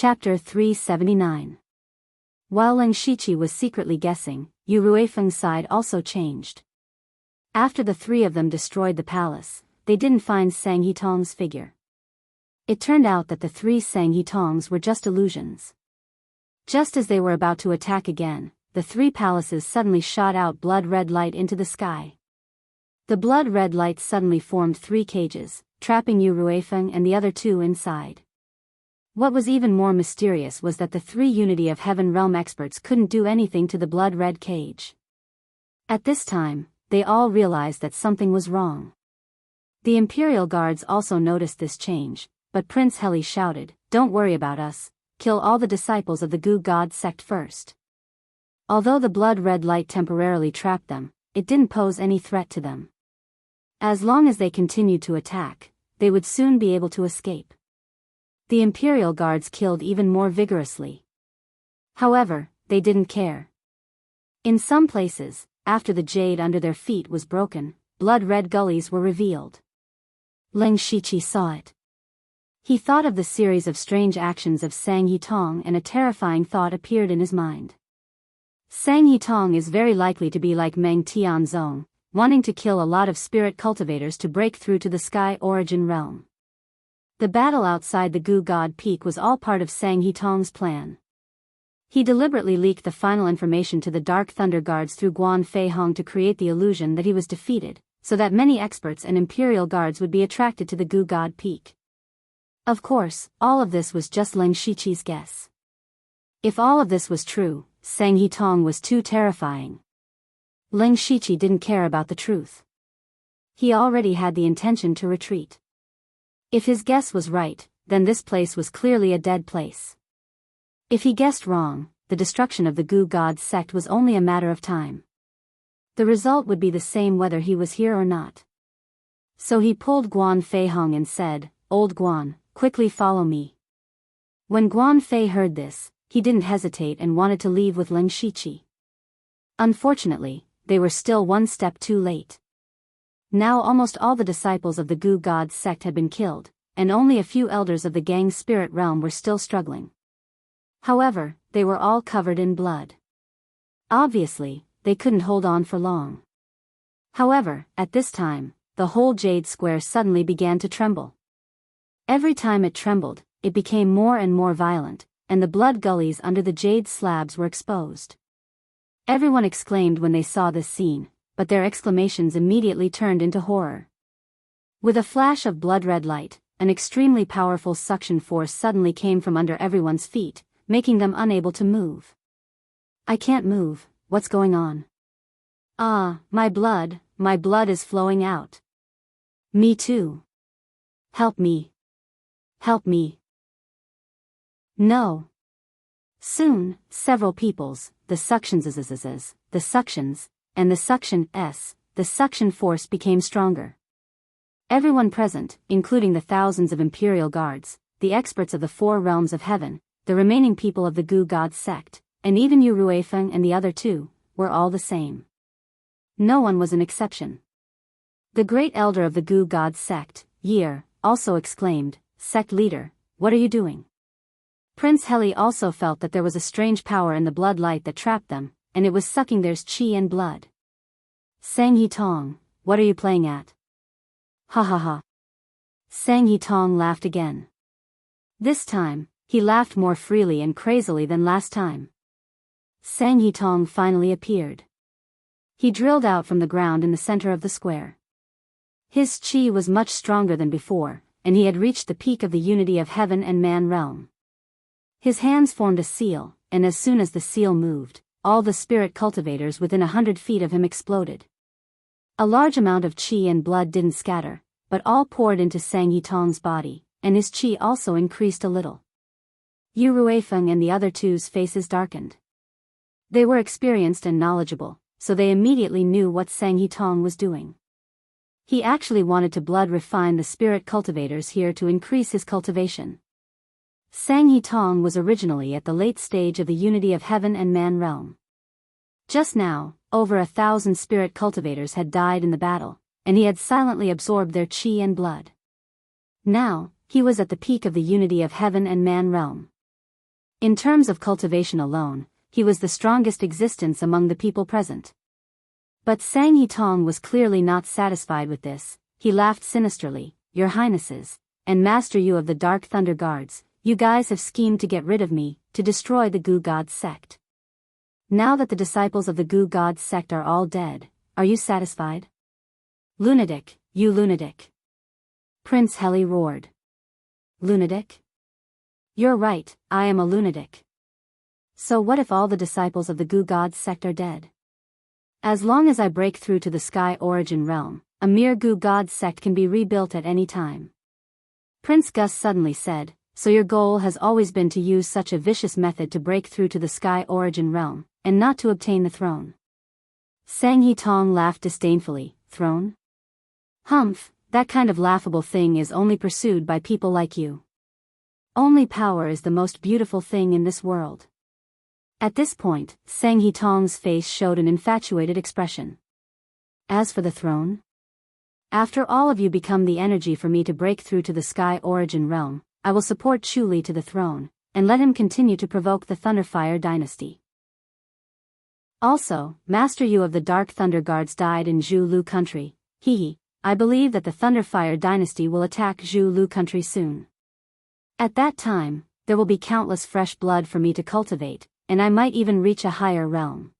Chapter 379. While Lin Shiqi was secretly guessing, Yu Ruifeng's side also changed. After the three of them destroyed the palace, they didn't find Sang Hitong's figure. It turned out that the three Sang Hitongs were just illusions. Just as they were about to attack again, the three palaces suddenly shot out blood-red light into the sky. The blood-red light suddenly formed three cages, trapping Yu Ruifeng and the other two inside. What was even more mysterious was that the three Unity of Heaven realm experts couldn't do anything to the blood-red cage. At this time, they all realized that something was wrong. The Imperial Guards also noticed this change, but Prince Heli shouted, "Don't worry about us, kill all the disciples of the Gu God sect first." Although the blood-red light temporarily trapped them, it didn't pose any threat to them. As long as they continued to attack, they would soon be able to escape. The Imperial Guards killed even more vigorously. However, they didn't care. In some places, after the jade under their feet was broken, blood-red gullies were revealed. Lin Shiqi saw it. He thought of the series of strange actions of Sang Hitong and a terrifying thought appeared in his mind. Sang Hitong is very likely to be like Meng Tianzong, wanting to kill a lot of spirit cultivators to break through to the Sky Origin realm. The battle outside the Gu God Peak was all part of Sang Hitong's plan. He deliberately leaked the final information to the Dark Thunder Guards through Guan Fei Hong to create the illusion that he was defeated, so that many experts and Imperial Guards would be attracted to the Gu God Peak. Of course, all of this was just Lin Shiqi's guess. If all of this was true, Sang Hitong was too terrifying. Lin Shiqi didn't care about the truth. He already had the intention to retreat. If his guess was right, then this place was clearly a dead place. If he guessed wrong, the destruction of the Gu God sect was only a matter of time. The result would be the same whether he was here or not. So he pulled Guan Fei Hong and said, "Old Guan, quickly follow me." When Guan Fei heard this, he didn't hesitate and wanted to leave with Lin Shiqi. Unfortunately, they were still one step too late. Now almost all the disciples of the Gu God sect had been killed, and only a few elders of the Gang spirit realm were still struggling. However, they were all covered in blood. Obviously, they couldn't hold on for long. However, at this time, the whole Jade Square suddenly began to tremble. Every time it trembled, it became more and more violent, and the blood gullies under the jade slabs were exposed. Everyone exclaimed when they saw this scene, but their exclamations immediately turned into horror. With a flash of blood-red light, an extremely powerful suction force suddenly came from under everyone's feet, making them unable to move. "I can't move, what's going on? Ah, my blood is flowing out. Me too. Help me. Help me." No. Soon, several peoples, the suctions, and the suction force became stronger. Everyone present, including the thousands of Imperial Guards, the experts of the four realms of heaven, the remaining people of the Gu God sect, and even Yu Ruifeng and the other two, were all the same. No one was an exception. The great elder of the Gu God sect, Year, also exclaimed, "Sect leader, what are you doing?" Prince Heli also felt that there was a strange power in the blood light that trapped them, and it was sucking their qi and blood. "Sang Hitong, what are you playing at?" "Ha ha ha." Sang Hitong laughed again. This time, he laughed more freely and crazily than last time. Sang Hitong finally appeared. He drilled out from the ground in the center of the square. His qi was much stronger than before, and he had reached the peak of the unity of heaven and man realm. His hands formed a seal, and as soon as the seal moved, all the spirit cultivators within 100 feet of him exploded. A large amount of qi and blood didn't scatter, but all poured into Sang Hitong's body, and his qi also increased a little. Yu Ruifeng and the other two's faces darkened. They were experienced and knowledgeable, so they immediately knew what Sang Hitong was doing. He actually wanted to blood refine the spirit cultivators here to increase his cultivation. Sang Hitong was originally at the late stage of the unity of heaven and man realm. Just now, over 1,000 spirit cultivators had died in the battle, and he had silently absorbed their qi and blood. Now, he was at the peak of the unity of heaven and man realm. In terms of cultivation alone, he was the strongest existence among the people present. But Sang He-tong was clearly not satisfied with this. He laughed sinisterly. Your Highnesses, and Master you of the Dark Thunder Guards, you guys have schemed to get rid of me, to destroy the Gu God sect. Now that the disciples of the Gu God sect are all dead, are you satisfied? Lunatic, you lunatic. Prince Heli roared. Lunatic? You're right, I am a lunatic. So what if all the disciples of the Gu God sect are dead? As long as I break through to the Sky Origin realm, a mere Gu God sect can be rebuilt at any time. Prince Gus suddenly said, so your goal has always been to use such a vicious method to break through to the Sky Origin realm, and not to obtain the throne. Sang He-tong laughed disdainfully. Throne? Humph, that kind of laughable thing is only pursued by people like you. Only power is the most beautiful thing in this world. At this point, Sang He-tong's face showed an infatuated expression. As for the throne? After all of you become the energy for me to break through to the Sky Origin realm, I will support Chu Li to the throne, and let him continue to provoke the Thunderfire dynasty. Also, Master Yu of the Dark Thunder Guards died in Zhu Lu country. I believe that the Thunderfire dynasty will attack Zhu Lu country soon. At that time, there will be countless fresh blood for me to cultivate, and I might even reach a higher realm.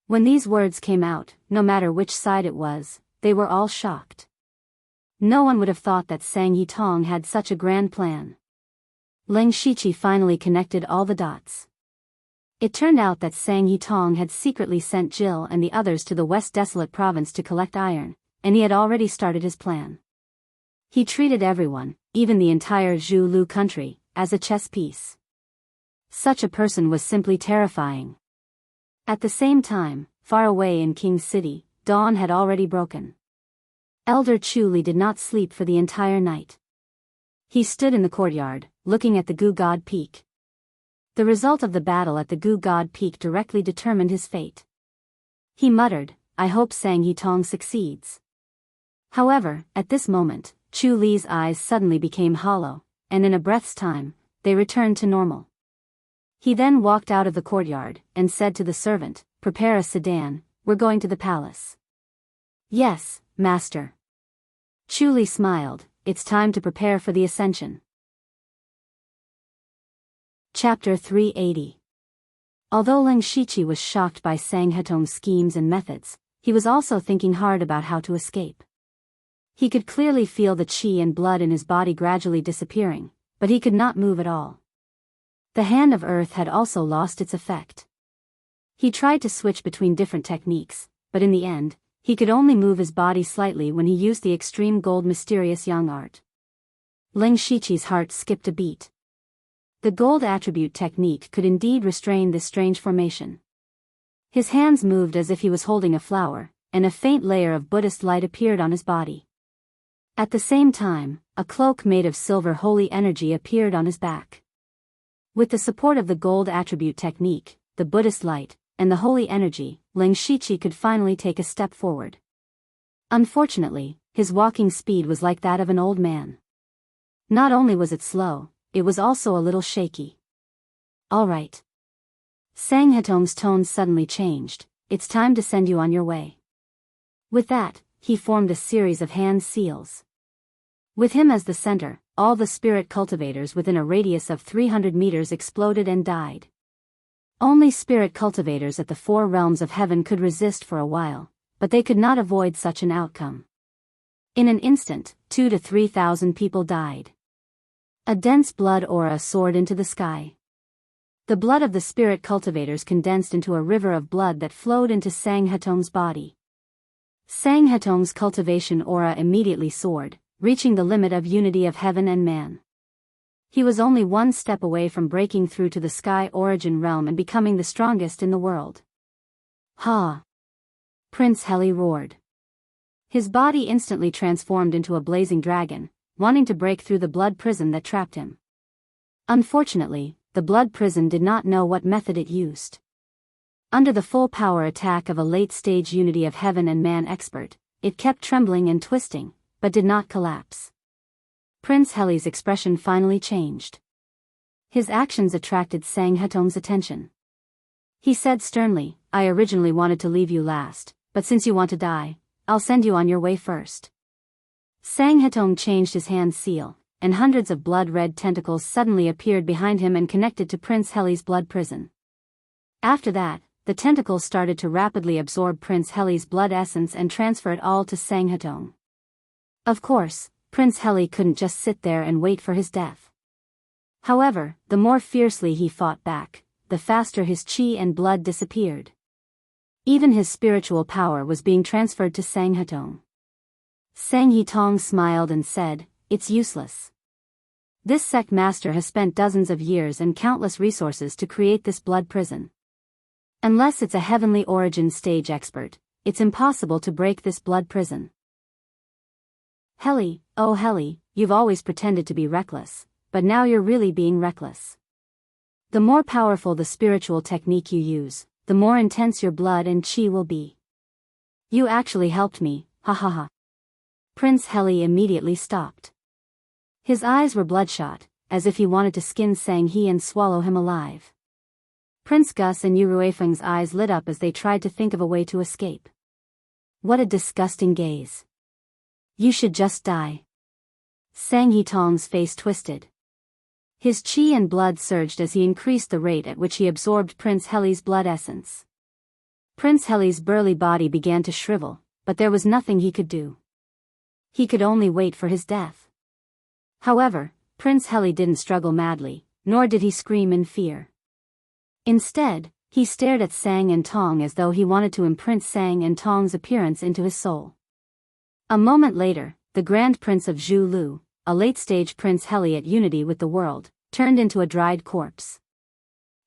When these words came out, no matter which side it was, they were all shocked. No one would have thought that Sang He-tong had such a grand plan. Ling Shiqi finally connected all the dots. It turned out that Sang He-tong had secretly sent Jill and the others to the West Desolate Province to collect iron, and he had already started his plan. He treated everyone, even the entire Zhu Lu country, as a chess piece. Such a person was simply terrifying. At the same time, far away in King's City, dawn had already broken. Elder Chu Li did not sleep for the entire night. He stood in the courtyard, looking at the Gu God Peak. The result of the battle at the Gu God Peak directly determined his fate. He muttered, I hope Sang He-tong succeeds. However, at this moment, Chu Li's eyes suddenly became hollow, and in a breath's time, they returned to normal. He then walked out of the courtyard, and said to the servant, prepare a sedan, we're going to the palace. Yes, master. Chu Li smiled, it's time to prepare for the ascension. Chapter 380. Although Ling Shiqi was shocked by Sang He-tong's schemes and methods, he was also thinking hard about how to escape. He could clearly feel the qi and blood in his body gradually disappearing, but he could not move at all. The hand of earth had also lost its effect. He tried to switch between different techniques, but in the end, he could only move his body slightly when he used the extreme gold mysterious yang art. Ling Shiqi's heart skipped a beat. The gold attribute technique could indeed restrain this strange formation. His hands moved as if he was holding a flower, and a faint layer of Buddhist light appeared on his body. At the same time, a cloak made of silver holy energy appeared on his back. With the support of the gold attribute technique, the Buddhist light, and the holy energy, Ling Shiqi could finally take a step forward. Unfortunately, his walking speed was like that of an old man. Not only was it slow, it was also a little shaky. All right. Sang He-tong's tone suddenly changed, it's time to send you on your way. With that, he formed a series of hand seals. With him as the center, all the spirit cultivators within a radius of 300 meters exploded and died. Only spirit cultivators at the four realms of heaven could resist for a while, but they could not avoid such an outcome. In an instant, 2,000 to 3,000 people died. A dense blood aura soared into the sky. The blood of the spirit cultivators condensed into a river of blood that flowed into Sang He-tong's body. Sang He-tong's cultivation aura immediately soared, reaching the limit of unity of heaven and man. He was only one step away from breaking through to the Sky Origin realm and becoming the strongest in the world. Ha! Prince Heli roared. His body instantly transformed into a blazing dragon, wanting to break through the blood prison that trapped him. Unfortunately, the blood prison did not know what method it used. Under the full power attack of a late-stage unity of heaven and man expert, it kept trembling and twisting, but did not collapse. Prince Heli's expression finally changed. His actions attracted Sang Hetong's attention. He said sternly, I originally wanted to leave you last, but since you want to die, I'll send you on your way first. Sang Hetong changed his hand seal, and hundreds of blood-red tentacles suddenly appeared behind him and connected to Prince Heli's blood prison. After that, the tentacles started to rapidly absorb Prince Heli's blood essence and transfer it all to Sang Hetong. Of course, Prince Heli couldn't just sit there and wait for his death. However, the more fiercely he fought back, the faster his chi and blood disappeared. Even his spiritual power was being transferred to Sang Hetong. Sang Hetong smiled and said, It's useless. This sect master has spent dozens of years and countless resources to create this blood prison. Unless it's a heavenly origin stage expert, it's impossible to break this blood prison. Heli, oh Heli, you've always pretended to be reckless, but now you're really being reckless. The more powerful the spiritual technique you use, the more intense your blood and chi will be. You actually helped me, ha ha ha. Prince Heli immediately stopped. His eyes were bloodshot, as if he wanted to skin Sang He and swallow him alive. Prince Gus and Yu Ruifeng's eyes lit up as they tried to think of a way to escape. What a disgusting gaze. You should just die. Sang Hetong's face twisted. His chi and blood surged as he increased the rate at which he absorbed Prince Heli's blood essence. Prince Heli's burly body began to shrivel, but there was nothing he could do. He could only wait for his death. However, Prince Heli didn't struggle madly, nor did he scream in fear. Instead, he stared at Sang and Tong as though he wanted to imprint Sang and Tong's appearance into his soul. A moment later, the Grand Prince of Zhu Lu, a late-stage Prince Heli at unity with the world, turned into a dried corpse.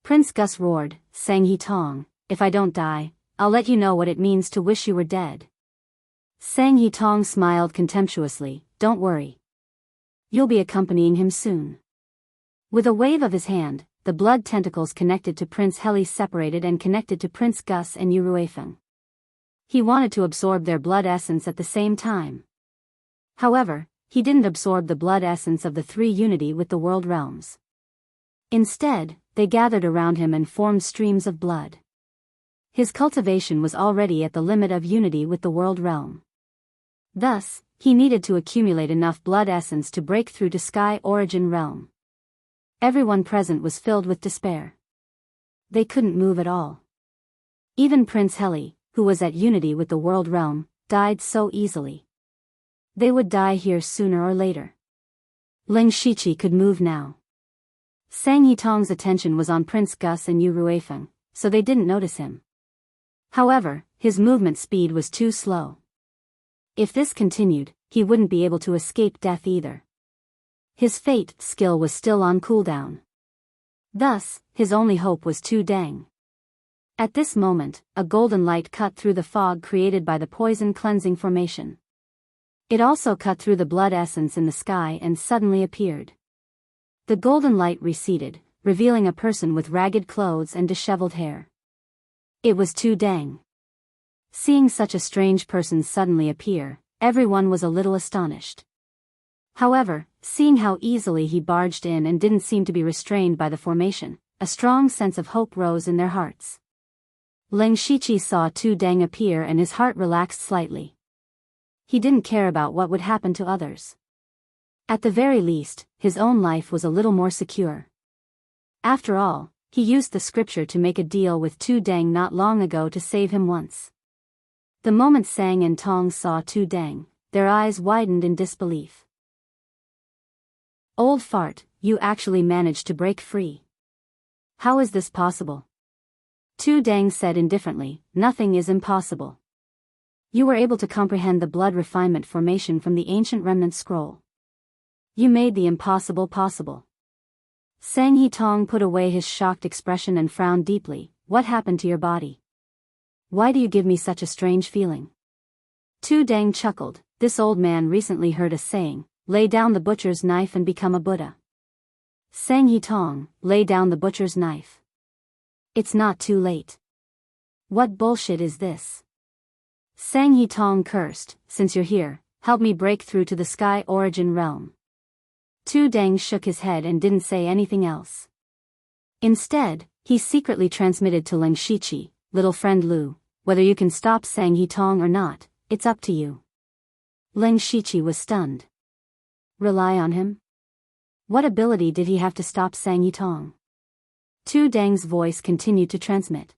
Prince Gus roared, Sang Hetong, if I don't die, I'll let you know what it means to wish you were dead. Sang Hetong smiled contemptuously, don't worry. You'll be accompanying him soon. With a wave of his hand, the blood tentacles connected to Prince Heli separated and connected to Prince Gus and Yu Ruifeng. He wanted to absorb their blood essence at the same time. However, he didn't absorb the blood essence of the three unity with the world realms. Instead, they gathered around him and formed streams of blood. His cultivation was already at the limit of unity with the world realm. Thus, he needed to accumulate enough blood essence to break through to Sky Origin Realm. Everyone present was filled with despair. They couldn't move at all. Even Prince Heli, who was at unity with the world realm, died so easily. They would die here sooner or later. Ling Shiqi could move now. Sang Hetong's attention was on Prince Gus and Yu Ruifeng, so they didn't notice him. However, his movement speed was too slow. If this continued, he wouldn't be able to escape death either. His fate skill was still on cooldown. Thus, his only hope was Tu Deng. At this moment, a golden light cut through the fog created by the poison cleansing formation. It also cut through the blood essence in the sky and suddenly appeared. The golden light receded, revealing a person with ragged clothes and disheveled hair. It was Tu Deng. Seeing such a strange person suddenly appear, everyone was a little astonished. However, seeing how easily he barged in and didn't seem to be restrained by the formation, a strong sense of hope rose in their hearts. Ling Shiqi saw Tu Deng appear and his heart relaxed slightly. He didn't care about what would happen to others. At the very least, his own life was a little more secure. After all, he used the scripture to make a deal with Tu Deng not long ago to save him once. The moment Sang and Tong saw Tu Deng, their eyes widened in disbelief. Old fart, you actually managed to break free. How is this possible? Tu Deng said indifferently, nothing is impossible. You were able to comprehend the blood refinement formation from the ancient remnant scroll. You made the impossible possible. Sang Hetong put away his shocked expression and frowned deeply. What happened to your body? Why do you give me such a strange feeling? Tu Deng chuckled. This old man recently heard a saying, lay down the butcher's knife and become a Buddha. Sang Hetong, lay down the butcher's knife. It's not too late. What bullshit is this? Sang Hetong cursed, since you're here, help me break through to the Sky Origin Realm. Tu Deng shook his head and didn't say anything else. Instead, he secretly transmitted to Ling Shiqi, "Little friend Lu, whether you can stop Sang He Tong or not, it's up to you." Ling Shiqi was stunned. Rely on him? What ability did he have to stop Sang He Tong? Tu Deng's voice continued to transmit.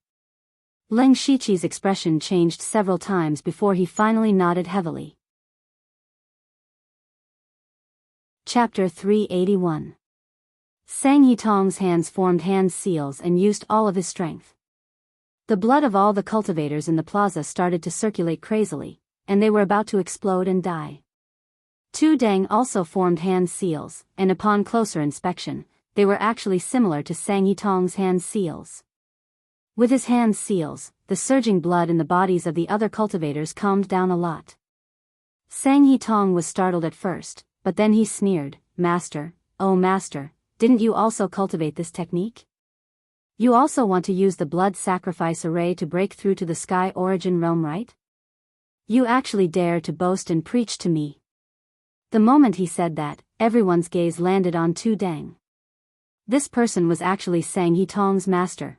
Ling Shiqi's expression changed several times before he finally nodded heavily. Chapter 381. Sang He Tong's hands formed hand seals and used all of his strength. The blood of all the cultivators in the plaza started to circulate crazily, and they were about to explode and die. Tu Deng also formed hand seals, and upon closer inspection, they were actually similar to Sang He Tong's hand seals. With his hand seals, the surging blood in the bodies of the other cultivators calmed down a lot. Sang He Tong was startled at first, but then he sneered, "Master, oh master, didn't you also cultivate this technique? You also want to use the blood sacrifice array to break through to the sky origin realm, right? You actually dare to boast and preach to me." The moment he said that, everyone's gaze landed on Tu Deng. This person was actually Sang He Tong's master.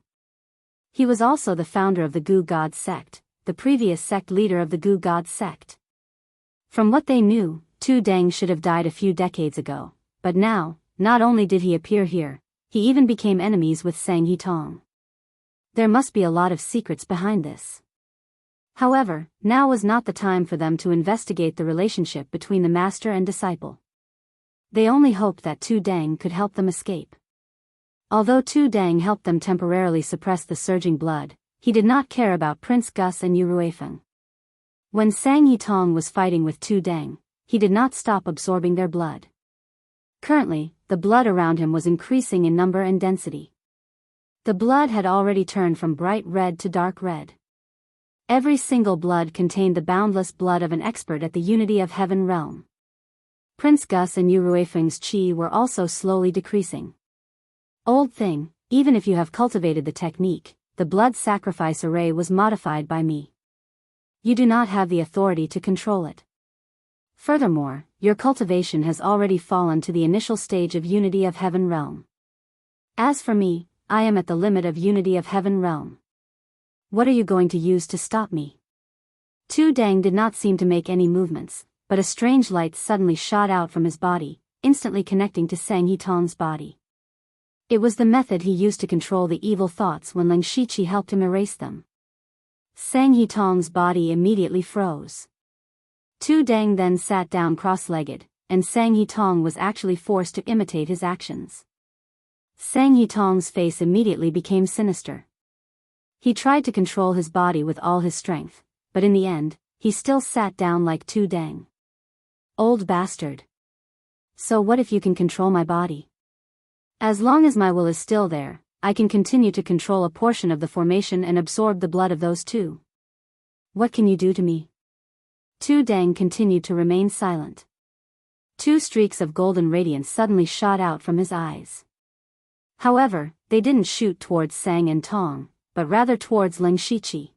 He was also the founder of the Gu God sect, the previous sect leader of the Gu God sect. From what they knew, Tu Deng should have died a few decades ago, but now, not only did he appear here, he even became enemies with Sang He Tong. There must be a lot of secrets behind this. However, now was not the time for them to investigate the relationship between the master and disciple. They only hoped that Tu Deng could help them escape. Although Tu Deng helped them temporarily suppress the surging blood, he did not care about Prince Gus and Yu Ruifeng. When Sang He Tong was fighting with Tu Deng, he did not stop absorbing their blood. Currently, the blood around him was increasing in number and density. The blood had already turned from bright red to dark red. Every single blood contained the boundless blood of an expert at the Unity of Heaven realm. Prince Gus and Yu Ruifeng's qi were also slowly decreasing. "Old thing, even if you have cultivated the technique, the blood sacrifice array was modified by me. You do not have the authority to control it. Furthermore, your cultivation has already fallen to the initial stage of Unity of Heaven realm. As for me, I am at the limit of Unity of Heaven realm. What are you going to use to stop me?" Tu Deng did not seem to make any movements, but a strange light suddenly shot out from his body, instantly connecting to Sang He Tong's body. It was the method he used to control the evil thoughts when Ling Shiqi helped him erase them. Sang He Tong's body immediately froze. Tu Deng then sat down cross-legged, and Sang He Tong was actually forced to imitate his actions. Sang He Tong's face immediately became sinister. He tried to control his body with all his strength, but in the end, he still sat down like Tu Deng. "Old bastard. So what if you can control my body? As long as my will is still there, I can continue to control a portion of the formation and absorb the blood of those two. What can you do to me?" Tu Deng continued to remain silent. Two streaks of golden radiance suddenly shot out from his eyes. However, they didn't shoot towards Sang and Tong, but rather towards Ling Shiqi.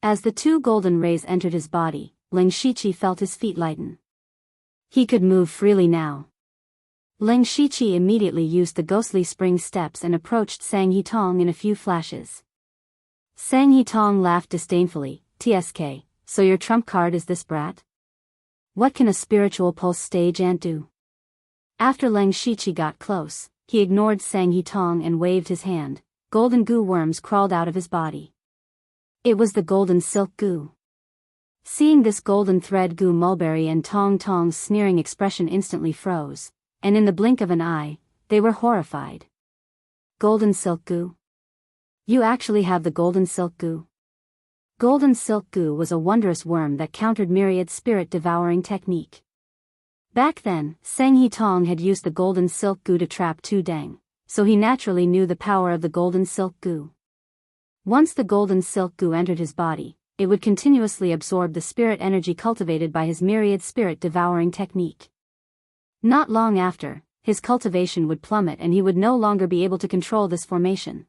As the two golden rays entered his body, Ling Shiqi felt his feet lighten. He could move freely now. Ling Shiqi immediately used the ghostly spring steps and approached Sang He Tong in a few flashes. Sang He Tong laughed disdainfully, "TSK, so your trump card is this brat? What can a spiritual pulse stage ant do?" After Ling Shiqi got close, he ignored Sang He Tong and waved his hand. Golden goo worms crawled out of his body. It was the golden silk goo. Seeing this golden thread goo, Mulberry and Tong Tong's sneering expression instantly froze, and in the blink of an eye, they were horrified. "Golden silk goo? You actually have the golden silk goo?" Golden silk goo was a wondrous worm that countered Myriad's spirit-devouring technique. Back then, Sang He Tong had used the golden silk goo to trap Tu Deng, so he naturally knew the power of the golden silk goo. Once the golden silk goo entered his body, it would continuously absorb the spirit energy cultivated by his Myriad spirit-devouring technique. Not long after, his cultivation would plummet and he would no longer be able to control this formation.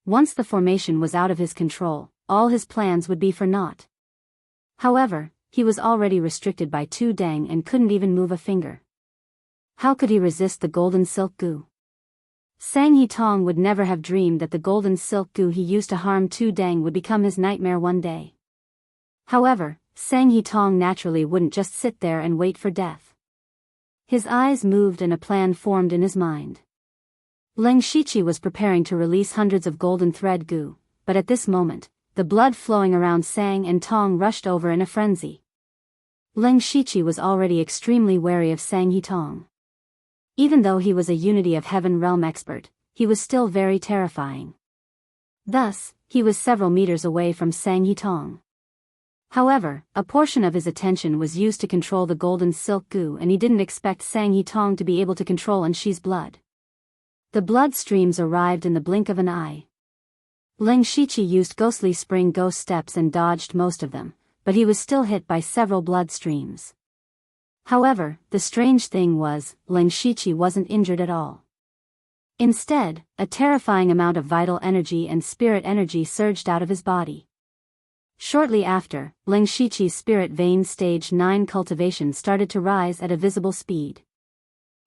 Once the formation was out of his control, all his plans would be for naught. However, he was already restricted by Tu Deng and couldn't even move a finger. How could he resist the golden silk goo? Sang He Tong would never have dreamed that the golden silk goo he used to harm Tu Deng would become his nightmare one day. However, Sang He Tong naturally wouldn't just sit there and wait for death. His eyes moved and a plan formed in his mind. Leng Shiqi was preparing to release hundreds of golden thread goo, but at this moment, the blood flowing around Sang and Tong rushed over in a frenzy. Leng Shiqi was already extremely wary of Sang He Tong. Even though he was a Unity of Heaven realm expert, he was still very terrifying. Thus, he was several meters away from Sang He Tong. However, a portion of his attention was used to control the golden silk goo, and he didn't expect Sang He Tong to be able to control Enshi's blood. The blood streams arrived in the blink of an eye. Leng Shiqi used ghostly spring ghost steps and dodged most of them, but he was still hit by several blood streams. However, the strange thing was, Leng Shiqi wasn't injured at all. Instead, a terrifying amount of vital energy and spirit energy surged out of his body. Shortly after, Leng Shiqi's spirit vein stage 9 cultivation started to rise at a visible speed.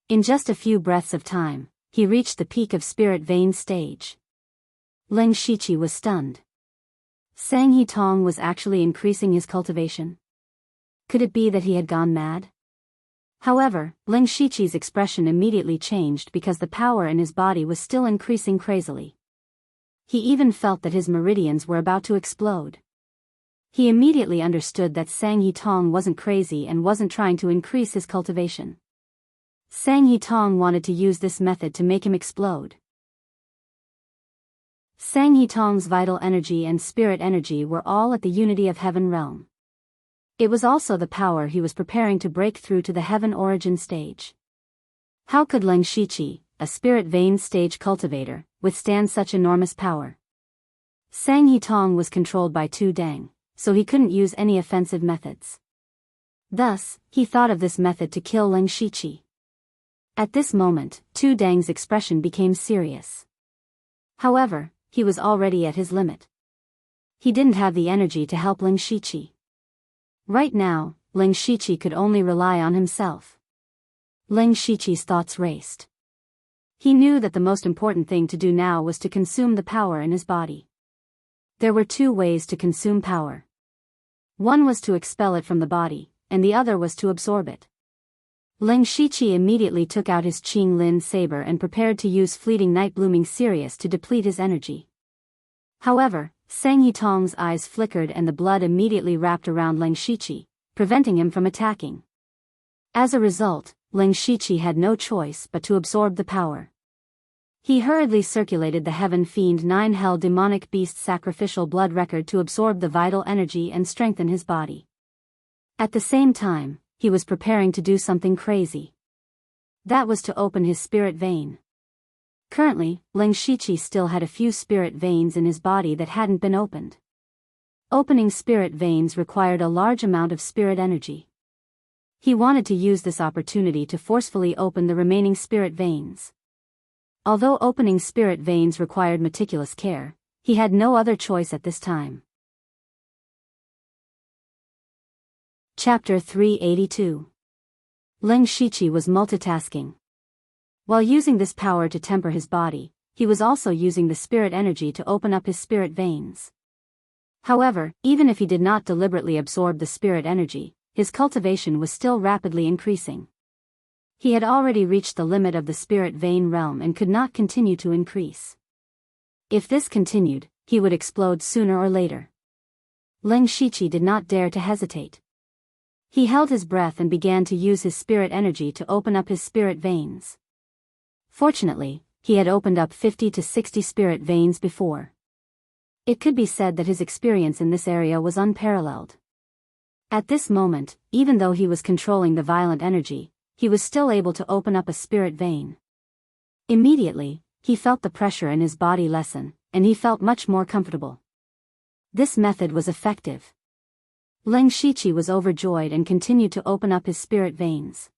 In just a few breaths of time, he reached the peak of spirit vein stage. Leng Shiqi was stunned. Sang He Tong was actually increasing his cultivation. Could it be that he had gone mad? However, Leng Shiqi's expression immediately changed because the power in his body was still increasing crazily. He even felt that his meridians were about to explode. He immediately understood that Sang He Tong wasn't crazy and wasn't trying to increase his cultivation. Sang He Tong wanted to use this method to make him explode. Sang He Tong's vital energy and spirit energy were all at the Unity of Heaven realm. It was also the power he was preparing to break through to the Heaven origin stage. How could Leng Shiqi, a spirit vein stage cultivator, withstand such enormous power? Sang He Tong was controlled by Tu Deng, so he couldn't use any offensive methods. Thus, he thought of this method to kill Leng Shiqi. At this moment, Tu Deng's expression became serious. However, he was already at his limit. He didn't have the energy to help Leng Shiqi. Right now, Leng Shiqi could only rely on himself. Leng Shiqi's thoughts raced. He knew that the most important thing to do now was to consume the power in his body. There were two ways to consume power. One was to expel it from the body, and the other was to absorb it. Leng Shiqi immediately took out his Qing Lin saber and prepared to use fleeting night blooming Sirius to deplete his energy. However, Sang He Tong's eyes flickered and the blood immediately wrapped around Leng Shiqi, preventing him from attacking. As a result, Leng Shiqi had no choice but to absorb the power. He hurriedly circulated the Heaven Fiend 9 Hell Demonic Beast sacrificial blood record to absorb the vital energy and strengthen his body. At the same time, he was preparing to do something crazy. That was to open his spirit vein. Currently, Leng Shiqi still had a few spirit veins in his body that hadn't been opened. Opening spirit veins required a large amount of spirit energy. He wanted to use this opportunity to forcefully open the remaining spirit veins. Although opening spirit veins required meticulous care, he had no other choice at this time. Chapter 382. Leng Shiqi was multitasking. While using this power to temper his body, he was also using the spirit energy to open up his spirit veins. However, even if he did not deliberately absorb the spirit energy, his cultivation was still rapidly increasing. He had already reached the limit of the spirit vein realm and could not continue to increase. If this continued, he would explode sooner or later. Leng Shiqi did not dare to hesitate. He held his breath and began to use his spirit energy to open up his spirit veins. Fortunately, he had opened up 50 to 60 spirit veins before. It could be said that his experience in this area was unparalleled. At this moment, even though he was controlling the violent energy, he was still able to open up a spirit vein. Immediately, he felt the pressure in his body lessen, and he felt much more comfortable. This method was effective. Leng Shiqi was overjoyed and continued to open up his spirit veins.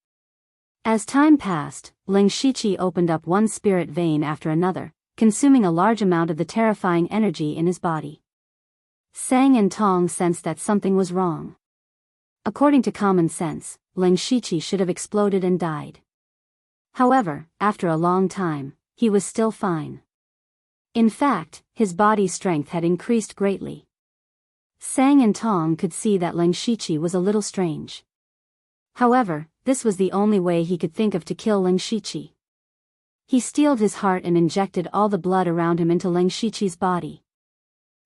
As time passed, Leng Shiqi opened up one spirit vein after another, consuming a large amount of the terrifying energy in his body. Sang and Tong sensed that something was wrong. According to common sense, Leng Shiqi should have exploded and died. However, after a long time, he was still fine. In fact, his body's strength had increased greatly. Sang and Tong could see that Leng Shiqi was a little strange. However, this was the only way he could think of to kill Leng Shiqi. He steeled his heart and injected all the blood around him into Leng Shiqi's body.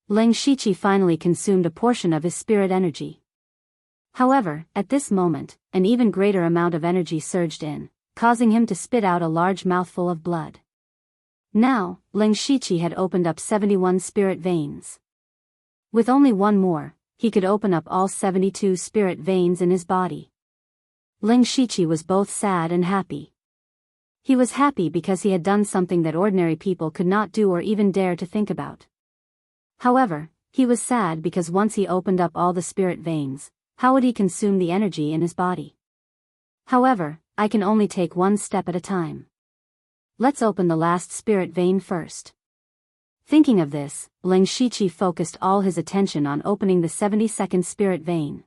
Leng Shiqi finally consumed a portion of his spirit energy. However, at this moment, an even greater amount of energy surged in, causing him to spit out a large mouthful of blood. Now, Leng Shiqi had opened up 71 spirit veins. With only one more, he could open up all 72 spirit veins in his body. Leng Shiqi was both sad and happy. He was happy because he had done something that ordinary people could not do or even dare to think about. However, he was sad because once he opened up all the spirit veins, how would he consume the energy in his body? However, I can only take one step at a time. Let's open the last spirit vein first. Thinking of this, Leng Shiqi focused all his attention on opening the 72nd spirit vein.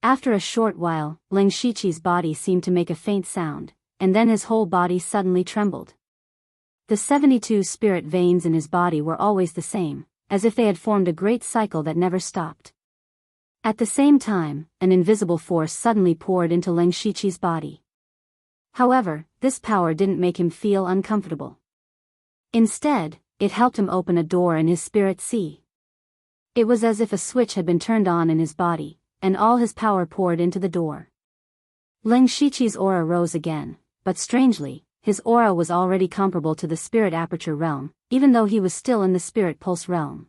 After a short while, Leng Shiqi's body seemed to make a faint sound, and then his whole body suddenly trembled. The 72 spirit veins in his body were always the same, as if they had formed a great cycle that never stopped. At the same time, an invisible force suddenly poured into Leng Shiqi's body. However, this power didn't make him feel uncomfortable. Instead, it helped him open a door in his spirit sea. It was as if a switch had been turned on in his body, and all his power poured into the door. Leng Shiqi's aura rose again, but strangely, his aura was already comparable to the spirit aperture realm, even though he was still in the spirit pulse realm.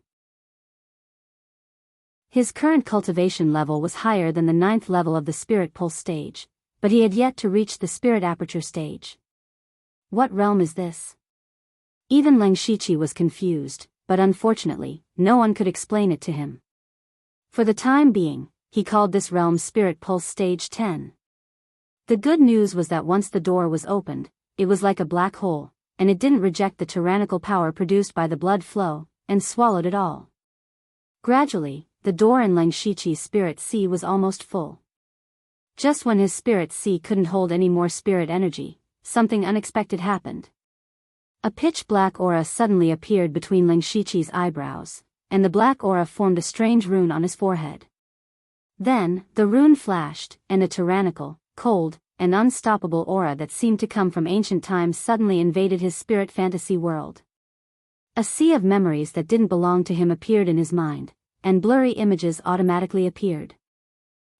His current cultivation level was higher than the 9th level of the spirit pulse stage, but he had yet to reach the spirit aperture stage. What realm is this? Even Leng Shiqi was confused, but unfortunately, no one could explain it to him. For the time being, he called this realm Spirit Pulse Stage 10. The good news was that once the door was opened, it was like a black hole, and it didn't reject the tyrannical power produced by the blood flow, and swallowed it all. Gradually, the door in Leng Shiqi's spirit sea was almost full. Just when his spirit sea couldn't hold any more spirit energy, something unexpected happened. A pitch-black aura suddenly appeared between Leng Shiqi's eyebrows, and the black aura formed a strange rune on his forehead. Then, the rune flashed, and a tyrannical, cold, and unstoppable aura that seemed to come from ancient times suddenly invaded his spirit fantasy world. A sea of memories that didn't belong to him appeared in his mind, and blurry images automatically appeared.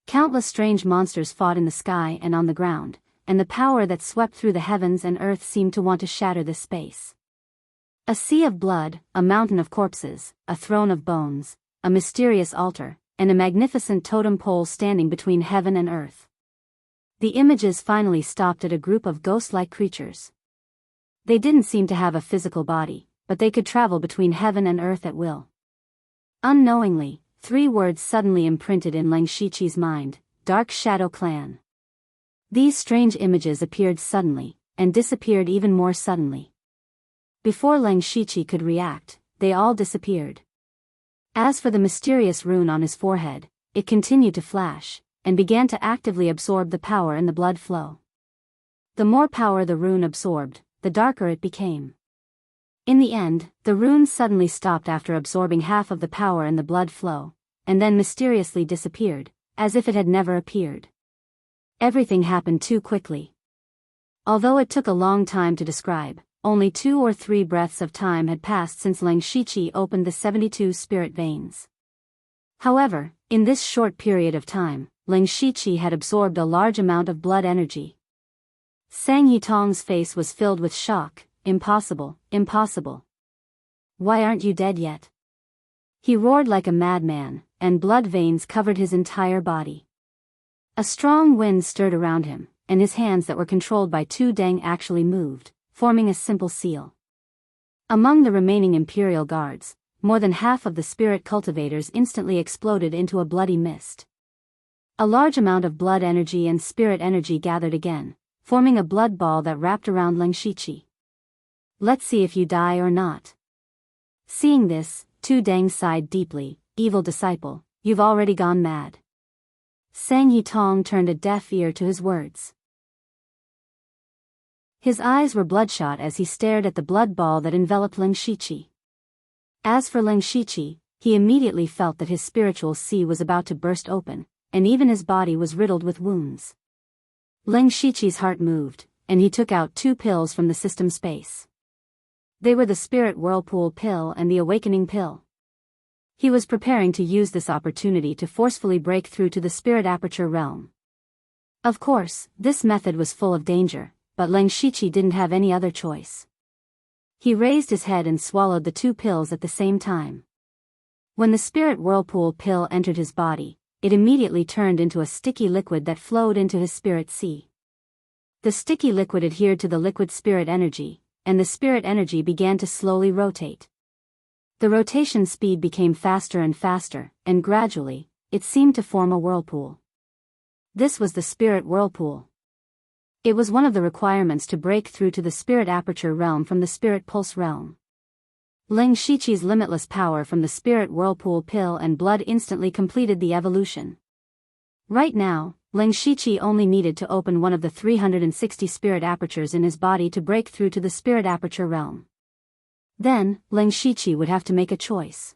Countless strange monsters fought in the sky and on the ground, and the power that swept through the heavens and earth seemed to want to shatter this space. A sea of blood, a mountain of corpses, a throne of bones, a mysterious altar, and a magnificent totem pole standing between heaven and earth. The images finally stopped at a group of ghost-like creatures. They didn't seem to have a physical body, but they could travel between heaven and earth at will. Unknowingly, 3 words suddenly imprinted in Leng Shiqi's mind: Dark Shadow Clan. These strange images appeared suddenly, and disappeared even more suddenly. Before Leng Shiqi could react, they all disappeared. As for the mysterious rune on his forehead, it continued to flash, and began to actively absorb the power in the blood flow. The more power the rune absorbed, the darker it became. In the end, the rune suddenly stopped after absorbing half of the power in the blood flow, and then mysteriously disappeared, as if it had never appeared. Everything happened too quickly. Although it took a long time to describe, only 2 or 3 breaths of time had passed since Leng Shiqi opened the 72 spirit veins. However, in this short period of time, Leng Shiqi had absorbed a large amount of blood energy. Sang Yitong's face was filled with shock. Impossible, impossible. Why aren't you dead yet? He roared like a madman, and blood veins covered his entire body. A strong wind stirred around him, and his hands that were controlled by 2 Deng actually moved, forming a simple seal. Among the remaining Imperial Guards, more than half of the spirit cultivators instantly exploded into a bloody mist. A large amount of blood energy and spirit energy gathered again, forming a blood ball that wrapped around Leng Shiqi. Let's see if you die or not. Seeing this, 2 Deng sighed deeply. Evil disciple, you've already gone mad. Sang Yitong turned a deaf ear to his words. His eyes were bloodshot as he stared at the blood ball that enveloped Ling Shiqi. As for Ling Shiqi, he immediately felt that his spiritual sea was about to burst open, and even his body was riddled with wounds. Ling Shiqi's heart moved, and he took out 2 pills from the system space. They were the Spirit Whirlpool Pill and the Awakening Pill. He was preparing to use this opportunity to forcefully break through to the Spirit Aperture realm. Of course, this method was full of danger, but Ling Shiqi didn't have any other choice. He raised his head and swallowed the 2 pills at the same time. When the Spirit Whirlpool Pill entered his body, it immediately turned into a sticky liquid that flowed into his spirit sea. The sticky liquid adhered to the liquid spirit energy, and the spirit energy began to slowly rotate. The rotation speed became faster and faster, and gradually, it seemed to form a whirlpool. This was the Spirit Whirlpool. It was one of the requirements to break through to the Spirit Aperture realm from the Spirit Pulse realm. Ling Shiqi's limitless power from the Spirit Whirlpool Pill and blood instantly completed the evolution. Right now, Ling Shiqi only needed to open one of the 360 spirit apertures in his body to break through to the Spirit Aperture realm. Then, Ling Shiqi would have to make a choice.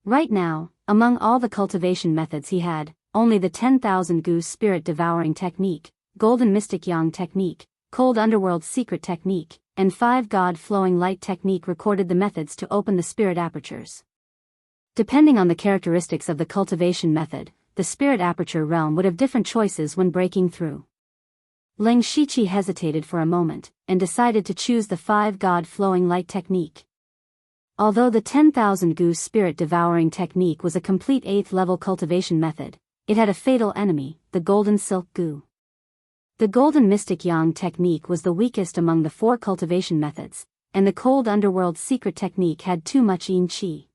Right now, among all the cultivation methods he had, only the 10,000 Goose Spirit Devouring Technique, Golden Mystic Yang Technique, Cold Underworld Secret Technique, and 5 God Flowing Light Technique recorded the methods to open the spirit apertures. Depending on the characteristics of the cultivation method, the Spirit Aperture realm would have different choices when breaking through. Ling Shiqi hesitated for a moment, and decided to choose the 5 God Flowing Light Technique. Although the 10,000 Goose Spirit Devouring Technique was a complete 8th level cultivation method, it had a fatal enemy, the Golden Silk Goo. The Golden Mystic Yang Technique was the weakest among the 4 cultivation methods, and the Cold Underworld Secret Technique had too much yin qi.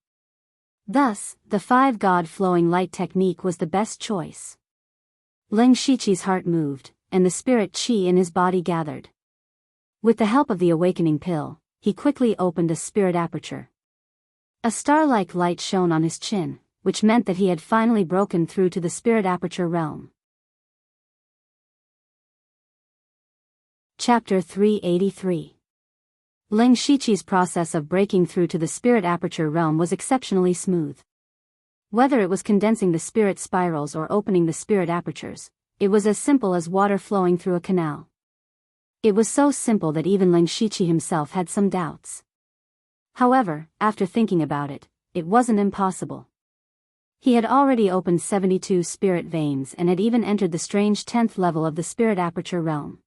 Thus, the 5 God Flowing Light Technique was the best choice. Ling Shiqi's heart moved, and the spirit qi in his body gathered. With the help of the Awakening Pill, he quickly opened a spirit aperture. A star-like light shone on his chin, which meant that he had finally broken through to the Spirit Aperture realm. Chapter 383. Ling Shiqi's process of breaking through to the Spirit Aperture realm was exceptionally smooth. Whether it was condensing the spirit spirals or opening the spirit apertures, it was as simple as water flowing through a canal. It was so simple that even Ling Shiqi himself had some doubts. However, after thinking about it, it wasn't impossible. He had already opened 72 spirit veins and had even entered the strange 10th level of the Spirit Aperture realm.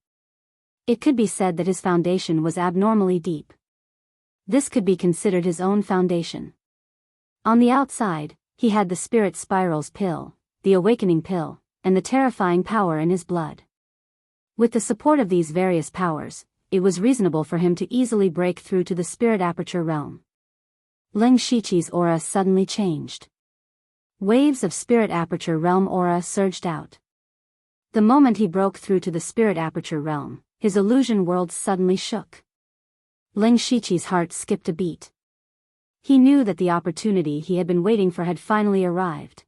It could be said that his foundation was abnormally deep. This could be considered his own foundation. On the outside, he had the Spirit Spirals Pill, the Awakening Pill, and the terrifying power in his blood. With the support of these various powers, it was reasonable for him to easily break through to the Spirit Aperture realm. Ling Shiqi's aura suddenly changed. Waves of Spirit Aperture realm aura surged out. The moment he broke through to the Spirit Aperture realm, his illusion world suddenly shook. Ling Shiqi's heart skipped a beat. He knew that the opportunity he had been waiting for had finally arrived.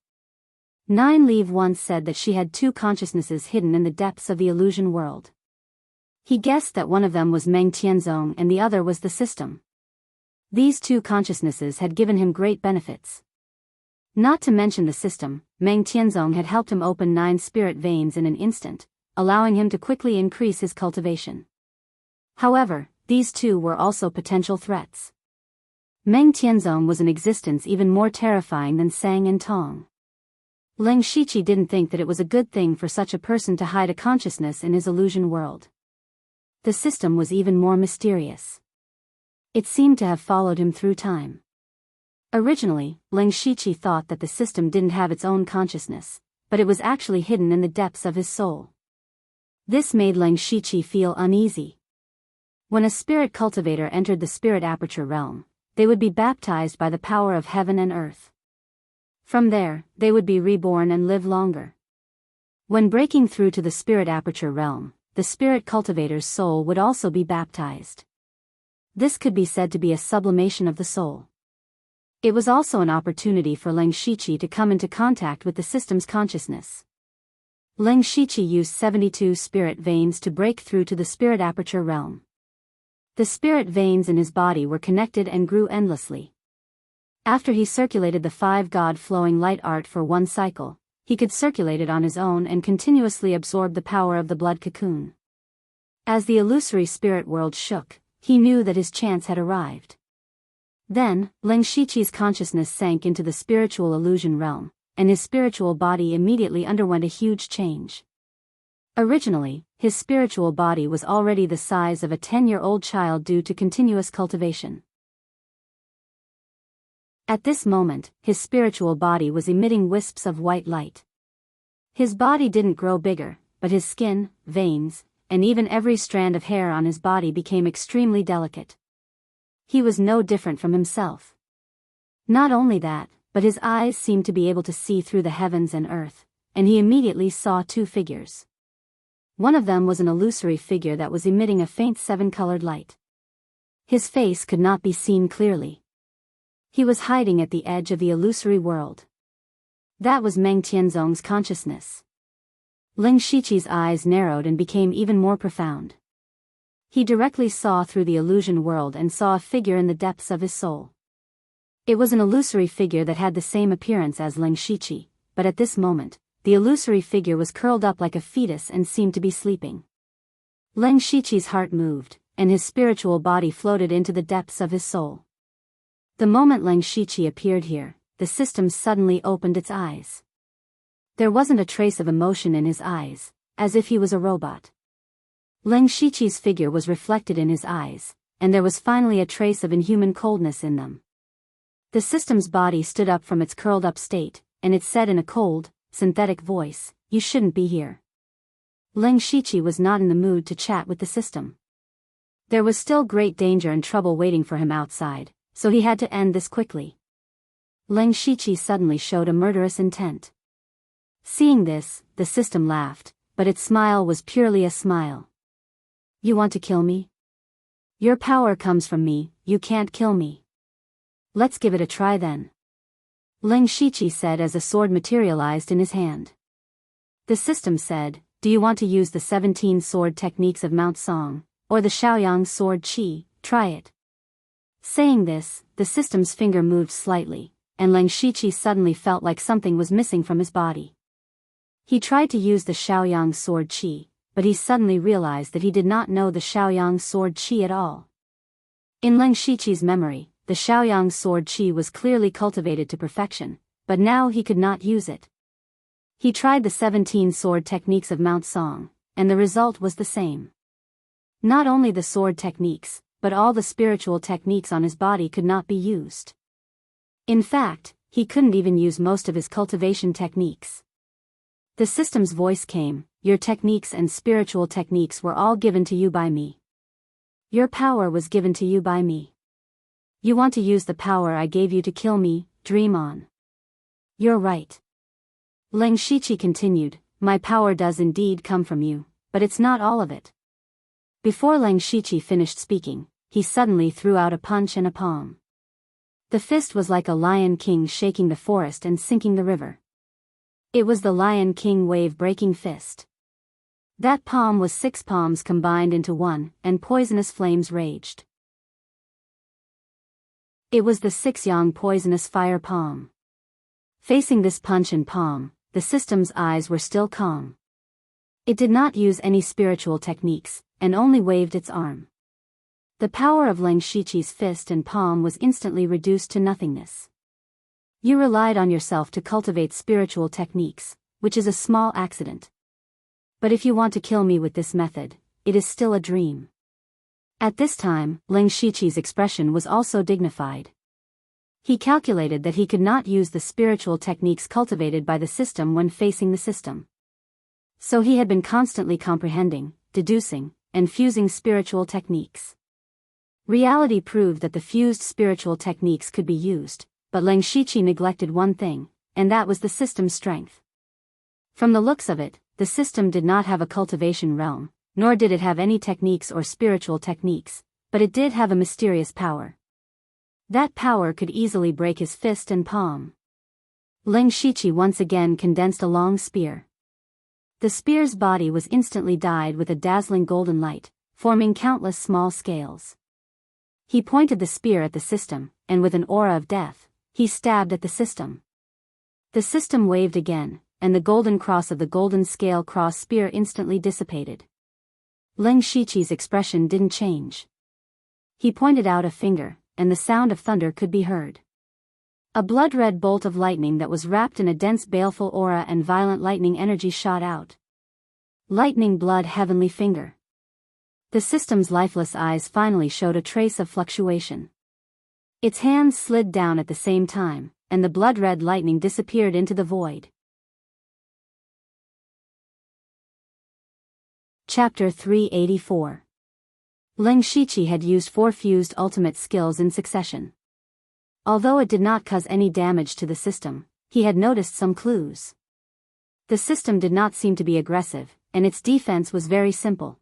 Nine Leave once said that she had 2 consciousnesses hidden in the depths of the illusion world. He guessed that one of them was Meng Tianzong and the other was the system. These 2 consciousnesses had given him great benefits. Not to mention the system, Meng Tianzong had helped him open 9 spirit veins in an instant, allowing him to quickly increase his cultivation. However, these 2 were also potential threats. Meng Tianzong was an existence even more terrifying than Sang and Tong. Ling Shiqi didn't think that it was a good thing for such a person to hide a consciousness in his illusion world. The system was even more mysterious. It seemed to have followed him through time. Originally, Ling Shiqi thought that the system didn't have its own consciousness, but it was actually hidden in the depths of his soul. This made Ling Shiqi feel uneasy. When a spirit cultivator entered the Spirit Aperture realm, they would be baptized by the power of heaven and earth. From there, they would be reborn and live longer. When breaking through to the Spirit Aperture realm, the spirit cultivator's soul would also be baptized. This could be said to be a sublimation of the soul. It was also an opportunity for Ling Shiqi to come into contact with the system's consciousness. Leng Shiqi used 72 spirit veins to break through to the spirit aperture realm. The spirit veins in his body were connected and grew endlessly. After he circulated the 5 God-flowing light art for 1 cycle, he could circulate it on his own and continuously absorb the power of the blood cocoon. As the illusory spirit world shook, he knew that his chance had arrived. Then, Leng Shiqi's consciousness sank into the spiritual illusion realm, and his spiritual body immediately underwent a huge change. Originally, his spiritual body was already the size of a 10-year-old child due to continuous cultivation. At this moment, his spiritual body was emitting wisps of white light. His body didn't grow bigger, but his skin, veins, and even every strand of hair on his body became extremely delicate. He was no different from himself. Not only that, but his eyes seemed to be able to see through the heavens and earth, and he immediately saw 2 figures. One of them was an illusory figure that was emitting a faint 7-colored light. His face could not be seen clearly. He was hiding at the edge of the illusory world. That was Meng Tianzong's consciousness. Leng Shiqi's eyes narrowed and became even more profound. He directly saw through the illusion world and saw a figure in the depths of his soul. It was an illusory figure that had the same appearance as Leng Shiqi, but at this moment, the illusory figure was curled up like a fetus and seemed to be sleeping. Leng Shiqi's heart moved, and his spiritual body floated into the depths of his soul. The moment Leng Shiqi appeared here, the system suddenly opened its eyes. There wasn't a trace of emotion in his eyes, as if he was a robot. Leng Shiqi's figure was reflected in his eyes, and there was finally a trace of inhuman coldness in them. The system's body stood up from its curled-up state, and it said in a cold, synthetic voice, "You shouldn't be here." Leng Shiqi was not in the mood to chat with the system. There was still great danger and trouble waiting for him outside, so he had to end this quickly. Leng Shiqi suddenly showed a murderous intent. Seeing this, the system laughed, but its smile was purely a smile. "You want to kill me? Your power comes from me, you can't kill me. Let's give it a try then," Leng Shiqi said as a sword materialized in his hand. The system said, "Do you want to use the 17 sword techniques of Mount Song, or the Shaoyang sword Qi? Try it." Saying this, the system's finger moved slightly, and Leng Shiqi suddenly felt like something was missing from his body. He tried to use the Shaoyang sword Qi, but he suddenly realized that he did not know the Shaoyang sword Qi at all. In Leng Shiqi's memory, the Shaoyang sword Qi was clearly cultivated to perfection, but now he could not use it. He tried the 17 sword techniques of Mount Song, and the result was the same. Not only the sword techniques, but all the spiritual techniques on his body could not be used. In fact, he couldn't even use most of his cultivation techniques. The system's voice came, "Your techniques and spiritual techniques were all given to you by me. Your power was given to you by me. You want to use the power I gave you to kill me, dream on." "You're right." Leng Shiqi continued, "My power does indeed come from you, but it's not all of it." Before Leng Shiqi finished speaking, he suddenly threw out a punch and a palm. The fist was like a lion king shaking the forest and sinking the river. It was the Lion King wave-breaking fist. That palm was 6 palms combined into one, and poisonous flames raged. It was the 6-yang poisonous fire palm. Facing this punch and palm, the system's eyes were still calm. It did not use any spiritual techniques, and only waved its arm. The power of Leng Shiqi's fist and palm was instantly reduced to nothingness. You relied on yourself to cultivate spiritual techniques, which is a small accident. But if you want to kill me with this method, it is still a dream. At this time, Leng Shiqi's expression was also dignified. He calculated that he could not use the spiritual techniques cultivated by the system when facing the system. So he had been constantly comprehending, deducing, and fusing spiritual techniques. Reality proved that the fused spiritual techniques could be used, but Leng Shiqi neglected one thing, and that was the system's strength. From the looks of it, the system did not have a cultivation realm, nor did it have any techniques or spiritual techniques, but it did have a mysterious power. That power could easily break his fist and palm. Leng Shiqi once again condensed a long spear. The spear's body was instantly dyed with a dazzling golden light, forming countless small scales. He pointed the spear at the system, and with an aura of death, he stabbed at the system. The system waved again, and the golden cross of the golden scale cross spear instantly dissipated. Ling Shiqi's expression didn't change. He pointed out a finger, and the sound of thunder could be heard. A blood-red bolt of lightning that was wrapped in a dense baleful aura and violent lightning energy shot out. Lightning blood heavenly finger. The system's lifeless eyes finally showed a trace of fluctuation. Its hands slid down at the same time, and the blood-red lightning disappeared into the void. Chapter 384. Ling Shiqi had used 4 fused ultimate skills in succession. Although it did not cause any damage to the system, he had noticed some clues. The system did not seem to be aggressive, and its defense was very simple.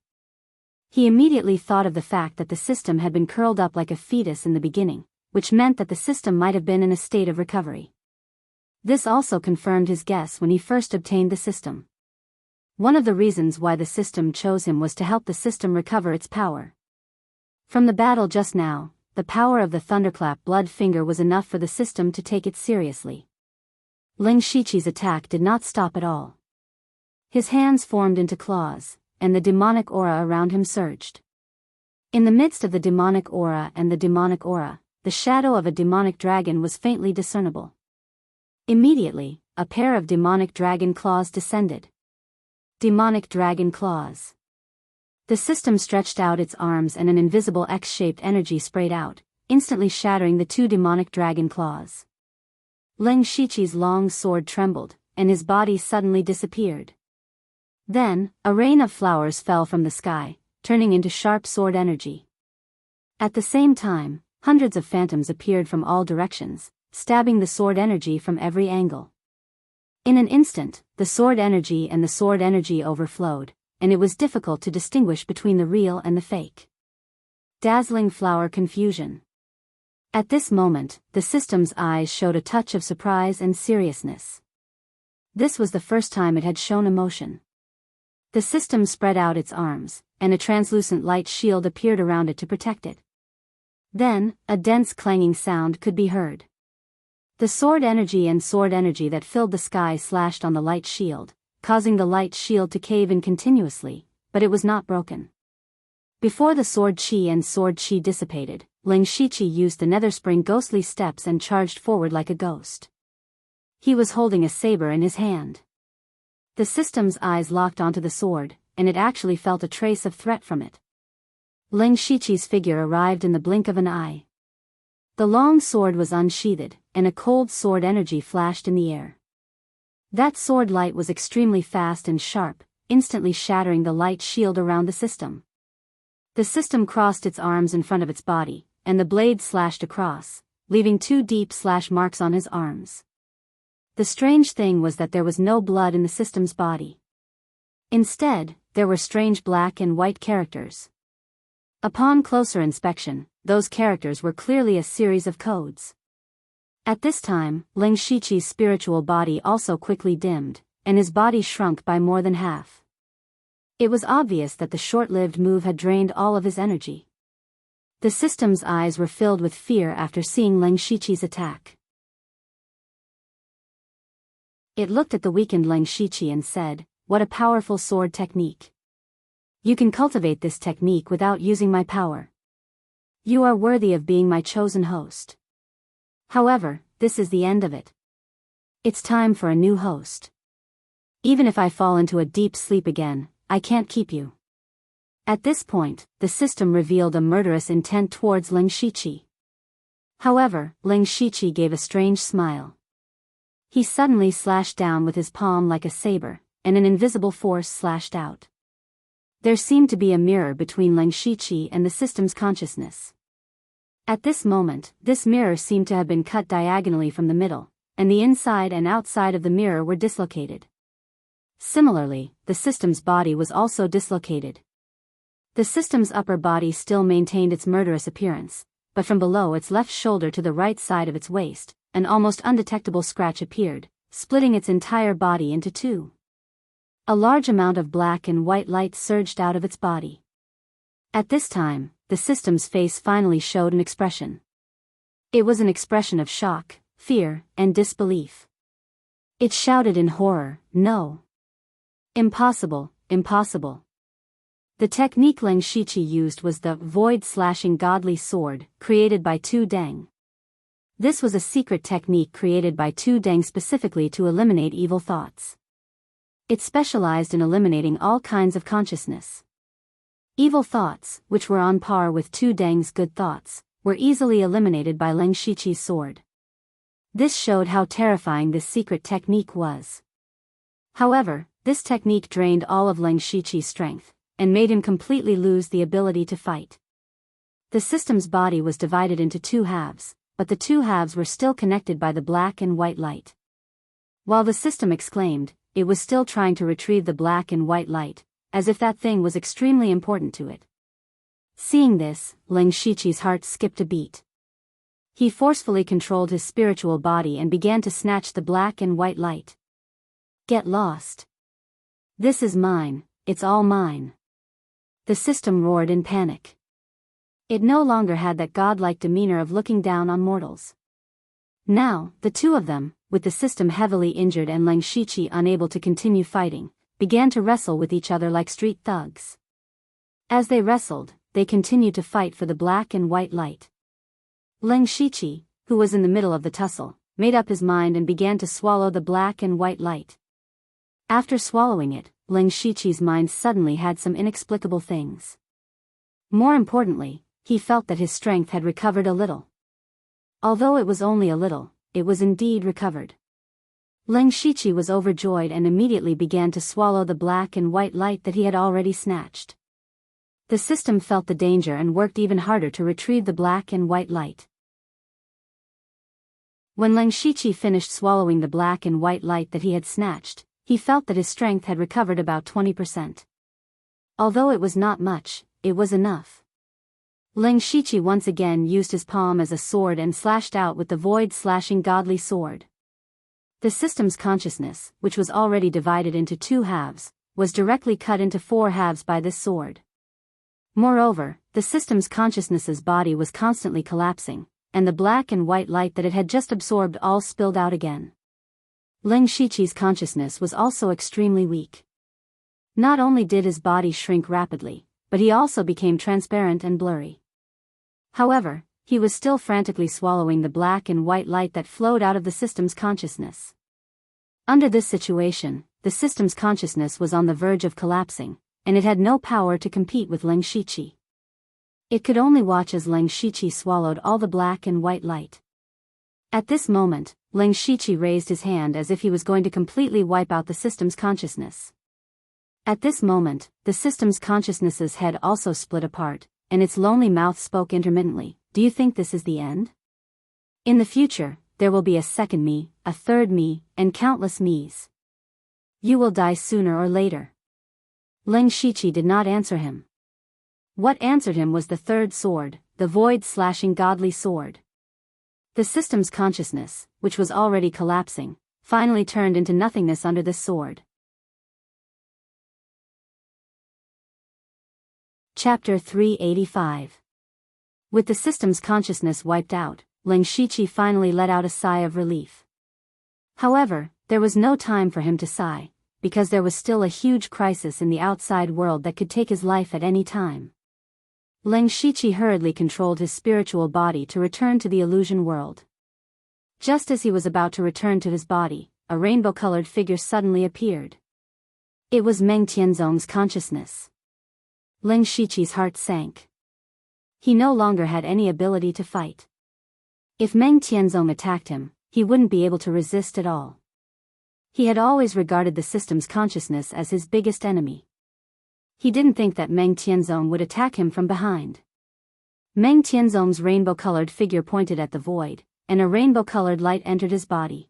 He immediately thought of the fact that the system had been curled up like a fetus in the beginning, which meant that the system might have been in a state of recovery. This also confirmed his guess when he first obtained the system. One of the reasons why the system chose him was to help the system recover its power. From the battle just now, the power of the thunderclap blood finger was enough for the system to take it seriously. Ling Shiqi's attack did not stop at all. His hands formed into claws, and the demonic aura around him surged. In the midst of the demonic aura and the demonic aura, the shadow of a demonic dragon was faintly discernible. Immediately, a pair of demonic dragon claws descended. Demonic dragon claws. The system stretched out its arms and an invisible X-shaped energy sprayed out, instantly shattering the 2 demonic dragon claws. Ling Shiqi's long sword trembled, and his body suddenly disappeared. Then, a rain of flowers fell from the sky, turning into sharp sword energy. At the same time, hundreds of phantoms appeared from all directions, stabbing the sword energy from every angle. In an instant, the sword energy and the sword energy overflowed, and it was difficult to distinguish between the real and the fake. Dazzling flower confusion. At this moment, the system's eyes showed a touch of surprise and seriousness. This was the first time it had shown emotion. The system spread out its arms, and a translucent light shield appeared around it to protect it. Then, a dense clanging sound could be heard. The sword energy and sword energy that filled the sky slashed on the light shield, causing the light shield to cave in continuously, but it was not broken. Before the sword chi and sword chi dissipated, Ling Shiqi used the netherspring ghostly steps and charged forward like a ghost. He was holding a saber in his hand. The system's eyes locked onto the sword, and it actually felt a trace of threat from it. Ling Shiqi's figure arrived in the blink of an eye. The long sword was unsheathed, and a cold sword energy flashed in the air. That sword light was extremely fast and sharp, instantly shattering the light shield around the system. The system crossed its arms in front of its body, and the blade slashed across, leaving 2 deep slash marks on his arms. The strange thing was that there was no blood in the system's body. Instead, there were strange black and white characters. Upon closer inspection, those characters were clearly a series of codes. At this time, Ling Shiqi's spiritual body also quickly dimmed, and his body shrunk by more than half. It was obvious that the short-lived move had drained all of his energy. The system's eyes were filled with fear after seeing Ling Shiqi's attack. It looked at the weakened Ling Shiqi and said, "What a powerful sword technique. You can cultivate this technique without using my power. You are worthy of being my chosen host. However, this is the end of it. It's time for a new host. Even if I fall into a deep sleep again, I can't keep you." At this point, the system revealed a murderous intent towards Ling Shiqi. However, Ling Shiqi gave a strange smile. He suddenly slashed down with his palm like a saber, and an invisible force slashed out. There seemed to be a mirror between Ling Shiqi and the system's consciousness. At this moment, this mirror seemed to have been cut diagonally from the middle, and the inside and outside of the mirror were dislocated. Similarly, the system's body was also dislocated. The system's upper body still maintained its murderous appearance, but from below its left shoulder to the right side of its waist, an almost undetectable scratch appeared, splitting its entire body into 2. A large amount of black and white light surged out of its body. At this time, the system's face finally showed an expression. It was an expression of shock, fear, and disbelief. It shouted in horror, "No! Impossible, impossible!" The technique Leng Shiqi used was the void-slashing godly sword, created by Tu Deng. This was a secret technique created by Tu Deng specifically to eliminate evil thoughts. It specialized in eliminating all kinds of consciousness. Evil thoughts, which were on par with Tu Deng's good thoughts, were easily eliminated by Leng Shiqi's sword. This showed how terrifying this secret technique was. However, this technique drained all of Leng Shiqi's strength, and made him completely lose the ability to fight. The system's body was divided into two halves, but the two halves were still connected by the black and white light. While the system exclaimed, it was still trying to retrieve the black and white light, as if that thing was extremely important to it. Seeing this, Leng Shiqi's heart skipped a beat. He forcefully controlled his spiritual body and began to snatch the black and white light. "Get lost. This is mine, it's all mine." The system roared in panic. It no longer had that godlike demeanor of looking down on mortals. Now, the two of them, with the system heavily injured and Leng Shiqi unable to continue fighting, began to wrestle with each other like street thugs. As they wrestled, they continued to fight for the black and white light. Leng Shiqi, who was in the middle of the tussle, made up his mind and began to swallow the black and white light. After swallowing it, Leng Shiqi's mind suddenly had some inexplicable things. More importantly, he felt that his strength had recovered a little. Although it was only a little, it was indeed recovered. Leng Shiqi was overjoyed and immediately began to swallow the black and white light that he had already snatched. The system felt the danger and worked even harder to retrieve the black and white light. When Leng Shiqi finished swallowing the black and white light that he had snatched, he felt that his strength had recovered about 20%. Although it was not much, it was enough. Leng Shiqi once again used his palm as a sword and slashed out with the void-slashing godly sword. The system's consciousness, which was already divided into two halves, was directly cut into four halves by this sword. Moreover, the system's consciousness's body was constantly collapsing, and the black and white light that it had just absorbed all spilled out again. Leng Shiqi's consciousness was also extremely weak. Not only did his body shrink rapidly, but he also became transparent and blurry. However, he was still frantically swallowing the black and white light that flowed out of the system's consciousness. Under this situation, the system's consciousness was on the verge of collapsing, and it had no power to compete with Leng Shiqi. It could only watch as Leng Shiqi swallowed all the black and white light. At this moment, Leng Shiqi raised his hand as if he was going to completely wipe out the system's consciousness. At this moment, the system's consciousness's head also split apart, and its lonely mouth spoke intermittently, "Do you think this is the end? In the future, there will be a second me, a third me, and countless me's. You will die sooner or later." Leng Shiqi did not answer him. What answered him was the third sword, the void-slashing godly sword. The system's consciousness, which was already collapsing, finally turned into nothingness under this sword. Chapter 385. With the system's consciousness wiped out, Leng Shiqi finally let out a sigh of relief. However, there was no time for him to sigh, because there was still a huge crisis in the outside world that could take his life at any time. Leng Shiqi hurriedly controlled his spiritual body to return to the illusion world. Just as he was about to return to his body, a rainbow-colored figure suddenly appeared. It was Meng Tianzong's consciousness. Leng Shiqi's heart sank. He no longer had any ability to fight. If Meng Tianzong attacked him, he wouldn't be able to resist at all. He had always regarded the system's consciousness as his biggest enemy. He didn't think that Meng Tianzong would attack him from behind. Meng Tianzong's rainbow-colored figure pointed at the void, and a rainbow-colored light entered his body.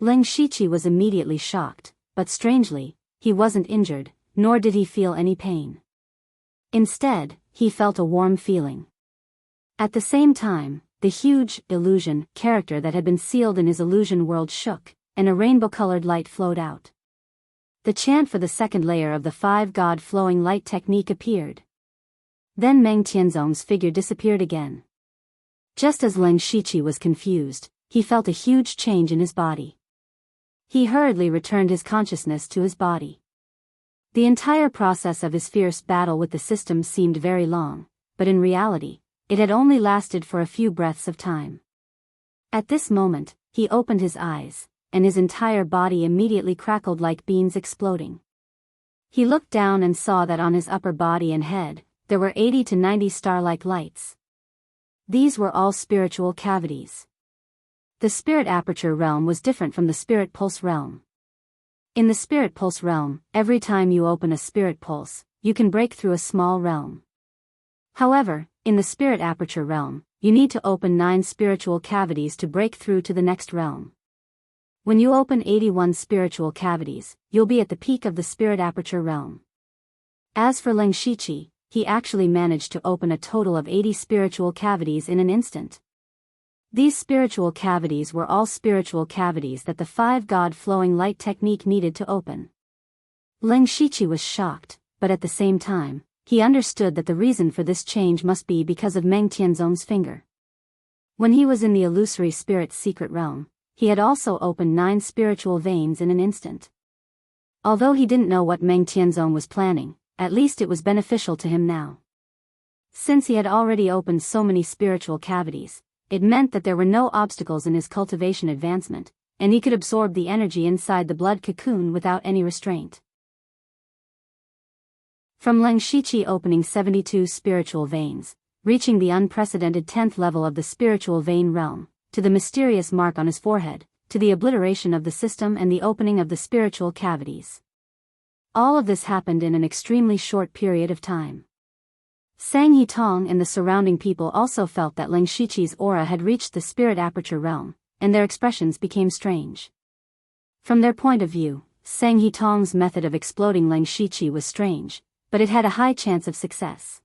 Leng Shiqi was immediately shocked, but strangely, he wasn't injured, nor did he feel any pain. Instead, he felt a warm feeling. At the same time, the huge illusion character that had been sealed in his illusion world shook, and a rainbow-colored light flowed out. The chant for the second layer of the 5-god flowing light technique appeared. Then Meng Tianzong's figure disappeared again. Just as Leng Shiqi was confused, he felt a huge change in his body. He hurriedly returned his consciousness to his body. The entire process of his fierce battle with the system seemed very long, but in reality, it had only lasted for a few breaths of time. At this moment, he opened his eyes, and his entire body immediately crackled like beans exploding. He looked down and saw that on his upper body and head, there were 80 to 90 star-like lights. These were all spiritual cavities. The spirit aperture realm was different from the spirit pulse realm. In the spirit pulse realm, every time you open a spirit pulse, you can break through a small realm. However, in the spirit aperture realm, you need to open 9 spiritual cavities to break through to the next realm. When you open 81 spiritual cavities, you'll be at the peak of the spirit aperture realm. As for Leng Shiqi, he actually managed to open a total of 80 spiritual cavities in an instant. These spiritual cavities were all spiritual cavities that the 5-god flowing light technique needed to open. Leng Shiqi was shocked, but at the same time, he understood that the reason for this change must be because of Meng Tianzong's finger. When he was in the illusory spirit's secret realm, he had also opened 9 spiritual veins in an instant. Although he didn't know what Meng Tianzong was planning, at least it was beneficial to him now. Since he had already opened so many spiritual cavities, it meant that there were no obstacles in his cultivation advancement, and he could absorb the energy inside the blood cocoon without any restraint. From Leng Shiqi opening 72 spiritual veins, reaching the unprecedented 10th level of the spiritual vein realm, to the mysterious mark on his forehead, to the obliteration of the system and the opening of the spiritual cavities. All of this happened in an extremely short period of time. Sang Yitong and the surrounding people also felt that Leng Shiqi's aura had reached the spirit aperture realm, and their expressions became strange. From their point of view, Sang Yitong's method of exploding Leng Shiqi was strange, but it had a high chance of success.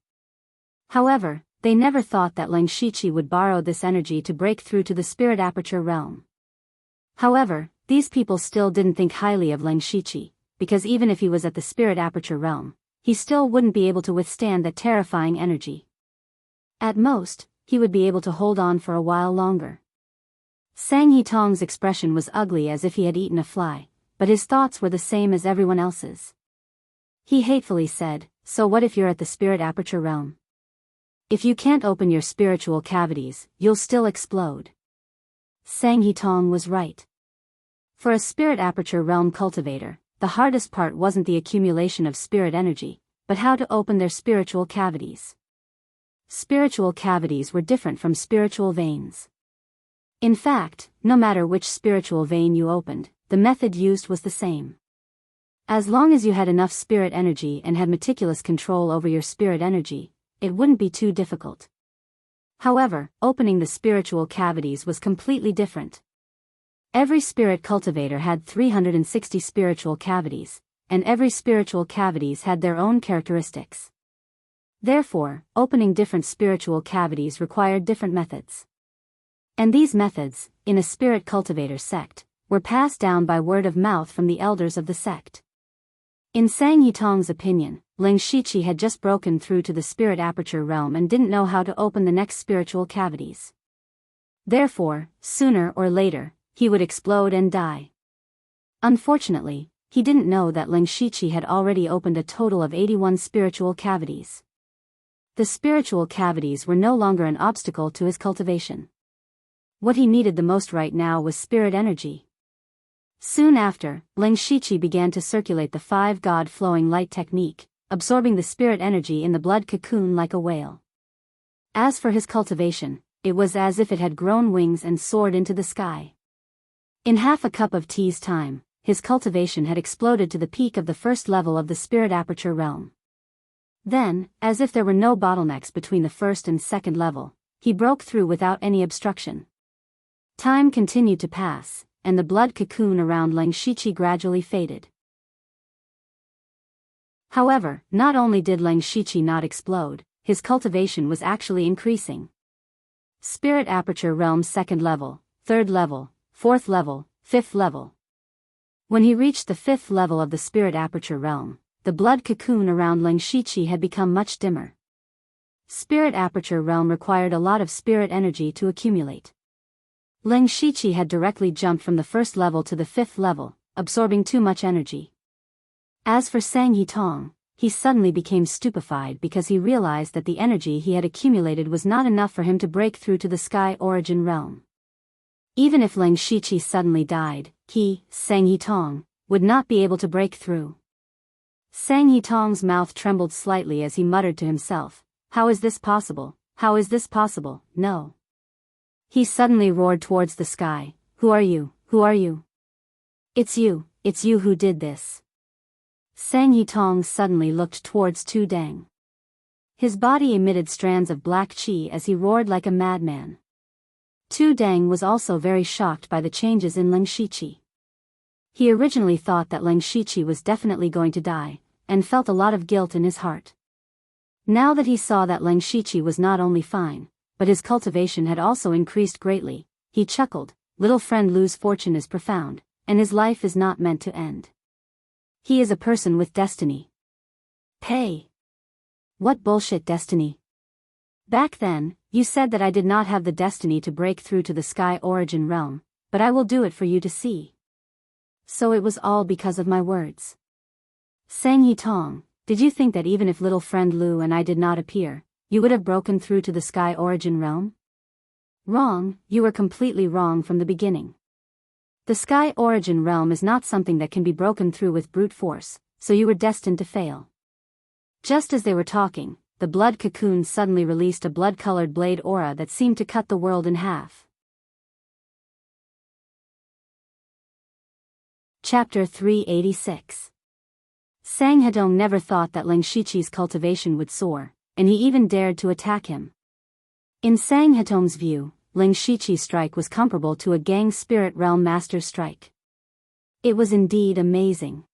However, they never thought that Leng Shiqi would borrow this energy to break through to the spirit aperture realm. However, these people still didn't think highly of Leng Shiqi, because even if he was at the spirit aperture realm, he still wouldn't be able to withstand that terrifying energy. At most, he would be able to hold on for a while longer. Sang Yitong's expression was ugly as if he had eaten a fly, but his thoughts were the same as everyone else's. He hatefully said, "So what if you're at the spirit aperture realm? If you can't open your spiritual cavities, you'll still explode." Sang Yitong was right. For a spirit aperture realm cultivator, the hardest part wasn't the accumulation of spirit energy, but how to open their spiritual cavities. Spiritual cavities were different from spiritual veins. In fact, no matter which spiritual vein you opened, the method used was the same. As long as you had enough spirit energy and had meticulous control over your spirit energy, it wouldn't be too difficult. However, opening the spiritual cavities was completely different. Every spirit cultivator had 360 spiritual cavities, and every spiritual cavities had their own characteristics. Therefore, opening different spiritual cavities required different methods. And these methods, in a spirit cultivator sect, were passed down by word of mouth from the elders of the sect. In Sang Yitong's opinion, Leng Shiqi had just broken through to the spirit aperture realm and didn't know how to open the next spiritual cavities. Therefore, sooner or later, he would explode and die. Unfortunately, he didn't know that Leng Shiqi had already opened a total of 81 spiritual cavities. The spiritual cavities were no longer an obstacle to his cultivation. What he needed the most right now was spirit energy. Soon after, Leng Shiqi began to circulate the 5-god flowing light technique, absorbing the spirit energy in the blood cocoon like a whale. As for his cultivation, it was as if it had grown wings and soared into the sky. In half a cup of tea's time, his cultivation had exploded to the peak of the first level of the spirit aperture realm. Then, as if there were no bottlenecks between the first and second level, he broke through without any obstruction. Time continued to pass, and the blood cocoon around Leng Shiqi gradually faded. However, not only did Leng Shiqi not explode, his cultivation was actually increasing. Spirit aperture realm 2nd level, 3rd level, 4th level, 5th level. When he reached the 5th level of the spirit aperture realm, the blood cocoon around Leng Shiqi had become much dimmer. Spirit aperture realm required a lot of spirit energy to accumulate. Leng Shiqi had directly jumped from the 1st level to the 5th level, absorbing too much energy. As for Sang Yitong, he suddenly became stupefied because he realized that the energy he had accumulated was not enough for him to break through to the sky origin realm. Even if Leng Shiqi suddenly died, he, Sang Yitong, would not be able to break through. Sang Yitong's mouth trembled slightly as he muttered to himself, "How is this possible? How is this possible? No." He suddenly roared towards the sky, "Who are you? Who are you? It's you who did this." Sang Yitong suddenly looked towards Tu Deng. His body emitted strands of black qi as he roared like a madman. Tu Deng was also very shocked by the changes in Leng Shiqi. He originally thought that Leng Shiqi was definitely going to die, and felt a lot of guilt in his heart. Now that he saw that Leng Shiqi was not only fine, but his cultivation had also increased greatly, he chuckled, "Little friend Lu's fortune is profound, and his life is not meant to end. He is a person with destiny." Hey! What bullshit destiny? Back then, you said that I did not have the destiny to break through to the sky origin realm, but I will do it for you to see. So it was all because of my words. Sang Yitong, did you think that even if little friend Lu and I did not appear, you would have broken through to the sky origin realm? Wrong, you were completely wrong from the beginning. The sky origin realm is not something that can be broken through with brute force, so you were destined to fail. Just as they were talking, the blood cocoon suddenly released a blood-colored blade aura that seemed to cut the world in half. Chapter 386. Sang Hedong never thought that Leng Shiqi's cultivation would soar, and he even dared to attack him. In Sang Hedong's view, Leng Shiqi's strike was comparable to a gang spirit realm master's strike. It was indeed amazing.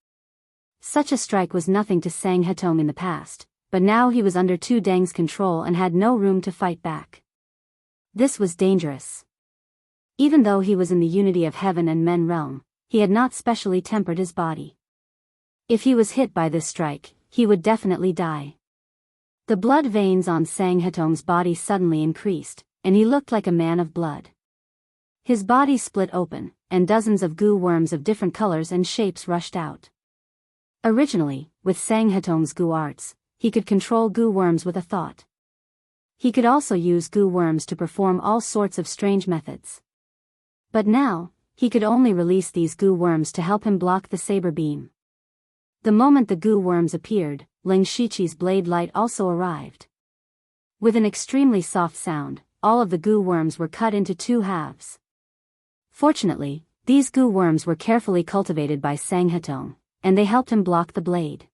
Such a strike was nothing to Sang Hedong in the past, but now he was under Tu Deng's control and had no room to fight back. This was dangerous. Even though he was in the unity of heaven and men realm, he had not specially tempered his body. If he was hit by this strike, he would definitely die. The blood veins on Sang Hedong's body suddenly increased, and he looked like a man of blood. His body split open, and dozens of goo worms of different colors and shapes rushed out. Originally, with Sang Hedong's goo arts, he could control goo worms with a thought. He could also use goo worms to perform all sorts of strange methods. But now, he could only release these goo worms to help him block the saber beam. The moment the goo worms appeared, Leng Shiqi's blade light also arrived. With an extremely soft sound, all of the goo worms were cut into 2 halves. Fortunately, these goo worms were carefully cultivated by Sang Hedong, and they helped him block the blade.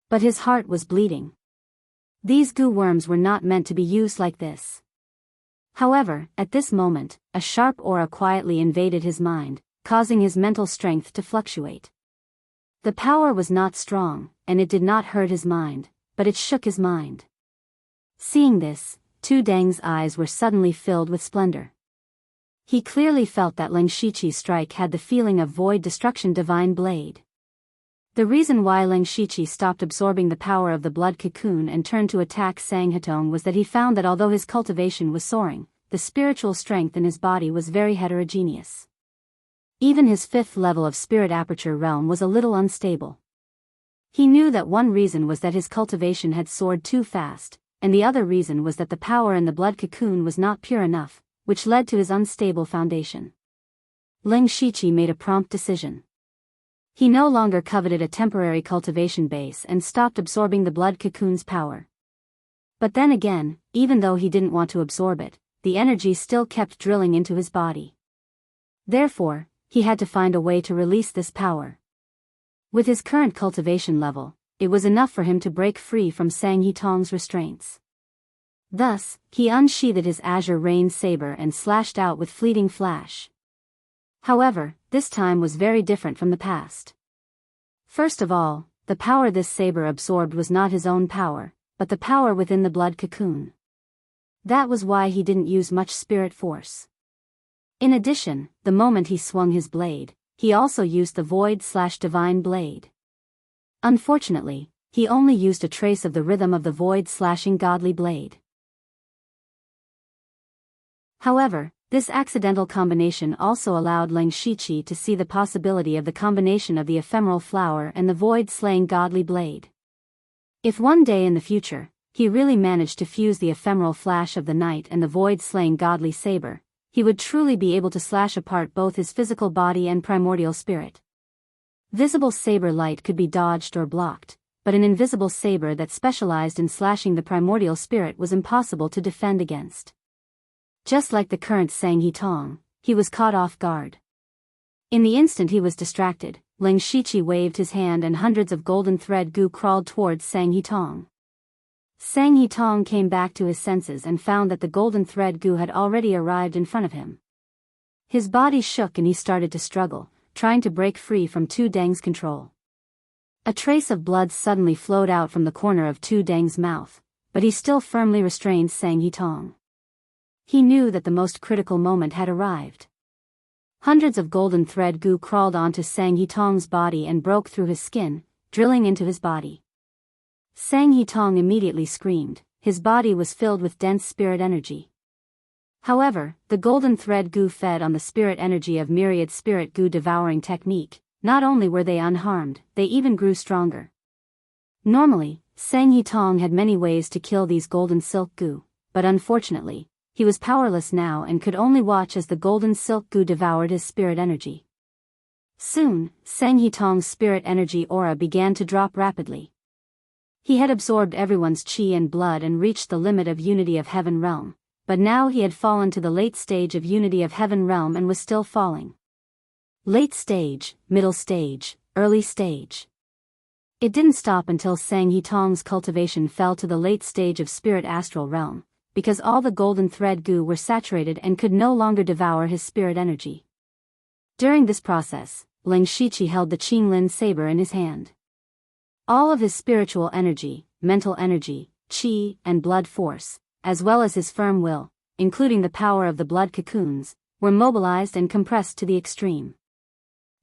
But his heart was bleeding. These goo worms were not meant to be used like this. However, at this moment, a sharp aura quietly invaded his mind, causing his mental strength to fluctuate. The power was not strong, and it did not hurt his mind, but it shook his mind. Seeing this, Tu Deng's eyes were suddenly filled with splendor. He clearly felt that Leng Shiqi's strike had the feeling of void destruction divine blade. The reason why Leng Shiqi stopped absorbing the power of the blood cocoon and turned to attack Sang Hedong was that he found that although his cultivation was soaring, the spiritual strength in his body was very heterogeneous. Even his 5th level of spirit aperture realm was a little unstable. He knew that one reason was that his cultivation had soared too fast, and the other reason was that the power in the blood cocoon was not pure enough, which led to his unstable foundation. Leng Shiqi made a prompt decision. He no longer coveted a temporary cultivation base and stopped absorbing the blood cocoon's power. But then again, even though he didn't want to absorb it, the energy still kept drilling into his body. Therefore, he had to find a way to release this power. With his current cultivation level, it was enough for him to break free from Sang Yitong's restraints. Thus, he unsheathed his azure rain saber and slashed out with fleeting flash. However, this time was very different from the past. First of all, the power this saber absorbed was not his own power, but the power within the blood cocoon. That was why he didn't use much spirit force. In addition, the moment he swung his blade, he also used the void/divine blade. Unfortunately, he only used a trace of the rhythm of the void/slashing godly blade. However, this accidental combination also allowed Leng Shiqi to see the possibility of the combination of the ephemeral flower and the void-slaying godly blade. If one day in the future, he really managed to fuse the ephemeral flash of the night and the void-slaying godly saber, he would truly be able to slash apart both his physical body and primordial spirit. Visible saber light could be dodged or blocked, but an invisible saber that specialized in slashing the primordial spirit was impossible to defend against. Just like the current Sang He Tong, he was caught off guard. In the instant he was distracted, Leng Shiqi waved his hand and hundreds of golden thread goo crawled towards Sang He Tong. Sang He Tong came back to his senses and found that the golden thread goo had already arrived in front of him. His body shook and he started to struggle, trying to break free from Tu Deng's control. A trace of blood suddenly flowed out from the corner of Tu Deng's mouth, but he still firmly restrained Sang He Tong. He knew that the most critical moment had arrived. Hundreds of golden thread goo crawled onto Sang He Tong's body and broke through his skin, drilling into his body. Sang He Tong immediately screamed. His body was filled with dense spirit energy. However, the golden thread goo fed on the spirit energy of myriad spirit goo devouring technique. Not only were they unharmed, they even grew stronger. Normally, Sang He Tong had many ways to kill these golden silk goo, but unfortunately, he was powerless now and could only watch as the golden silk goo devoured his spirit energy. Soon, Sang He Tong's spirit energy aura began to drop rapidly. He had absorbed everyone's chi and blood and reached the limit of unity of heaven realm, but now he had fallen to the late stage of unity of heaven realm and was still falling. Late stage, middle stage, early stage. It didn't stop until Sang He Tong's cultivation fell to the late stage of spirit astral realm, because all the golden thread goo were saturated and could no longer devour his spirit energy. During this process, Leng Shiqi held the Qinglin saber in his hand. All of his spiritual energy, mental energy, chi, and blood force, as well as his firm will, including the power of the blood cocoons, were mobilized and compressed to the extreme.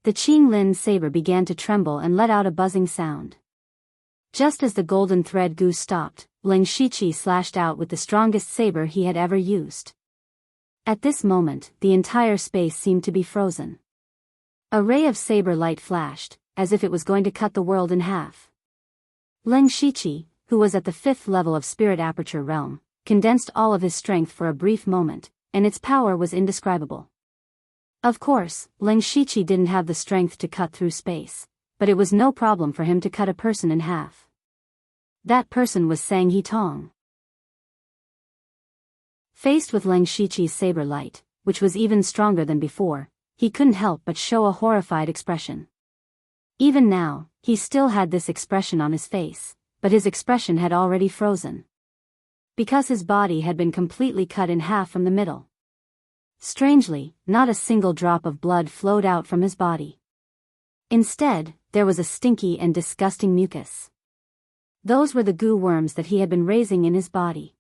The Qinglin saber began to tremble and let out a buzzing sound. Just as the golden thread goo stopped, Leng Shiqi slashed out with the strongest saber he had ever used. At this moment, the entire space seemed to be frozen. A ray of saber light flashed, as if it was going to cut the world in half. Leng Shiqi, who was at the 5th level of spirit aperture realm, condensed all of his strength for a brief moment, and its power was indescribable. Of course, Leng Shiqi didn't have the strength to cut through space, but it was no problem for him to cut a person in half. That person was Sang He Tong. Faced with Leng Shiqi's saber light, which was even stronger than before, he couldn't help but show a horrified expression. Even now, he still had this expression on his face, but his expression had already frozen. Because his body had been completely cut in half from the middle. Strangely, not a single drop of blood flowed out from his body. Instead, there was a stinky and disgusting mucus. Those were the goo worms that he had been raising in his body.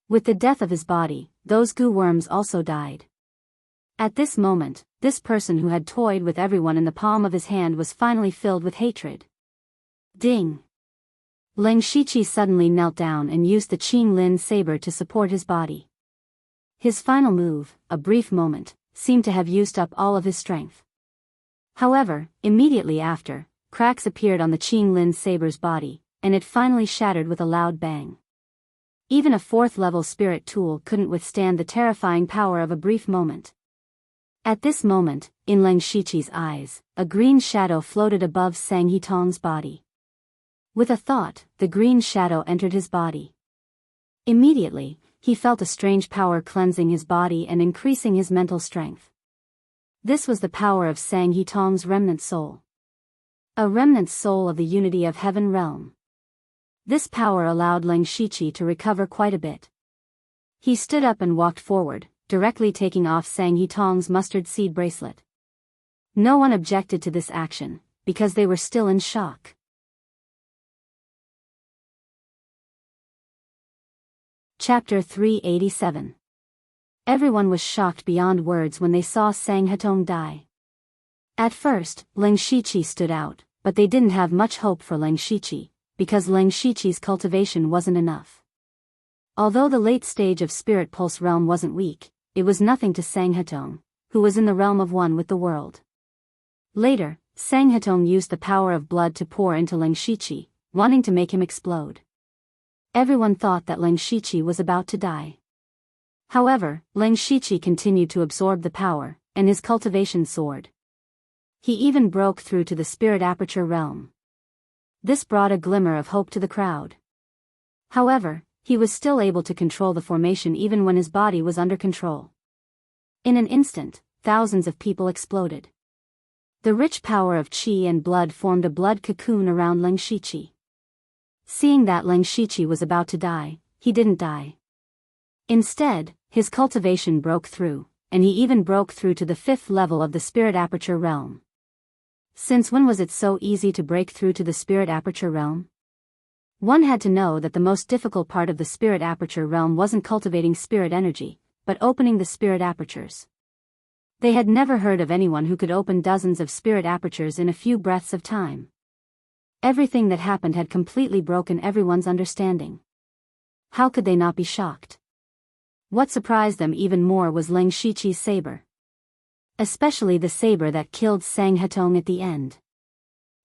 With the death of his body, those goo worms also died. At this moment, this person who had toyed with everyone in the palm of his hand was finally filled with hatred. Ding! Leng Shiqi suddenly knelt down and used the Qinglin saber to support his body. His final move, a brief moment, seemed to have used up all of his strength. However, immediately after, cracks appeared on the Qinglin saber's body, and it finally shattered with a loud bang. Even a 4th-level spirit tool couldn't withstand the terrifying power of a brief moment. At this moment, in Leng Shiqi's eyes, a green shadow floated above Sang He Tong's body. With a thought, the green shadow entered his body. Immediately, he felt a strange power cleansing his body and increasing his mental strength. This was the power of Sang He Tong's remnant soul. A remnant soul of the unity of heaven realm. This power allowed Leng Shiqi to recover quite a bit. He stood up and walked forward, directly taking off Sang He Tong's mustard seed bracelet. No one objected to this action, because they were still in shock. Chapter 387. Everyone was shocked beyond words when they saw Sang He Tong die. At first, Ling Shiqi stood out, but they didn't have much hope for Ling Shiqi, because Ling Shiqi's cultivation wasn't enough. Although the late stage of Spirit Pulse realm wasn't weak, it was nothing to Sang Hetong, who was in the realm of one with the world. Later, Sang Hetong used the power of blood to pour into Ling Shiqi, wanting to make him explode. Everyone thought that Ling Shiqi was about to die. However, Ling Shiqi continued to absorb the power, and his cultivation soared. He even broke through to the Spirit Aperture realm. This brought a glimmer of hope to the crowd. However, he was still able to control the formation even when his body was under control. In an instant, thousands of people exploded. The rich power of qi and blood formed a blood cocoon around Ling Shiqi. Seeing that Ling Shiqi was about to die, he didn't die. Instead, his cultivation broke through, and he even broke through to the 5th level of the Spirit Aperture realm. Since when was it so easy to break through to the Spirit Aperture realm? One had to know that the most difficult part of the Spirit Aperture realm wasn't cultivating spirit energy, but opening the spirit apertures. They had never heard of anyone who could open dozens of spirit apertures in a few breaths of time. Everything that happened had completely broken everyone's understanding. How could they not be shocked? What surprised them even more was Ling Shiqi's saber. Especially the saber that killed Sang Hetong at the end.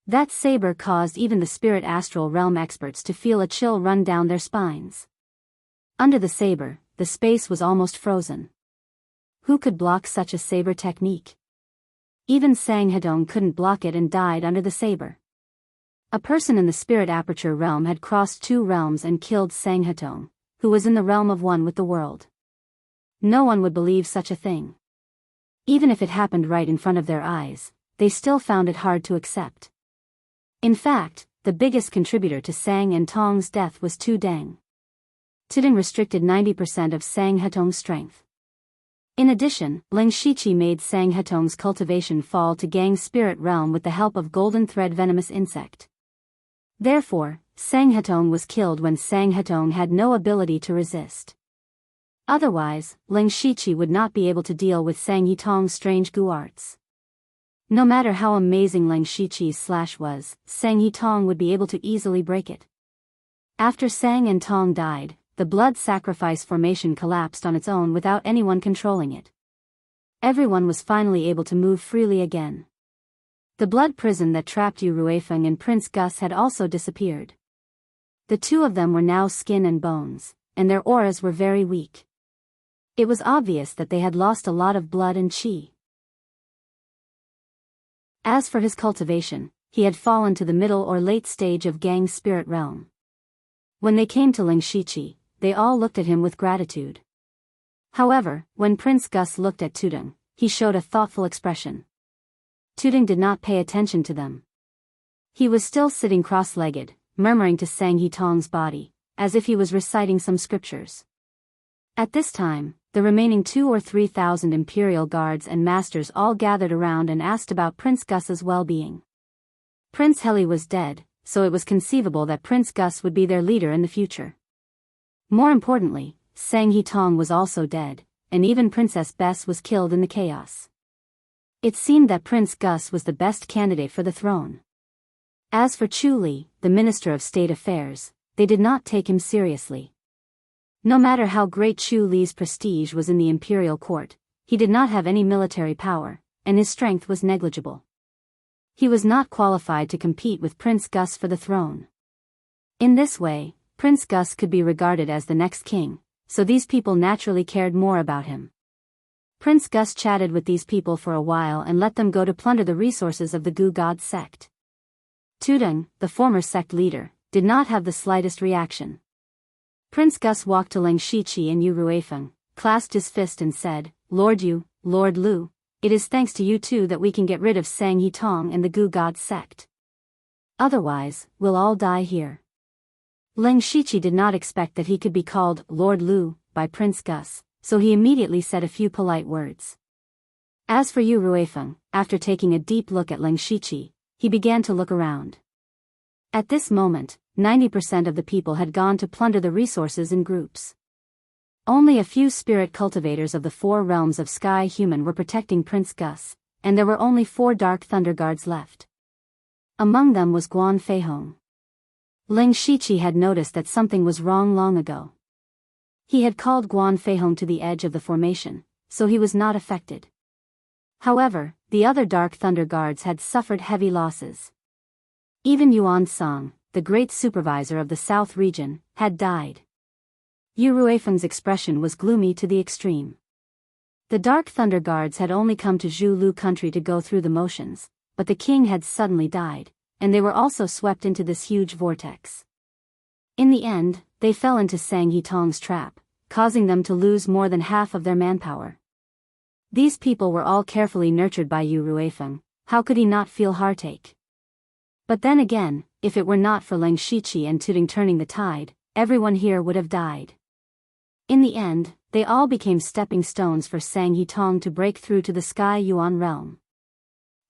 That saber caused even the spirit astral realm experts to feel a chill run down their spines. Under the saber, the space was almost frozen. Who could block such a saber technique? Even Sang Hetong couldn't block it and died under the saber. A person in the Spirit Aperture realm had crossed 2 realms and killed Sang Hetong, who was in the realm of one with the world. No one would believe such a thing. Even if it happened right in front of their eyes, they still found it hard to accept. In fact, the biggest contributor to Sang and Tong's death was Tudang. Tudang restricted 90% of Sang Hetong's strength. In addition, Ling Shiqi made Sang Hetong's cultivation fall to Gang's spirit realm with the help of golden thread venomous insect. Therefore, Sang Hetong was killed when Sang Hetong had no ability to resist. Otherwise, Ling Shiqi would not be able to deal with Sang Hetong's strange gu arts. No matter how amazing Ling Shiqi's slash was, Sang Hetong would be able to easily break it. After Sang and Tong died, the blood sacrifice formation collapsed on its own without anyone controlling it. Everyone was finally able to move freely again. The blood prison that trapped Yu Ruifeng and Prince Gus had also disappeared. The two of them were now skin and bones, and their auras were very weak. It was obvious that they had lost a lot of blood and qi. As for his cultivation, he had fallen to the middle or late stage of Gang's spirit realm. When they came to Ling Shiqi, they all looked at him with gratitude. However, when Prince Gus looked at Tudang, he showed a thoughtful expression. Tudang did not pay attention to them. He was still sitting cross-legged, murmuring to Sang Hetong's body, as if he was reciting some scriptures. At this time, the remaining 2,000 or 3,000 imperial guards and masters all gathered around and asked about Prince Gus's well-being. Prince Heli was dead, so it was conceivable that Prince Gus would be their leader in the future. More importantly, Sang Hetong was also dead, and even Princess Bess was killed in the chaos. It seemed that Prince Gus was the best candidate for the throne. As for Chu Li, the Minister of State Affairs, they did not take him seriously. No matter how great Chu Li's prestige was in the imperial court, he did not have any military power, and his strength was negligible. He was not qualified to compete with Prince Gus for the throne. In this way, Prince Gus could be regarded as the next king, so these people naturally cared more about him. Prince Gus chatted with these people for a while and let them go to plunder the resources of the Gu God sect. Tudang, the former sect leader, did not have the slightest reaction. Prince Gus walked to Ling Shiqi and Yu Ruifeng, clasped his fist and said, "Lord Yu, Lord Lu, it is thanks to you two that we can get rid of Sang Hetong and the Gu God sect. Otherwise, we'll all die here." Ling Shiqi did not expect that he could be called Lord Lu by Prince Gus, so he immediately said a few polite words. As for Yu Ruifeng, after taking a deep look at Ling Shiqi, he began to look around. At this moment, 90% of the people had gone to plunder the resources in groups. Only a few spirit cultivators of the 4 realms of Sky Human were protecting Prince Gus, and there were only 4 dark thunder guards left. Among them was Guan Feihong. Ling Shiqi had noticed that something was wrong long ago. He had called Guan Feihong to the edge of the formation, so he was not affected. However, the other dark thunder guards had suffered heavy losses. Even Yuan Song, the great supervisor of the South region, had died. Yu Ruifeng's expression was gloomy to the extreme. The Dark Thunder Guards had only come to Zhulu country to go through the motions, but the king had suddenly died, and they were also swept into this huge vortex. In the end, they fell into Sang Hitong's trap, causing them to lose more than half of their manpower. These people were all carefully nurtured by Yu Ruifeng. How could he not feel heartache? But then again, if it were not for Ling Shiqi and Tuding turning the tide, everyone here would have died. In the end, they all became stepping stones for Sang Hitong to break through to the Sky Yuan realm.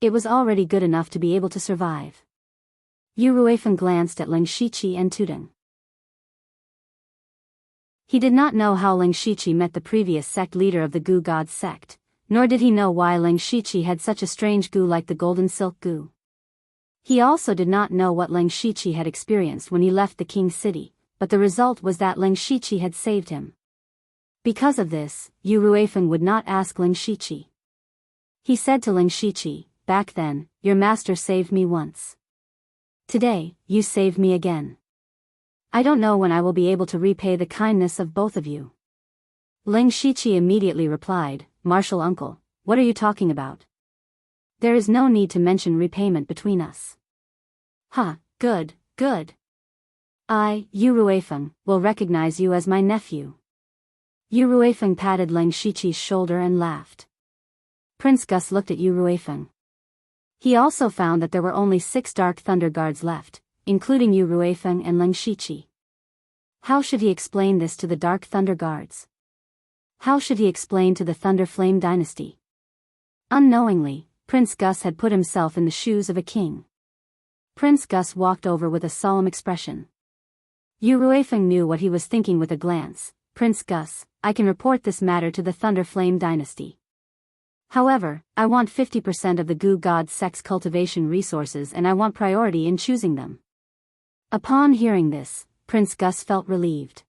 It was already good enough to be able to survive. Yu Ruifeng glanced at Ling Shiqi and Tuding. He did not know how Ling Shiqi met the previous sect leader of the Gu God sect, nor did he know why Ling Shiqi had such a strange gu like the golden silk gu. He also did not know what Ling Shiqi had experienced when he left the king's city, but the result was that Ling Shiqi had saved him. Because of this, Yu Ruifeng would not ask Ling Shiqi. He said to Ling Shiqi, "Back then, your master saved me once. Today, you saved me again. I don't know when I will be able to repay the kindness of both of you." Ling Shiqi immediately replied, "Martial uncle, what are you talking about? There is no need to mention repayment between us." Good, good. I, Yu Ruifeng, will recognize you as my nephew." Yu Ruifeng patted Ling Shiqi's shoulder and laughed. Prince Gus looked at Yu Ruifeng. He also found that there were only 6 Dark Thunder Guards left, including Yu Ruifeng and Ling Shiqi. How should he explain this to the Dark Thunder Guards? How should he explain to the Thunder Flame dynasty? Unknowingly, Prince Gus had put himself in the shoes of a king. Prince Gus walked over with a solemn expression. Yu Ruifeng knew what he was thinking with a glance. "Prince Gus, I can report this matter to the Thunder Flame dynasty. However, I want 50% of the Gu God sect's cultivation resources and I want priority in choosing them." Upon hearing this, Prince Gus felt relieved.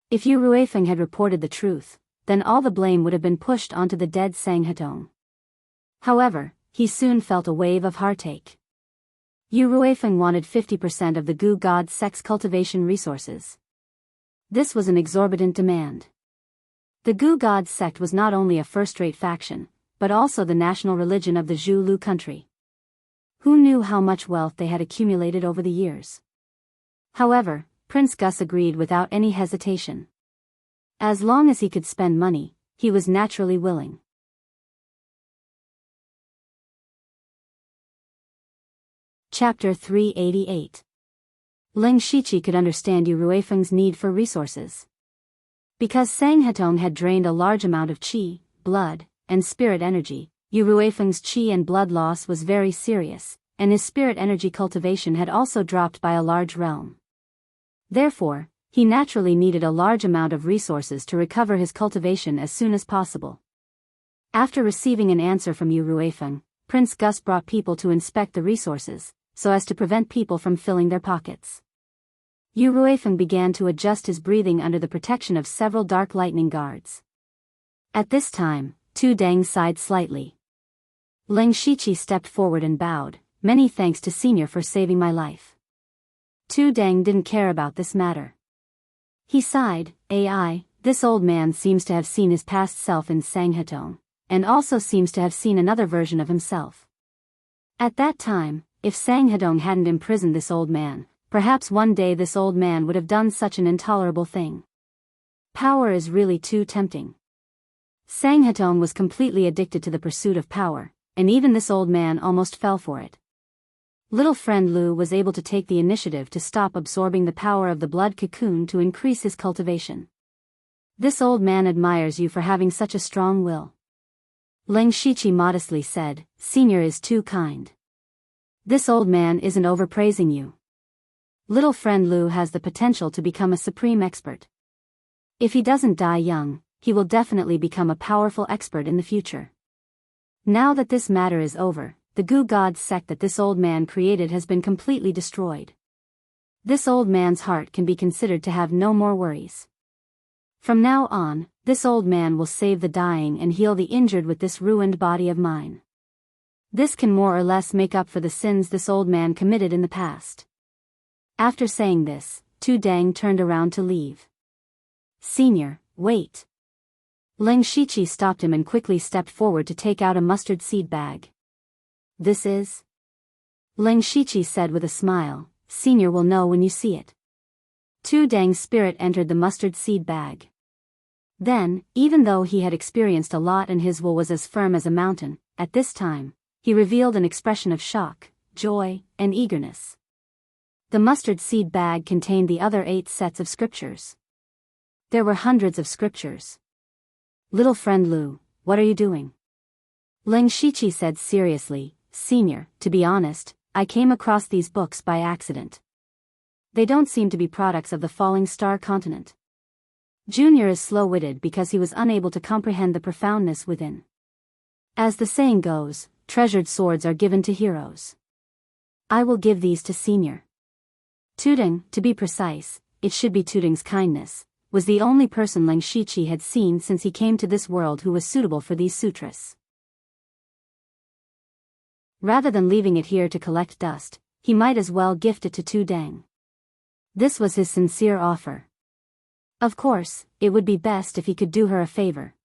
If Yu Ruifeng had reported the truth, then all the blame would have been pushed onto the dead Sang Hetong. However, he soon felt a wave of heartache. Yu Ruifeng wanted 50% of the Gu God sect's cultivation resources. This was an exorbitant demand. The Gu God sect was not only a first-rate faction, but also the national religion of the Zhulu country. Who knew how much wealth they had accumulated over the years? However, Prince Gus agreed without any hesitation. As long as he could spend money, he was naturally willing. Chapter 388. Ling Shiqi could understand Yu Ruifeng's need for resources. Because Sang Hetong had drained a large amount of qi, blood, and spirit energy, Yu Ruifeng's qi and blood loss was very serious, and his spirit energy cultivation had also dropped by a large realm. Therefore, he naturally needed a large amount of resources to recover his cultivation as soon as possible. After receiving an answer from Yu Ruifeng, Prince Gus brought people to inspect the resources, so as to prevent people from filling their pockets. Yu Ruifeng began to adjust his breathing under the protection of several dark lightning guards. At this time, Tu Deng sighed slightly. Ling Shiqi stepped forward and bowed, "Many thanks to Senior for saving my life." Tu Deng didn't care about this matter. He sighed, "This old man seems to have seen his past self in Sang Hetong, and also seems to have seen another version of himself. At that time, if Sang Hetong hadn't imprisoned this old man, perhaps one day this old man would have done such an intolerable thing. Power is really too tempting." Sang Hetong was completely addicted to the pursuit of power, and even this old man almost fell for it. Little friend Lu was able to take the initiative to stop absorbing the power of the blood cocoon to increase his cultivation. "This old man admires you for having such a strong will." Ling Shiqi modestly said, "Senior is too kind. This old man isn't overpraising you. Little friend Lu has the potential to become a supreme expert. If he doesn't die young, he will definitely become a powerful expert in the future." Now that this matter is over, the goo god sect that this old man created has been completely destroyed. This old man's heart can be considered to have no more worries. From now on, this old man will save the dying and heal the injured with this ruined body of mine. This can more or less make up for the sins this old man committed in the past. After saying this, Tu Dang turned around to leave. Senior, wait. Ling Shiqi stopped him and quickly stepped forward to take out a mustard seed bag. This is? Ling Shiqi said with a smile, Senior will know when you see it. Tu Dang's spirit entered the mustard seed bag. Then, even though he had experienced a lot and his will was as firm as a mountain, at this time, he revealed an expression of shock, joy, and eagerness. The mustard seed bag contained the other 8 sets of scriptures. There were hundreds of scriptures. Little friend Lu, what are you doing? Ling Shiqi said seriously, Senior, to be honest, I came across these books by accident. They don't seem to be products of the falling star continent. Junior is slow-witted because he was unable to comprehend the profoundness within. As the saying goes, treasured swords are given to heroes. I will give these to Senior. Tuding, to be precise, it should be Tuding's kindness, was the only person Ling Shiqi had seen since he came to this world who was suitable for these sutras. Rather than leaving it here to collect dust, he might as well gift it to Tu Dang. This was his sincere offer. Of course, it would be best if he could do her a favor.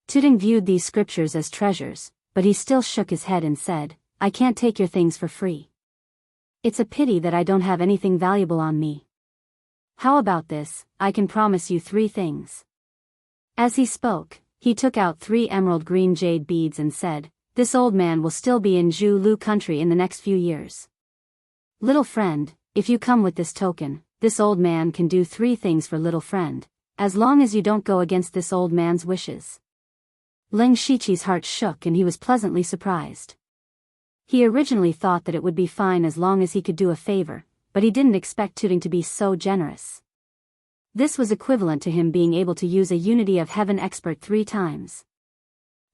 Tuding viewed these scriptures as treasures, but he still shook his head and said, I can't take your things for free. It's a pity that I don't have anything valuable on me. How about this, I can promise you 3 things. As he spoke, he took out 3 emerald green jade beads and said, this old man will still be in Zhu Lu country in the next few years. Little friend, if you come with this token, this old man can do 3 things for little friend, as long as you don't go against this old man's wishes. Ling Shiqi's heart shook and he was pleasantly surprised. He originally thought that it would be fine as long as he could do a favor, but he didn't expect Tuding to be so generous. This was equivalent to him being able to use a Unity of Heaven expert 3 times.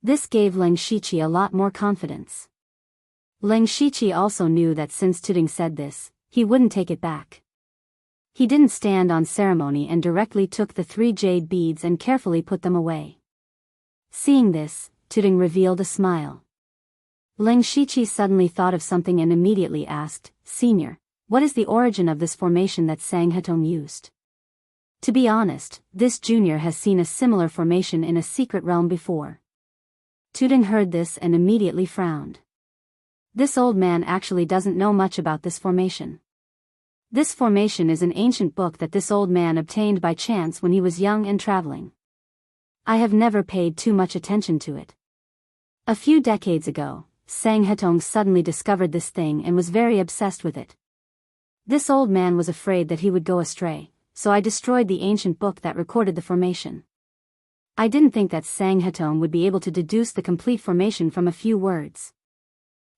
This gave Ling Shiqi a lot more confidence. Ling Shiqi also knew that since Tuding said this, he wouldn't take it back. He didn't stand on ceremony and directly took the 3 jade beads and carefully put them away. Seeing this, Tuding revealed a smile. Ling Shiqi suddenly thought of something and immediately asked, Senior, what is the origin of this formation that Sang Hetong used? To be honest, this junior has seen a similar formation in a secret realm before. Tuding heard this and immediately frowned. This old man actually doesn't know much about this formation. This formation is an ancient book that this old man obtained by chance when he was young and traveling. I have never paid too much attention to it. A few decades ago, Sang Hetong suddenly discovered this thing and was very obsessed with it. This old man was afraid that he would go astray, so I destroyed the ancient book that recorded the formation. I didn't think that Sang Hetong would be able to deduce the complete formation from a few words.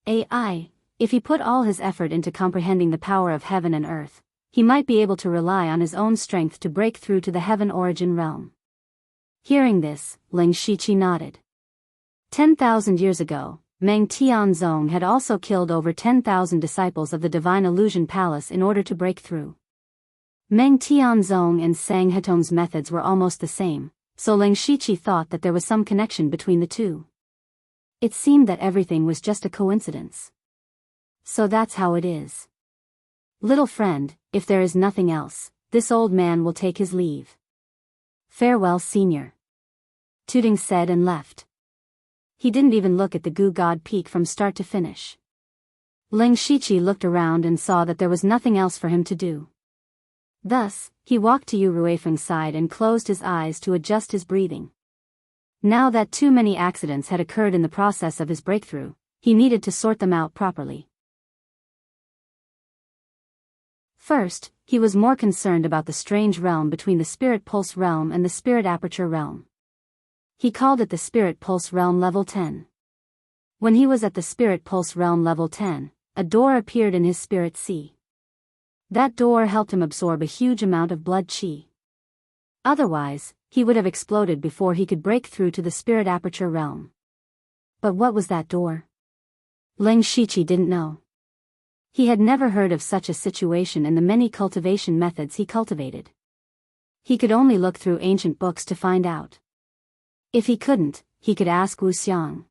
AI, if he put all his effort into comprehending the power of heaven and earth, he might be able to rely on his own strength to break through to the heaven origin realm. Hearing this, Ling Shiqi nodded. 10,000 years ago, Meng Tianzong had also killed over 10,000 disciples of the Divine Illusion Palace in order to break through. Meng Tianzong and Sang Hetong's methods were almost the same, so Ling Shiqi thought that there was some connection between the two. It seemed that everything was just a coincidence. So that's how it is. Little friend, if there is nothing else, this old man will take his leave. Farewell, Senior. Tuding said and left. He didn't even look at the Goo God Peak from start to finish. Ling Shiqi looked around and saw that there was nothing else for him to do. Thus, he walked to Yu Ruifeng's side and closed his eyes to adjust his breathing. Now that too many accidents had occurred in the process of his breakthrough, he needed to sort them out properly. First, he was more concerned about the strange realm between the Spirit Pulse realm and the Spirit Aperture realm. He called it the Spirit Pulse realm level 10. When he was at the Spirit Pulse realm level 10, a door appeared in his spirit sea. That door helped him absorb a huge amount of blood chi. Otherwise, he would have exploded before he could break through to the Spirit Aperture realm. But what was that door? Leng Shiqi didn't know. He had never heard of such a situation in the many cultivation methods he cultivated. He could only look through ancient books to find out. If he couldn't, he could ask Wu Xiang.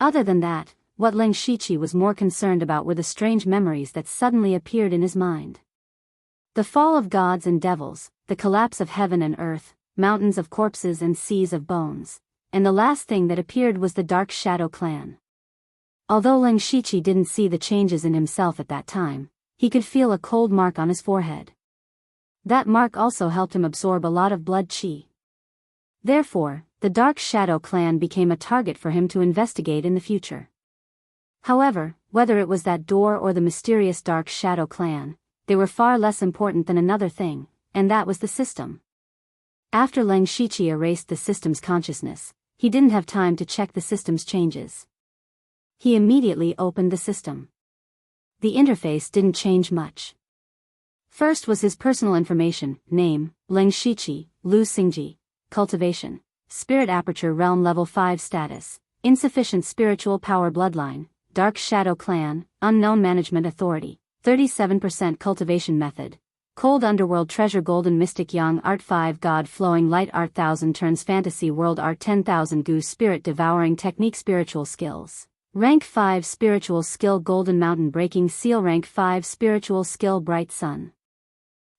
Other than that, what Leng Shiqi was more concerned about were the strange memories that suddenly appeared in his mind. The fall of gods and devils, the collapse of heaven and earth, mountains of corpses and seas of bones, and the last thing that appeared was the Dark Shadow clan. Although Leng Shiqi didn't see the changes in himself at that time, he could feel a cold mark on his forehead. That mark also helped him absorb a lot of blood qi. Therefore, the Dark Shadow clan became a target for him to investigate in the future. However, whether it was that door or the mysterious Dark Shadow clan, they were far less important than another thing, and that was the system. After Leng Shiqi erased the system's consciousness, he didn't have time to check the system's changes. He immediately opened the system. The interface didn't change much. First was his personal information, name, Leng Shiqi, Lu Xingji, cultivation, spirit aperture realm level 5 status, insufficient spiritual power bloodline, Dark Shadow clan, unknown management authority, 37% cultivation method, cold underworld treasure golden mystic yang art 5 god flowing light art 1000 turns fantasy world art 10,000 goose spirit devouring technique spiritual skills. Rank 5 spiritual skill golden mountain breaking seal rank 5 spiritual skill bright sun.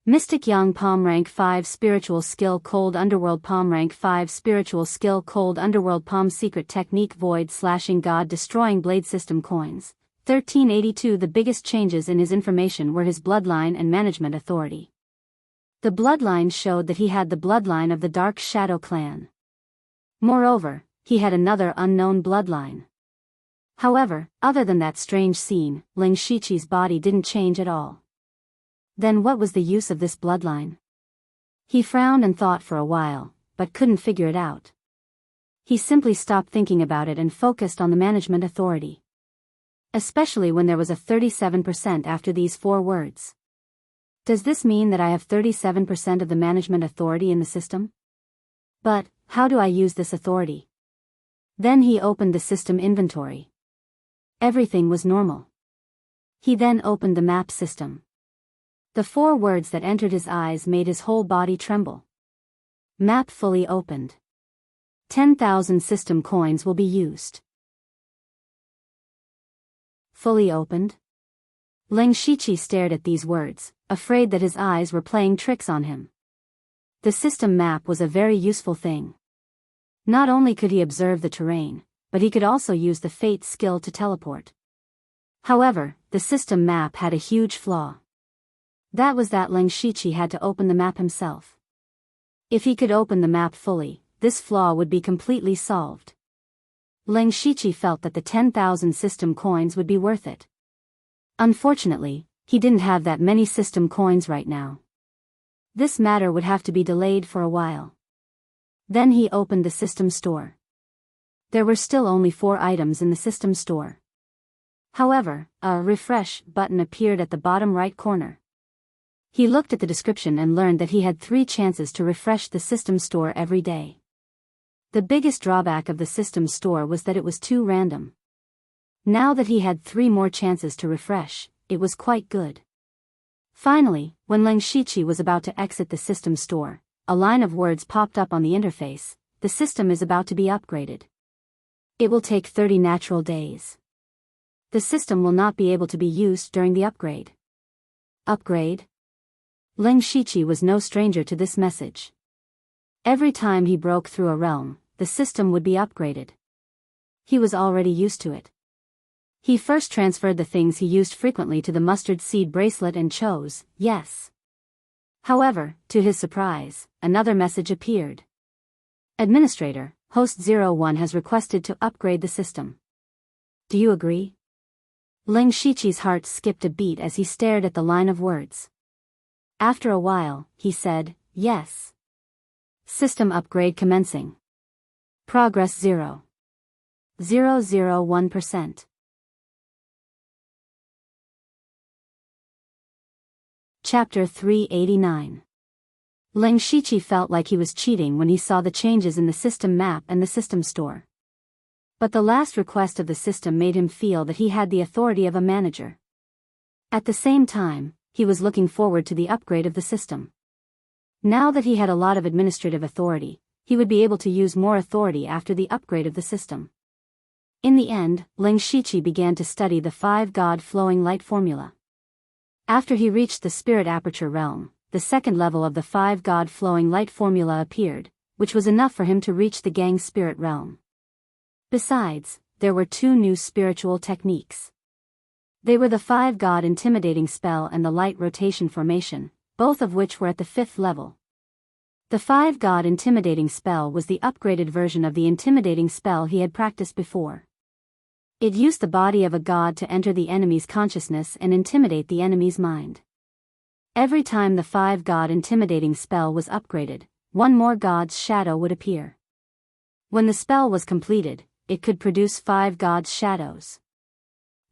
Mystic yang palm rank 5 spiritual skill cold underworld palm rank 5 spiritual skill cold underworld palm secret technique void slashing god destroying blade system coins. 1382 The biggest changes in his information were his bloodline and management authority. The bloodline showed that he had the bloodline of the Dark Shadow clan. Moreover, he had another unknown bloodline. However, other than that strange scene, Leng Shiqi's body didn't change at all. Then what was the use of this bloodline? He frowned and thought for a while, but couldn't figure it out. He simply stopped thinking about it and focused on the management authority. Especially when there was a 37% after these 4 words. Does this mean that I have 37% of the management authority in the system? But, how do I use this authority? Then he opened the system inventory. Everything was normal. He then opened the map system. The 4 words that entered his eyes made his whole body tremble. Map fully opened. 10,000 system coins will be used. Fully opened? Leng Shiqi stared at these words, afraid that his eyes were playing tricks on him. The system map was a very useful thing. Not only could he observe the terrain, but he could also use the fate skill to teleport. However, the system map had a huge flaw. That was that Leng Shiqi had to open the map himself. If he could open the map fully, this flaw would be completely solved. Leng Shiqi felt that the 10,000 system coins would be worth it. Unfortunately, he didn't have that many system coins right now. This matter would have to be delayed for a while. Then he opened the system store. There were still only 4 items in the system store. However, a refresh button appeared at the bottom right corner. He looked at the description and learned that he had 3 chances to refresh the system store every day. The biggest drawback of the system store was that it was too random. Now that he had 3 more chances to refresh, it was quite good. Finally, when Leng Shiqi was about to exit the system store, a line of words popped up on the interface: the system is about to be upgraded. It will take 30 natural days. The system will not be able to be used during the upgrade. Upgrade? Leng Shiqi was no stranger to this message. Every time he broke through a realm, the system would be upgraded. He was already used to it. He first transferred the things he used frequently to the mustard seed bracelet and chose yes. However, to his surprise, another message appeared. Administrator, Host 01 has requested to upgrade the system. Do you agree? Leng Shiqi's heart skipped a beat as he stared at the line of words. After a while, he said, yes. System upgrade commencing. Progress 0.001%. Chapter 389. Leng Shiqi felt like he was cheating when he saw the changes in the system map and the system store. But the last request of the system made him feel that he had the authority of a manager. At the same time, he was looking forward to the upgrade of the system. Now that he had a lot of administrative authority, he would be able to use more authority after the upgrade of the system. In the end, Ling Shiqi began to study the 5-God flowing light formula. After he reached the spirit aperture realm, the second level of the 5-God flowing light formula appeared, which was enough for him to reach the gang spirit realm. Besides, there were 2 new spiritual techniques. They were the 5-God intimidating spell and the light rotation formation, both of which were at the 5th level. The 5-God intimidating spell was the upgraded version of the intimidating spell he had practiced before. It used the body of a god to enter the enemy's consciousness and intimidate the enemy's mind. Every time the 5-God intimidating spell was upgraded, 1 more god's shadow would appear. When the spell was completed, it could produce 5 gods' shadows.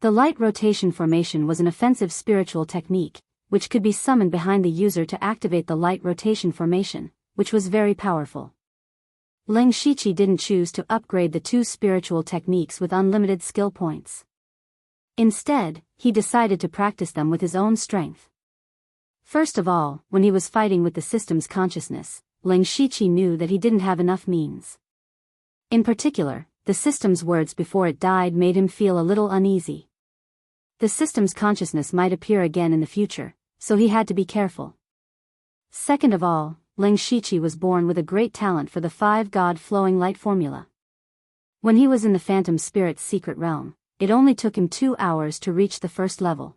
The light rotation formation was an offensive spiritual technique, which could be summoned behind the user to activate the light rotation formation, which was very powerful. Ling Shiqi didn't choose to upgrade the 2 spiritual techniques with unlimited skill points. Instead, he decided to practice them with his own strength. First of all, when he was fighting with the system's consciousness, Ling Shiqi knew that he didn't have enough means. In particular, the system's words before it died made him feel a little uneasy. The system's consciousness might appear again in the future, so he had to be careful. Second of all, Ling Shiqi was born with a great talent for the 5-God flowing light formula. When he was in the Phantom Spirit's secret realm, it only took him 2 hours to reach the 1st level.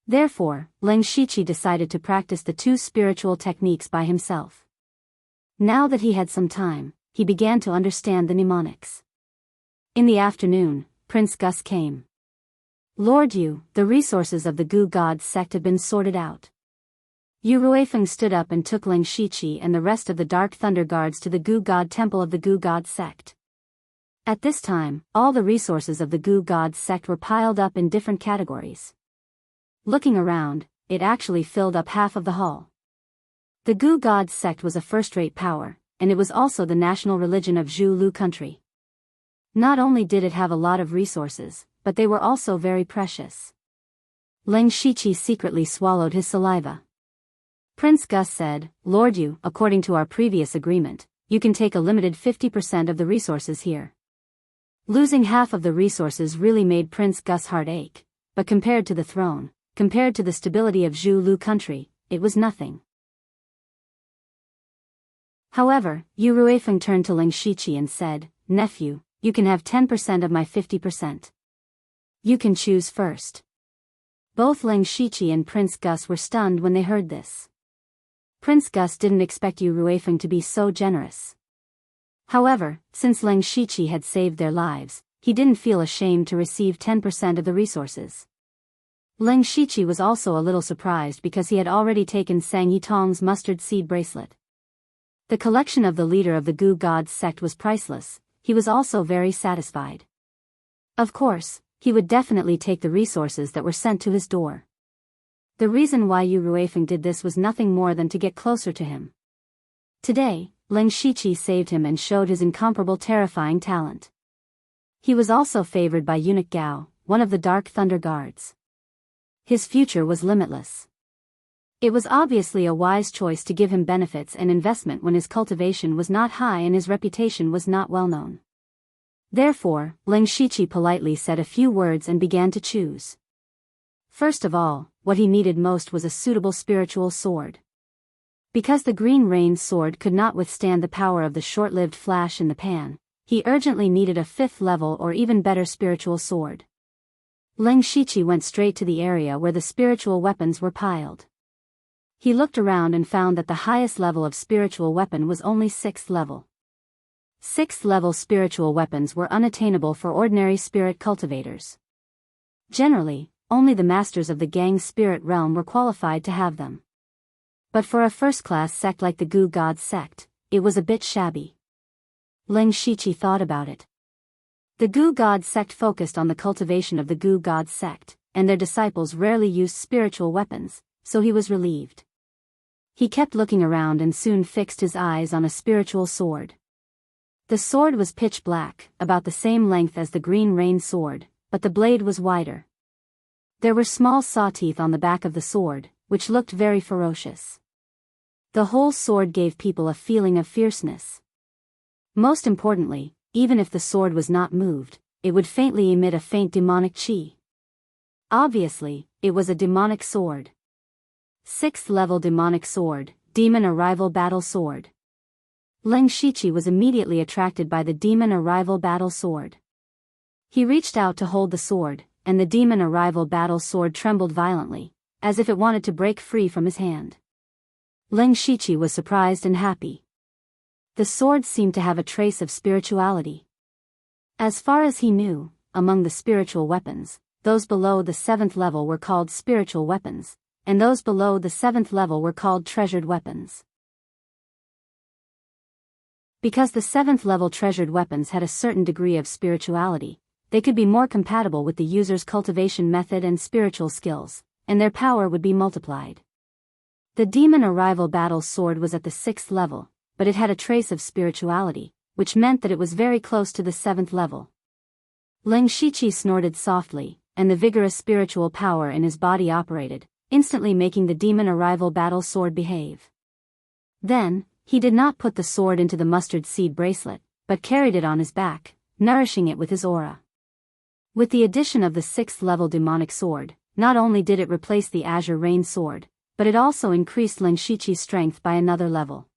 Therefore, Ling Shiqi decided to practice the 2 spiritual techniques by himself. Now that he had some time, he began to understand the mnemonics. In the afternoon, Prince Gus came. Lord Yu, the resources of the Gu God sect have been sorted out. Yu Ruifeng stood up and took Ling Shiqi and the rest of the Dark Thunder Guards to the Gu God Temple of the Gu God sect. At this time, all the resources of the Gu God sect were piled up in different categories. Looking around, it actually filled up half of the hall. The Gu God sect was a first-rate power, and it was also the national religion of Zhu Lu country. Not only did it have a lot of resources, but they were also very precious. Ling Shiqi secretly swallowed his saliva. Prince Gus said, Lord Yu, according to our previous agreement, you can take a limited 50% of the resources here. Losing half of the resources really made Prince Gus' heart ache, but compared to the throne, compared to the stability of Zhu Lu country, it was nothing. However, Yu Ruifeng turned to Ling Shiqi and said, Nephew, you can have 10% of my 50%. You can choose first. Both Ling Shiqi and Prince Gus were stunned when they heard this. Prince Gus didn't expect Yu Ruifeng to be so generous. However, since Ling Shiqi had saved their lives, he didn't feel ashamed to receive 10% of the resources. Ling Shiqi was also a little surprised because he had already taken Sang Yitong's mustard seed bracelet. The collection of the leader of the Gu God sect was priceless. He was also very satisfied. Of course, he would definitely take the resources that were sent to his door. The reason why Yu Ruifeng did this was nothing more than to get closer to him. Today, Ling Shiqi saved him and showed his incomparable terrifying talent. He was also favored by Eunuch Gao, one of the Dark Thunder Guards. His future was limitless. It was obviously a wise choice to give him benefits and investment when his cultivation was not high and his reputation was not well known. Therefore, Ling Shiqi politely said a few words and began to choose. First of all, what he needed most was a suitable spiritual sword. Because the Green Rain sword could not withstand the power of the short-lived flash in the pan, he urgently needed a 5th level or even better spiritual sword. Ling Shiqi went straight to the area where the spiritual weapons were piled. He looked around and found that the highest level of spiritual weapon was only 6th level. 6th level spiritual weapons were unattainable for ordinary spirit cultivators. Generally, only the masters of the gang spirit realm were qualified to have them. But for a first-class sect like the Gu God sect, it was a bit shabby. Ling Shiqi thought about it. The Gu God sect focused on the cultivation of the Gu God sect, and their disciples rarely used spiritual weapons, so he was relieved. He kept looking around and soon fixed his eyes on a spiritual sword. The sword was pitch black, about the same length as the Green Rain sword, but the blade was wider. There were small saw teeth on the back of the sword, which looked very ferocious. The whole sword gave people a feeling of fierceness. Most importantly, even if the sword was not moved, it would faintly emit a faint demonic chi. Obviously, it was a demonic sword. 6th level demonic sword, demon arrival battle sword. Leng Shiqi was immediately attracted by the demon arrival battle sword. He reached out to hold the sword, and the demon arrival battle sword trembled violently, as if it wanted to break free from his hand. Leng Shiqi was surprised and happy. The sword seemed to have a trace of spirituality. As far as he knew, among the spiritual weapons, those below the 7th level were called spiritual weapons, and those below the 7th level were called treasured weapons. Because the 7th level treasured weapons had a certain degree of spirituality, they could be more compatible with the user's cultivation method and spiritual skills, and their power would be multiplied. The demon arrival battle sword was at the 6th level, but it had a trace of spirituality, which meant that it was very close to the 7th level. Leng Shiqi snorted softly, and the vigorous spiritual power in his body operated, instantly making the demon arrival battle sword behave. Then, he did not put the sword into the mustard seed bracelet, but carried it on his back, nourishing it with his aura. With the addition of the 6th level demonic sword, not only did it replace the Azure Rain sword, but it also increased Leng Shiqi's strength by another level.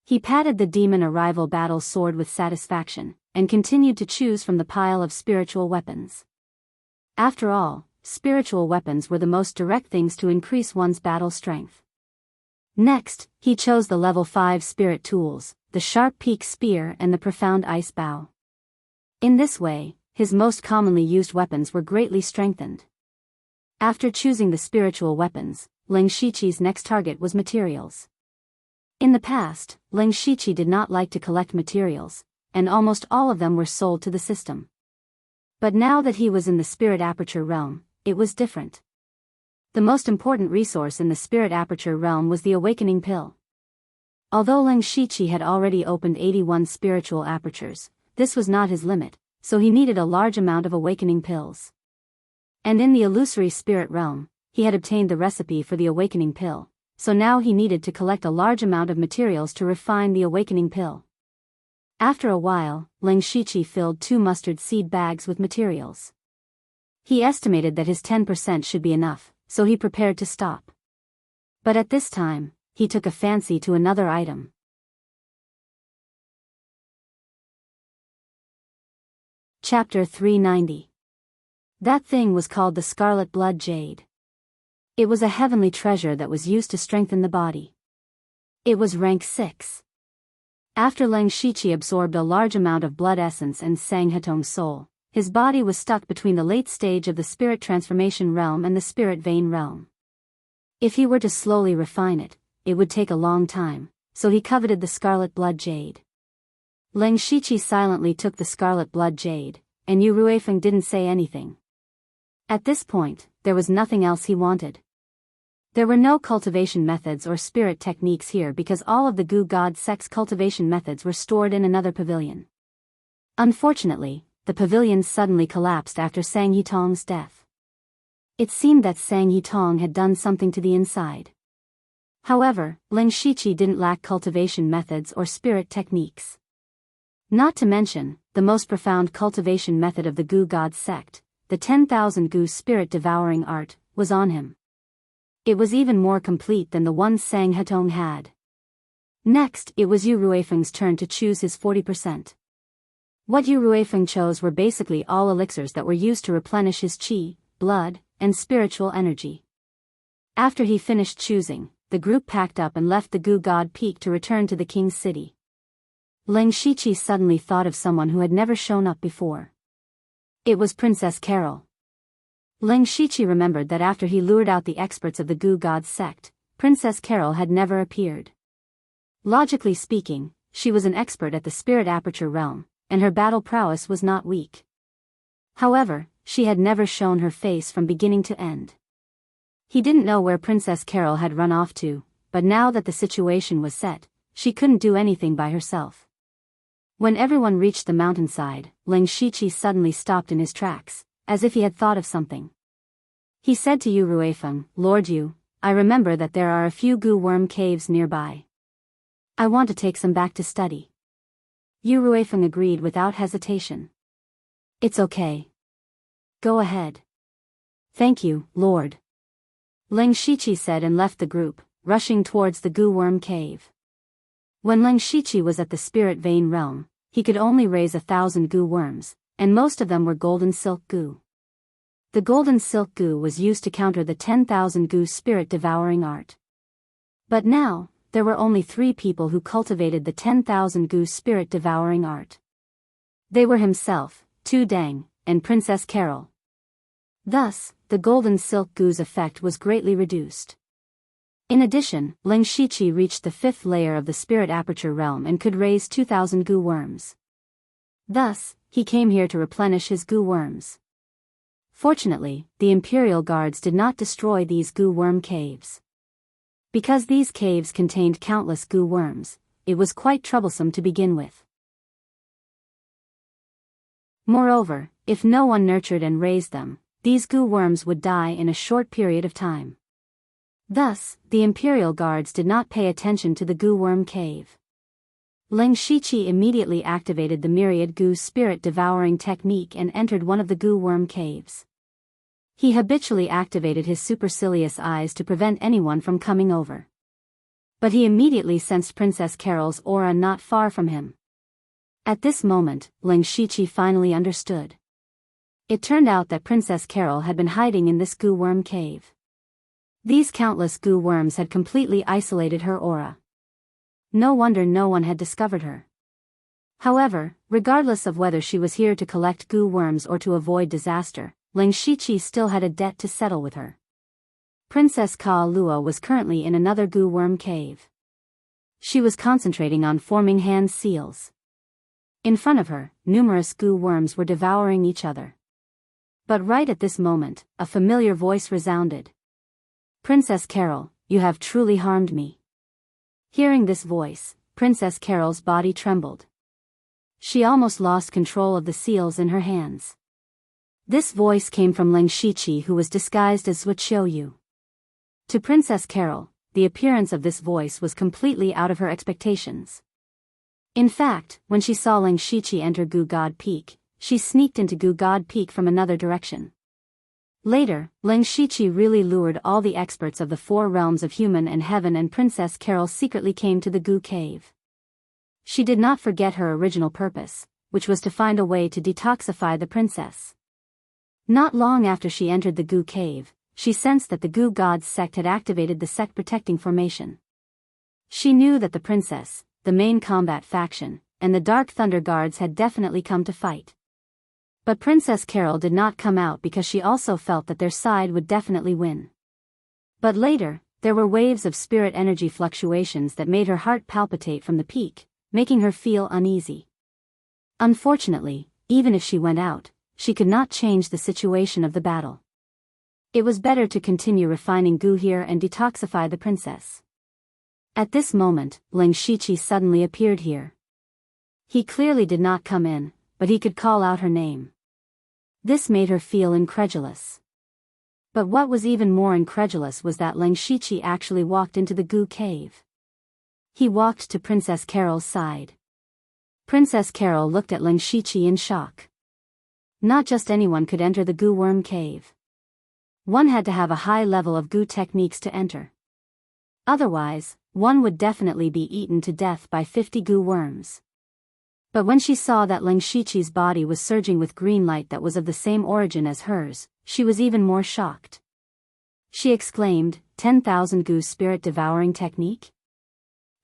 He patted the demon arrival battle sword with satisfaction, and continued to choose from the pile of spiritual weapons. After all, spiritual weapons were the most direct things to increase one's battle strength. Next, he chose the level 5 spirit tools, the sharp peak spear and the profound ice bow. In this way, his most commonly used weapons were greatly strengthened. After choosing the spiritual weapons, Leng Shiqi's next target was materials. In the past, Leng Shiqi did not like to collect materials, and almost all of them were sold to the system. But now that he was in the spirit aperture realm, it was different. The most important resource in the spirit aperture realm was the awakening pill. Although Leng Shiqi had already opened 81 spiritual apertures, this was not his limit, so he needed a large amount of awakening pills. And in the illusory spirit realm, he had obtained the recipe for the awakening pill, so now he needed to collect a large amount of materials to refine the awakening pill. After a while, Leng Shiqi filled 2 mustard seed bags with materials. He estimated that his 10% should be enough, so he prepared to stop. But at this time, he took a fancy to another item. Chapter 390. That thing was called the Scarlet Blood Jade. It was a heavenly treasure that was used to strengthen the body. It was rank 6. After Leng Shiqi absorbed a large amount of blood essence and Sang Hetong's soul, his body was stuck between the late stage of the spirit transformation realm and the spirit vein realm. If he were to slowly refine it, it would take a long time, so he coveted the Scarlet Blood Jade. Leng Shiqi silently took the Scarlet Blood Jade, and Yu Ruifeng didn't say anything. At this point, there was nothing else he wanted. There were no cultivation methods or spirit techniques here because all of the Gu God sect's cultivation methods were stored in another pavilion. Unfortunately, the pavilion suddenly collapsed after Sang Yitong's death. It seemed that Sang Yitong had done something to the inside. However, Leng Shiqi didn't lack cultivation methods or spirit techniques. Not to mention, the most profound cultivation method of the Gu God sect, the 10,000 Gu spirit devouring art, was on him. It was even more complete than the one Sang Hetong had. Next, it was Yu Ruifeng's turn to choose his 40%. What Yu Ruifeng chose were basically all elixirs that were used to replenish his qi, blood, and spiritual energy. After he finished choosing, the group packed up and left the Gu God Peak to return to the king's city. Leng Shiqi suddenly thought of someone who had never shown up before. It was Princess Carol. Leng Shiqi remembered that after he lured out the experts of the Gu God sect, Princess Carol had never appeared. Logically speaking, she was an expert at the spirit aperture realm, and her battle prowess was not weak. However, she had never shown her face from beginning to end. He didn't know where Princess Carol had run off to, but now that the situation was set, she couldn't do anything by herself. When everyone reached the mountainside, Ling Shiqi suddenly stopped in his tracks, as if he had thought of something. He said to Yu Ruifeng, "Lord Yu, I remember that there are a few goo worm caves nearby. I want to take some back to study." Yu Ruifeng agreed without hesitation. "It's okay. Go ahead." "Thank you, Lord," Ling Shiqi said and left the group, rushing towards the goo worm cave. When Ling Shiqi was at the spirit vein realm, he could only raise 1,000 goo worms, and most of them were golden silk goo. The golden silk goo was used to counter the 10,000 goo spirit devouring art. But now, there were only 3 people who cultivated the 10,000 goo spirit devouring art. They were himself, Tu Dang, and Princess Carol. Thus, the golden silk goo's effect was greatly reduced. In addition, Ling Shiqi reached the 5th layer of the spirit aperture realm and could raise 2,000 goo worms. Thus, he came here to replenish his goo worms. Fortunately, the Imperial Guards did not destroy these goo worm caves. Because these caves contained countless goo worms, it was quite troublesome to begin with. Moreover, if no one nurtured and raised them, these goo worms would die in a short period of time. Thus, the Imperial Guards did not pay attention to the goo worm cave. Ling Shiqi immediately activated the myriad goo spirit devouring technique and entered one of the goo worm caves. He habitually activated his supercilious eyes to prevent anyone from coming over. But he immediately sensed Princess Carol's aura not far from him. At this moment, Ling Shiqi finally understood. It turned out that Princess Carol had been hiding in this goo worm cave. These countless goo worms had completely isolated her aura. No wonder no one had discovered her. However, regardless of whether she was here to collect goo worms or to avoid disaster, Ling Shiqi still had a debt to settle with her. Princess Ka Lua was currently in another goo worm cave. She was concentrating on forming hand seals. In front of her, numerous goo worms were devouring each other. But right at this moment, a familiar voice resounded. "Princess Carol, you have truly harmed me." Hearing this voice, Princess Carol's body trembled. She almost lost control of the seals in her hands. This voice came from Ling Shiqi, who was disguised as Yu. To Princess Carol, the appearance of this voice was completely out of her expectations. In fact, when she saw Ling Shiqi enter Goo God Peak, she sneaked into Goo God Peak from another direction. Later, Ling Shiqi really lured all the experts of the 4 realms of human and heaven, and Princess Carol secretly came to the Goo Cave. She did not forget her original purpose, which was to find a way to detoxify the princess. Not long after she entered the Goo Cave, she sensed that the Goo Gods sect had activated the sect protecting formation. She knew that the princess, the main combat faction, and the Dark Thunder Guards had definitely come to fight. But Princess Carol did not come out because she also felt that their side would definitely win. But later, there were waves of spirit energy fluctuations that made her heart palpitate from the peak, making her feel uneasy. Unfortunately, even if she went out, she could not change the situation of the battle. It was better to continue refining goo here and detoxify the princess. At this moment, Ling Shiqi suddenly appeared here. He clearly did not come in, but he could call out her name. This made her feel incredulous. But what was even more incredulous was that Ling Shiqi actually walked into the Goo Cave. He walked to Princess Carol's side. Princess Carol looked at Ling Shiqi in shock. Not just anyone could enter the Goo Worm Cave. One had to have a high level of goo techniques to enter. Otherwise, one would definitely be eaten to death by 50 goo worms. But when she saw that Ling Shiqi's body was surging with green light that was of the same origin as hers, she was even more shocked. She exclaimed, 10,000 goo spirit devouring technique?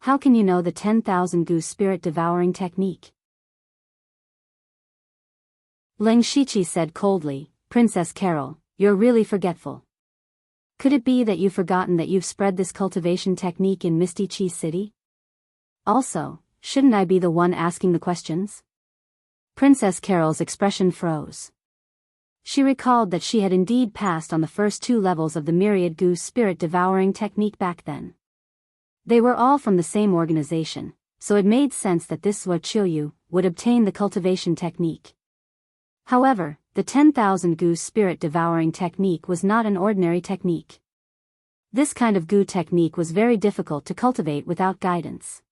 How can you know the 10,000 goo spirit devouring technique? Ling Shiqi said coldly, Princess Carol, you're really forgetful. Could it be that you've forgotten that you've spread this cultivation technique in Misty Chi City? Also, shouldn't I be the one asking the questions? Princess Carol's expression froze. She recalled that she had indeed passed on the first 2 levels of the myriad goo spirit devouring technique back then. They were all from the same organization, so it made sense that this Yu, would obtain the cultivation technique. However, the 10,000 goo spirit devouring technique was not an ordinary technique. This kind of goo technique was very difficult to cultivate without guidance.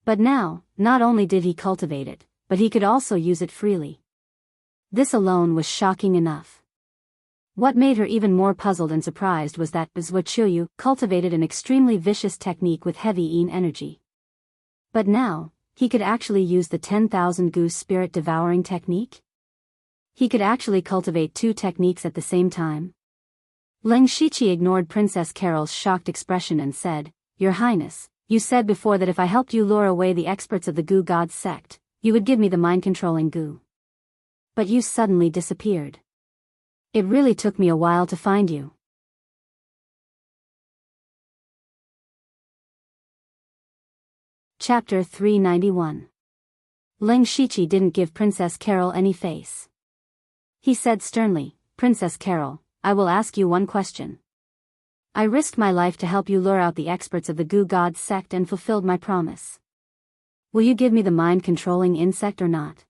But now, not only did he cultivate it, but he could also use it freely. This alone was shocking enough. What made her even more puzzled and surprised was that Zhuochuyu cultivated an extremely vicious technique with heavy yin energy. But now, he could actually use the 10,000 goo spirit devouring technique? He could actually cultivate two techniques at the same time? Leng Shiqi ignored Princess Carol's shocked expression and said, "Your Highness, you said before that if I helped you lure away the experts of the Goo God's sect, you would give me the mind-controlling goo. But you suddenly disappeared. It really took me a while to find you." Chapter 391. Leng Shiqi didn't give Princess Carol any face. He said sternly, "Princess Carol, I will ask you one question. I risked my life to help you lure out the experts of the Goo God's sect and fulfilled my promise. Will you give me the mind-controlling insect or not?"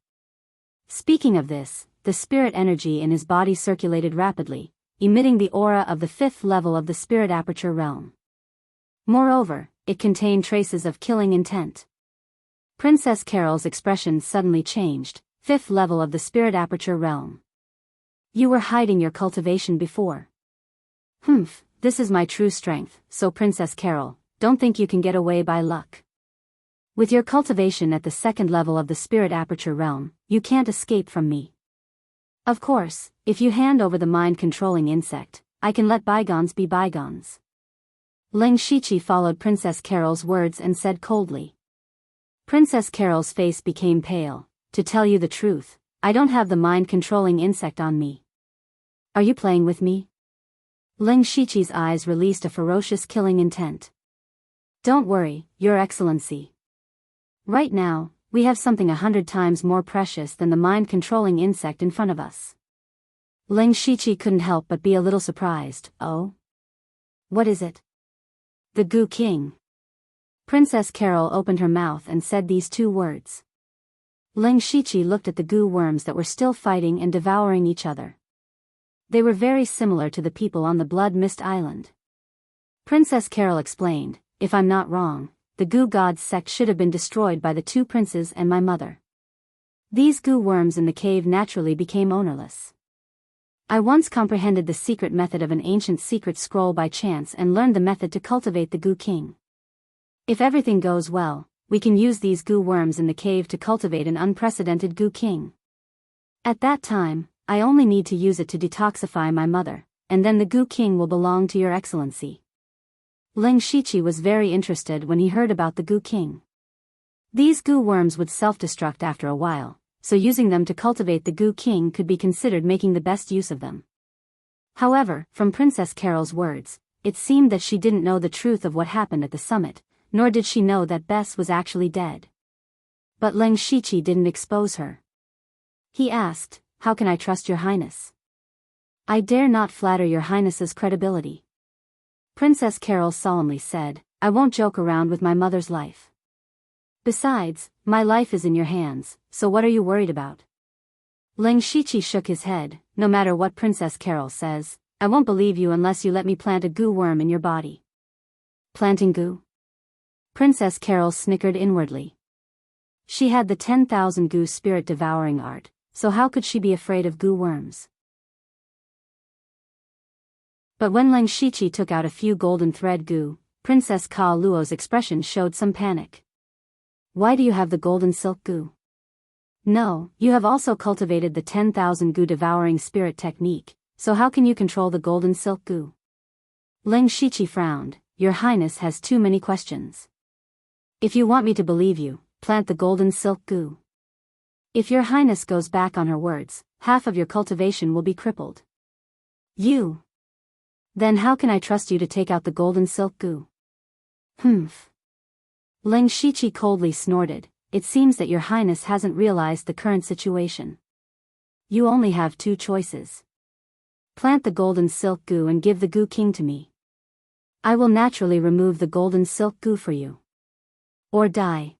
Speaking of this, the spirit energy in his body circulated rapidly, emitting the aura of the 5th level of the spirit aperture realm. Moreover, it contained traces of killing intent. Princess Carol's expression suddenly changed. 5th level of the spirit aperture realm. You were hiding your cultivation before. This is my true strength, so Princess Carol, don't think you can get away by luck. With your cultivation at the 2nd level of the spirit aperture realm, you can't escape from me. Of course, if you hand over the mind-controlling insect, I can let bygones be bygones. Leng Shiqi followed Princess Carol's words and said coldly. Princess Carol's face became pale. To tell you the truth, I don't have the mind-controlling insect on me. Are you playing with me? Leng Shiqi's eyes released a ferocious killing intent. Don't worry, Your Excellency. Right now, we have something 100 times more precious than the mind-controlling insect in front of us. Leng Shiqi couldn't help but be a little surprised. Oh? What is it? The Goo King. Princess Carol opened her mouth and said these two words. Leng Shiqi looked at the goo worms that were still fighting and devouring each other. They were very similar to the people on the Blood Mist Island. Princess Carol explained, "If I'm not wrong, the Goo God's sect should have been destroyed by the two princes and my mother. These goo worms in the cave naturally became ownerless. I once comprehended the secret method of an ancient secret scroll by chance and learned the method to cultivate the Goo King. If everything goes well, we can use these goo worms in the cave to cultivate an unprecedented Goo King. At that time, I only need to use it to detoxify my mother, and then the Goo King will belong to Your Excellency." Leng Shiqi was very interested when he heard about the Goo King. These goo worms would self-destruct after a while, so using them to cultivate the Goo King could be considered making the best use of them. However, from Princess Carol's words, it seemed that she didn't know the truth of what happened at the summit, nor did she know that Bess was actually dead. But Leng Shiqi didn't expose her. He asked, "How can I trust Your Highness? I dare not flatter Your Highness's credibility." Princess Carol solemnly said, "I won't joke around with my mother's life. Besides, my life is in your hands, so what are you worried about?" Leng Shiqi shook his head. "No matter what Princess Carol says, I won't believe you unless you let me plant a goo worm in your body." Planting goo? Princess Carol snickered inwardly. She had the 10,000 goo spirit devouring art, so how could she be afraid of goo worms? But when Leng Shiqi took out a few golden thread goo, Princess Ka Luo's expression showed some panic. "Why do you have the golden silk goo? No, you have also cultivated the 10,000 goo devouring spirit technique, so how can you control the golden silk goo?" Leng Shiqi frowned. "Your Highness has too many questions. If you want me to believe you, plant the golden silk goo. If Your Highness goes back on her words, half of your cultivation will be crippled. You. Then how can I trust you to take out the golden silk goo?" Leng Shiqi coldly snorted. "It seems that Your Highness hasn't realized the current situation. You only have two choices. Plant the golden silk goo and give the Goo King to me. I will naturally remove the golden silk goo for you. Or die."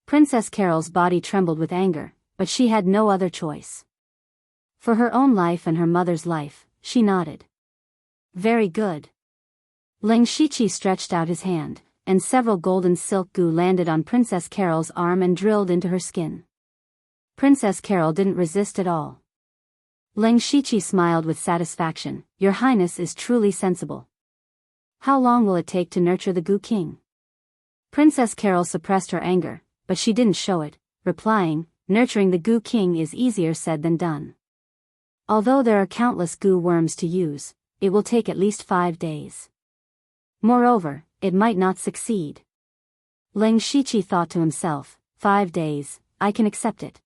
Princess Carol's body trembled with anger, but she had no other choice. For her own life and her mother's life, she nodded. Very good. Leng Shiqi stretched out his hand, and several golden silk goo landed on Princess Carol's arm and drilled into her skin. Princess Carol didn't resist at all. Leng Shiqi smiled with satisfaction. Your Highness is truly sensible. How long will it take to nurture the Goo King? Princess Carol suppressed her anger, but she didn't show it, replying, nurturing the Goo King is easier said than done. Although there are countless goo worms to use, it will take at least 5 days. Moreover, it might not succeed. Leng Shiqi thought to himself, 5 days, I can accept it.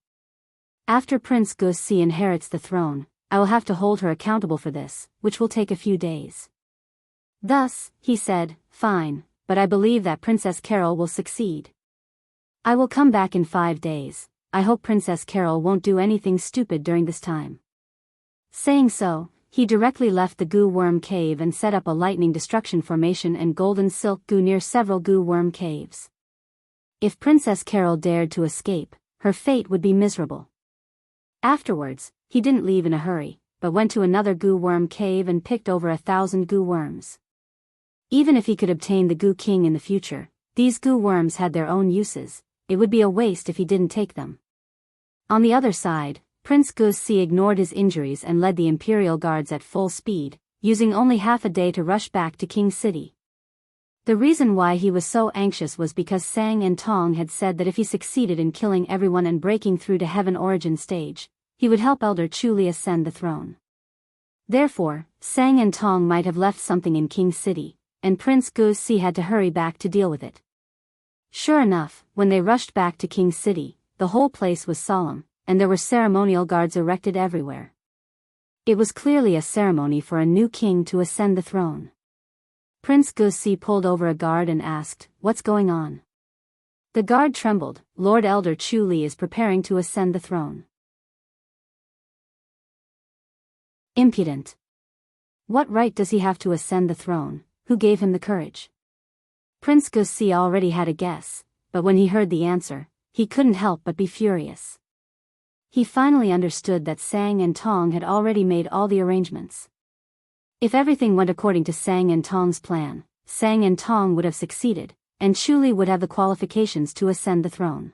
After Prince Gusi inherits the throne, I will have to hold her accountable for this, which will take a few days. Thus, he said, fine, but I believe that Princess Carol will succeed. I will come back in 5 days. I hope Princess Carol won't do anything stupid during this time. Saying so, he directly left the goo worm cave and set up a lightning destruction formation and golden silk goo near several goo worm caves. If Princess Carol dared to escape, her fate would be miserable. Afterwards, he didn't leave in a hurry, but went to another goo worm cave and picked over 1,000 goo worms. Even if he could obtain the Goo King in the future, these goo worms had their own uses. It would be a waste if he didn't take them. On the other side, Prince Gusi ignored his injuries and led the Imperial Guards at full speed, using only half a day to rush back to King City. The reason why he was so anxious was because Sang and Tong had said that if he succeeded in killing everyone and breaking through to Heaven Origin stage, he would help Elder Chu Li ascend the throne. Therefore, Sang and Tong might have left something in King City, and Prince Gusi had to hurry back to deal with it. Sure enough, when they rushed back to King City, the whole place was solemn, and there were ceremonial guards erected everywhere. It was clearly a ceremony for a new king to ascend the throne. Prince Gusi pulled over a guard and asked, "What's going on?" The guard trembled. "Lord Elder Chu Li is preparing to ascend the throne." Impudent. What right does he have to ascend the throne? Who gave him the courage? Prince Gusi already had a guess, but when he heard the answer, he couldn't help but be furious. He finally understood that Sang and Tong had already made all the arrangements. If everything went according to Sang and Tong's plan, Sang and Tong would have succeeded, and Chu Li would have the qualifications to ascend the throne.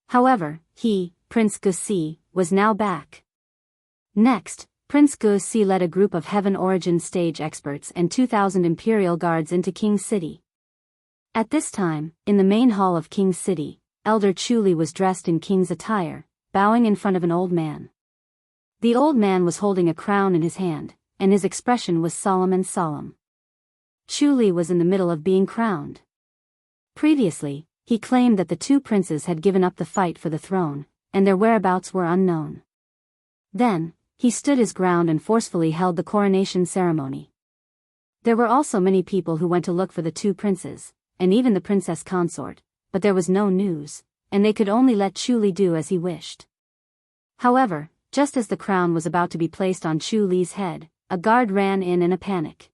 However, he, Prince Gusi, was now back. Next, Prince Gusi led a group of Heaven Origin stage experts and 2,000 Imperial Guards into King City. At this time, in the main hall of King City, Elder Chu Li was dressed in king's attire, bowing in front of an old man. The old man was holding a crown in his hand, and his expression was solemn and solemn. Chu Li was in the middle of being crowned. Previously, he claimed that the two princes had given up the fight for the throne, and their whereabouts were unknown. Then, he stood his ground and forcefully held the coronation ceremony. There were also many people who went to look for the two princes, and even the princess consort, but there was no news, and they could only let Chu Li do as he wished. However, just as the crown was about to be placed on Chu Li's head, a guard ran in a panic.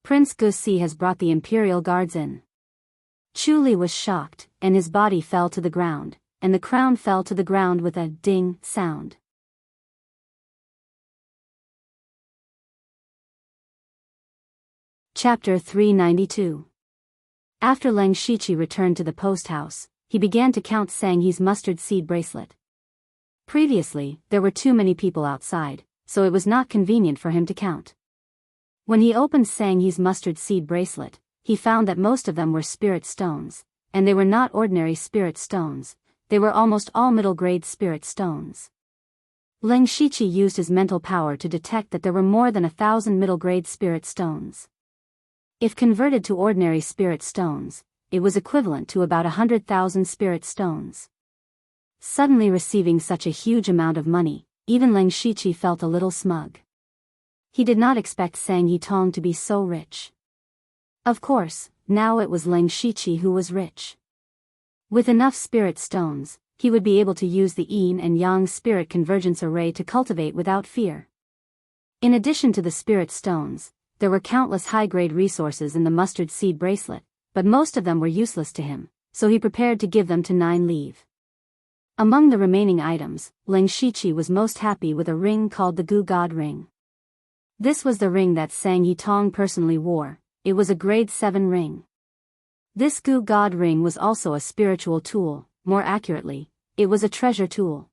"Prince Gusi has brought the Imperial Guards in." Chu Li was shocked, and his body fell to the ground, and the crown fell to the ground with a ding sound. Chapter 392. After Leng Shiqi returned to the post house, he began to count Sang He's mustard seed bracelet. Previously, there were too many people outside, so it was not convenient for him to count. When he opened Sang He's mustard seed bracelet, he found that most of them were spirit stones, and they were not ordinary spirit stones, they were almost all middle-grade spirit stones. Leng Shiqi used his mental power to detect that there were more than 1,000 middle-grade spirit stones. If converted to ordinary spirit stones, it was equivalent to about 100,000 spirit stones. Suddenly receiving such a huge amount of money, even Leng Shiqi felt a little smug. He did not expect Sang Yitong to be so rich. Of course, now it was Leng Shiqi who was rich. With enough spirit stones, he would be able to use the yin and yang spirit convergence array to cultivate without fear. In addition to the spirit stones, there were countless high-grade resources in the mustard seed bracelet, but most of them were useless to him, so he prepared to give them to 9 leave. Among the remaining items, Leng Shiqi was most happy with a ring called the Gu God Ring. This was the ring that Sang Yitong personally wore. It was a grade 7 ring. This Gu God Ring was also a spiritual tool, more accurately, it was a treasure tool.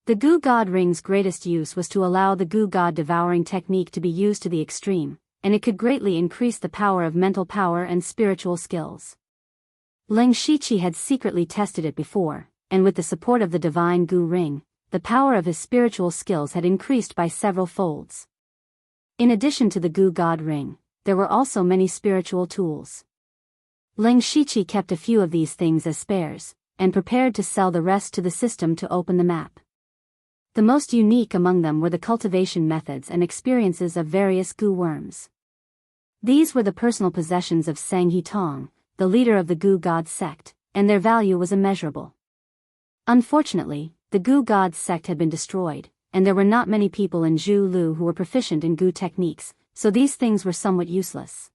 The Gu God Ring's greatest use was to allow the Gu God devouring technique to be used to the extreme, and it could greatly increase the power of mental power and spiritual skills. Leng Shiqi had secretly tested it before, and with the support of the divine Gu Ring, the power of his spiritual skills had increased by several folds. In addition to the Gu God Ring, there were also many spiritual tools. Leng Shiqi kept a few of these things as spares, and prepared to sell the rest to the system to open the map. The most unique among them were the cultivation methods and experiences of various Gu worms. These were the personal possessions of Sang Yitong, the leader of the Gu God sect, and their value was immeasurable. Unfortunately, the Gu God sect had been destroyed, and there were not many people in Zhu Lu who were proficient in Gu techniques, so these things were somewhat useless.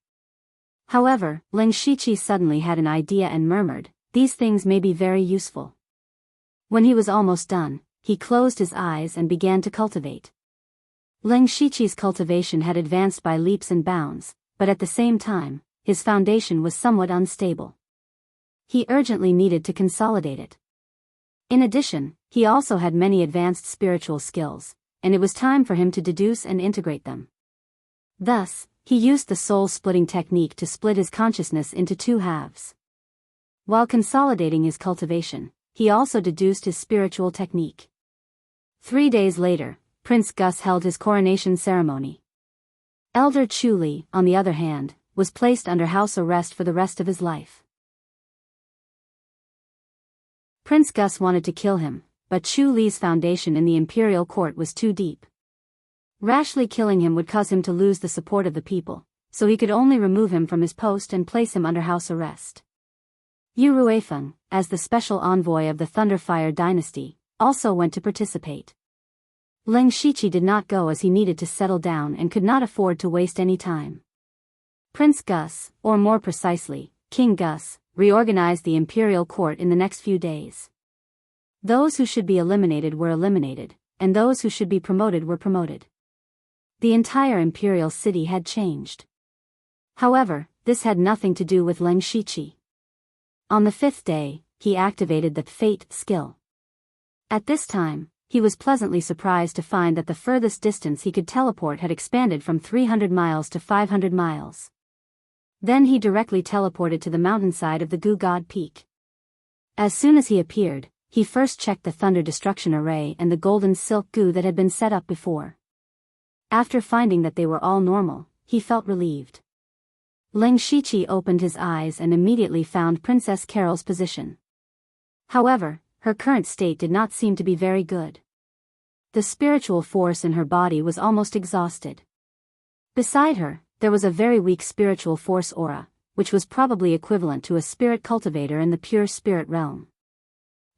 However, Leng Shiqi suddenly had an idea and murmured, "These things may be very useful." When he was almost done, he closed his eyes and began to cultivate. Leng Shiqi's cultivation had advanced by leaps and bounds, but at the same time, his foundation was somewhat unstable. He urgently needed to consolidate it. In addition, he also had many advanced spiritual skills, and it was time for him to deduce and integrate them. Thus, he used the soul-splitting technique to split his consciousness into 2 halves. While consolidating his cultivation, he also deduced his spiritual technique. 3 days later, Prince Gus held his coronation ceremony. Elder Chu Li, on the other hand, was placed under house arrest for the rest of his life. Prince Gus wanted to kill him, but Chu Li's foundation in the imperial court was too deep. Rashly killing him would cause him to lose the support of the people, so he could only remove him from his post and place him under house arrest. Yu Ruifeng, as the special envoy of the Thunderfire dynasty, also went to participate. Leng Shiqi did not go as he needed to settle down and could not afford to waste any time. Prince Gus, or more precisely, King Gus, reorganized the imperial court in the next few days. Those who should be eliminated were eliminated, and those who should be promoted were promoted. The entire imperial city had changed. However, this had nothing to do with Leng Shiqi. On the 5th day, he activated the Fate skill. At this time, he was pleasantly surprised to find that the furthest distance he could teleport had expanded from 300 miles to 500 miles. Then he directly teleported to the mountainside of the Gu God Peak. As soon as he appeared, he first checked the Thunder Destruction Array and the Golden Silk Gu that had been set up before. After finding that they were all normal, he felt relieved. Leng Shiqi opened his eyes and immediately found Princess Carol's position. However, her current state did not seem to be very good. The spiritual force in her body was almost exhausted. Beside her, there was a very weak spiritual force aura, which was probably equivalent to a spirit cultivator in the pure spirit realm.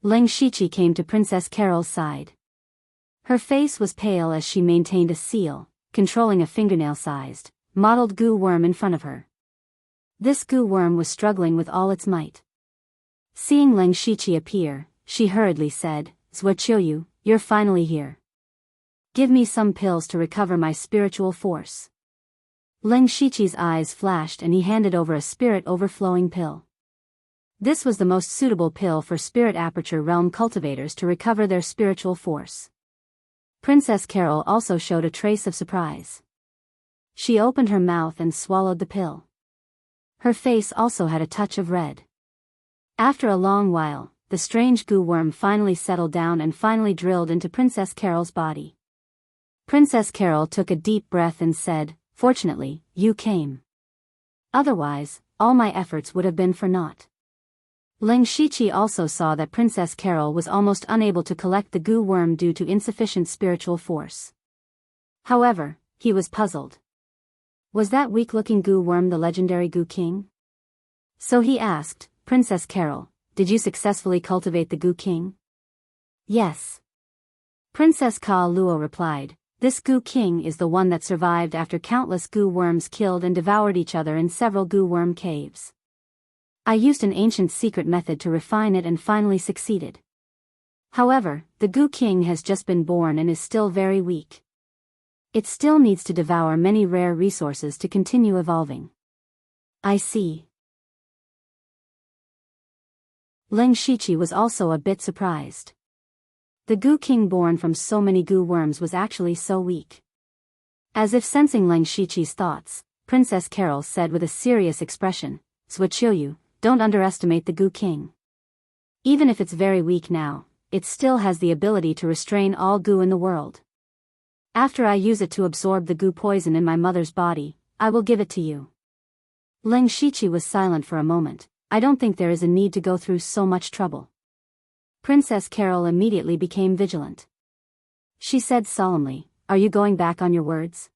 Leng Shiqi came to Princess Carol's side. Her face was pale as she maintained a seal, controlling a fingernail-sized, mottled Gu worm in front of her. This Gu worm was struggling with all its might. Seeing Leng Shiqi appear, she hurriedly said, "Zhuoqiu, you're finally here. Give me some pills to recover my spiritual force." Leng Shiqi's eyes flashed and he handed over a spirit overflowing pill. This was the most suitable pill for spirit aperture realm cultivators to recover their spiritual force. Princess Carol also showed a trace of surprise. She opened her mouth and swallowed the pill. Her face also had a touch of red. After a long while, the strange Gu worm finally settled down and finally drilled into Princess Carol's body. Princess Carol took a deep breath and said, "Fortunately, you came. Otherwise, all my efforts would have been for naught." Leng Shiqi also saw that Princess Carol was almost unable to collect the Gu worm due to insufficient spiritual force. However, he was puzzled. Was that weak-looking Gu worm the legendary Gu King? So he asked, "Princess Carol, did you successfully cultivate the Gu King?" "Yes." Princess Ka Luo replied, "This Gu King is the one that survived after countless Gu worms killed and devoured each other in several Gu worm caves. I used an ancient secret method to refine it and finally succeeded. However, the Goo King has just been born and is still very weak. It still needs to devour many rare resources to continue evolving. I see. Leng Shiqi was also a bit surprised. The Goo King born from so many goo worms was actually so weak. As if sensing Leng Shiqi's thoughts, Princess Carol said with a serious expression, "Suochoyu, don't underestimate the Goo King. Even if it's very weak now, it still has the ability to restrain all goo in the world. After I use it to absorb the goo poison in my mother's body, I will give it to you." Leng Shiqi was silent for a moment. "I don't think there is a need to go through so much trouble." Princess Carol immediately became vigilant. She said solemnly, "Are you going back on your words?"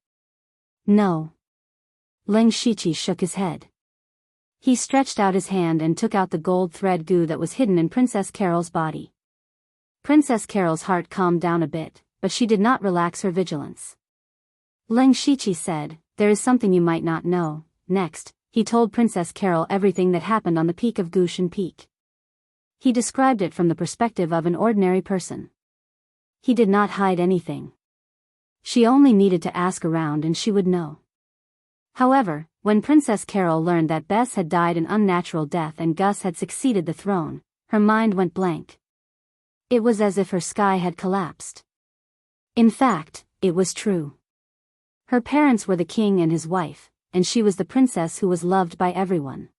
"No." Leng Shiqi shook his head. He stretched out his hand and took out the gold thread goo that was hidden in Princess Carol's body. Princess Carol's heart calmed down a bit, but she did not relax her vigilance. Leng Shiqi said, "There is something you might not know." Next, he told Princess Carol everything that happened on the peak of Gushan Peak. He described it from the perspective of an ordinary person. He did not hide anything. She only needed to ask around and she would know. However, when Princess Carol learned that Bess had died an unnatural death and Gus had succeeded the throne, her mind went blank. It was as if her sky had collapsed. In fact, it was true. Her parents were the king and his wife, and she was the princess who was loved by everyone.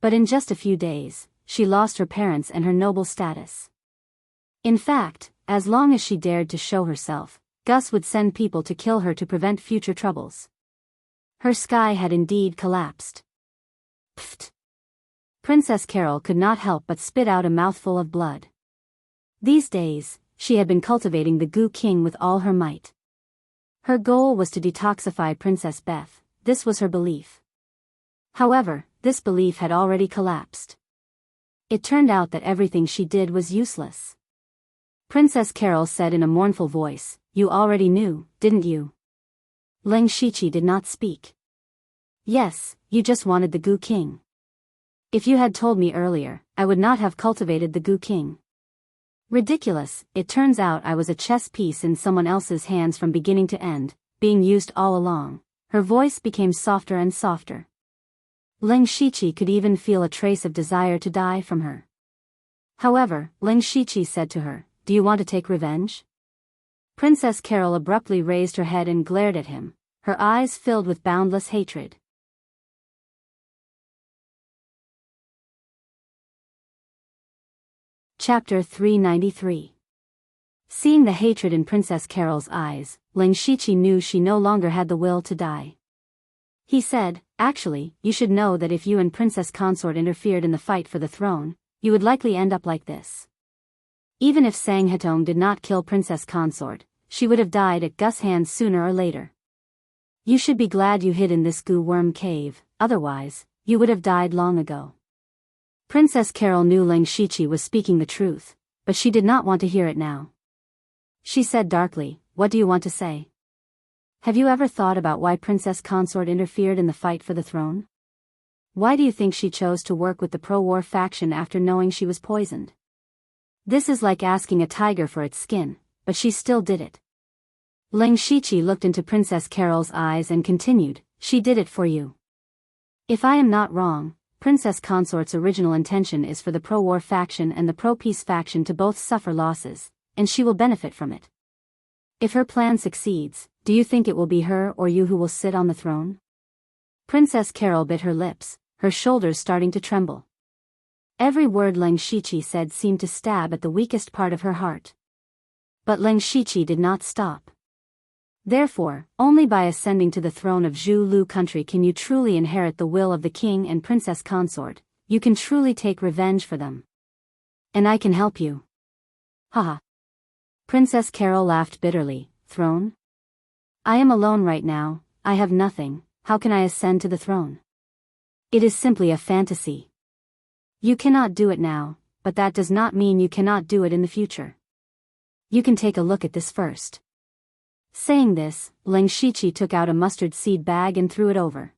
But in just a few days, she lost her parents and her noble status. In fact, as long as she dared to show herself, Gus would send people to kill her to prevent future troubles. Her sky had indeed collapsed. Pfft! Princess Carol could not help but spit out a mouthful of blood. These days, she had been cultivating the Goo King with all her might. Her goal was to detoxify Princess Beth. This was her belief. However, this belief had already collapsed. It turned out that everything she did was useless. Princess Carol said in a mournful voice, "You already knew, didn't you?" Leng Shiqi did not speak. "Yes, you just wanted the Goo King. If you had told me earlier, I would not have cultivated the Goo King." Ridiculous, it turns out I was a chess piece in someone else's hands from beginning to end, being used all along. Her voice became softer and softer. Leng Shiqi could even feel a trace of desire to die from her. However, Leng Shiqi said to her, "Do you want to take revenge?" Princess Carol abruptly raised her head and glared at him, her eyes filled with boundless hatred. Chapter 393. Seeing the hatred in Princess Carol's eyes, Leng Shiqi knew she no longer had the will to die. He said, "Actually, you should know that if you and Princess Consort interfered in the fight for the throne, you would likely end up like this." Even if Sang Hetong did not kill Princess Consort, she would have died at Gus' hands sooner or later. You should be glad you hid in this goo worm cave, otherwise, you would have died long ago. Princess Carol knew Leng Shiqi was speaking the truth, but she did not want to hear it now. She said darkly, "What do you want to say? Have you ever thought about why Princess Consort interfered in the fight for the throne? Why do you think she chose to work with the pro-war faction after knowing she was poisoned? This is like asking a tiger for its skin, but she still did it." Leng Shiqi looked into Princess Carol's eyes and continued, "She did it for you. If I am not wrong, Princess Consort's original intention is for the pro-war faction and the pro-peace faction to both suffer losses, and she will benefit from it. If her plan succeeds, do you think it will be her or you who will sit on the throne?" Princess Carol bit her lips, her shoulders starting to tremble. Every word Leng Shiqi said seemed to stab at the weakest part of her heart. But Leng Shiqi did not stop. Therefore, only by ascending to the throne of Zhu Lu country can you truly inherit the will of the king and Princess Consort. You can truly take revenge for them. And I can help you. Haha. Princess Carol laughed bitterly. Throne? I am alone right now, I have nothing, how can I ascend to the throne? It is simply a fantasy. You cannot do it now, but that does not mean you cannot do it in the future. You can take a look at this first. Saying this, Leng Shiqi took out a mustard seed bag and threw it over.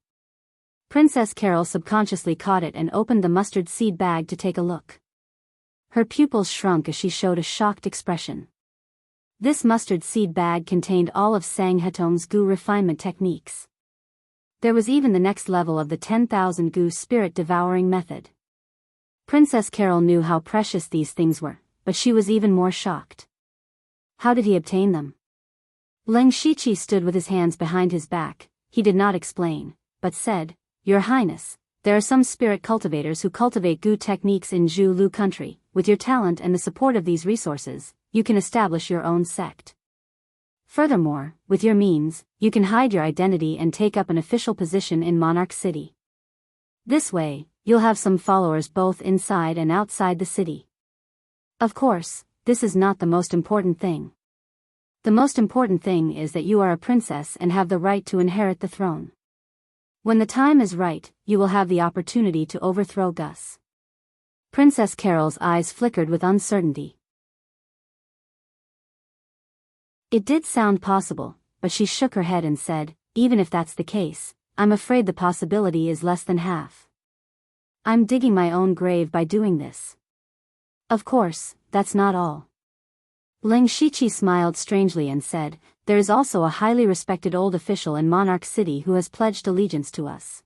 Princess Carol subconsciously caught it and opened the mustard seed bag to take a look. Her pupils shrunk as she showed a shocked expression. This mustard seed bag contained all of Sang Hetong's goo refinement techniques. There was even the next level of the 10,000 goo spirit devouring method. Princess Carol knew how precious these things were, but she was even more shocked. How did he obtain them? Leng Shiqi stood with his hands behind his back. He did not explain, but said, "Your Highness, there are some spirit cultivators who cultivate goo techniques in Zhu Lu country. With your talent and the support of these resources, you can establish your own sect. Furthermore, with your means, you can hide your identity and take up an official position in Monarch City. This way, you'll have some followers both inside and outside the city. Of course, this is not the most important thing. The most important thing is that you are a princess and have the right to inherit the throne. When the time is right, you will have the opportunity to overthrow Gus." Princess Carol's eyes flickered with uncertainty. It did sound possible, but she shook her head and said, "Even if that's the case, I'm afraid the possibility is less than half. I'm digging my own grave by doing this." "Of course, that's not all." Leng Shiqi smiled strangely and said, "There is also a highly respected old official in Monarch City who has pledged allegiance to us.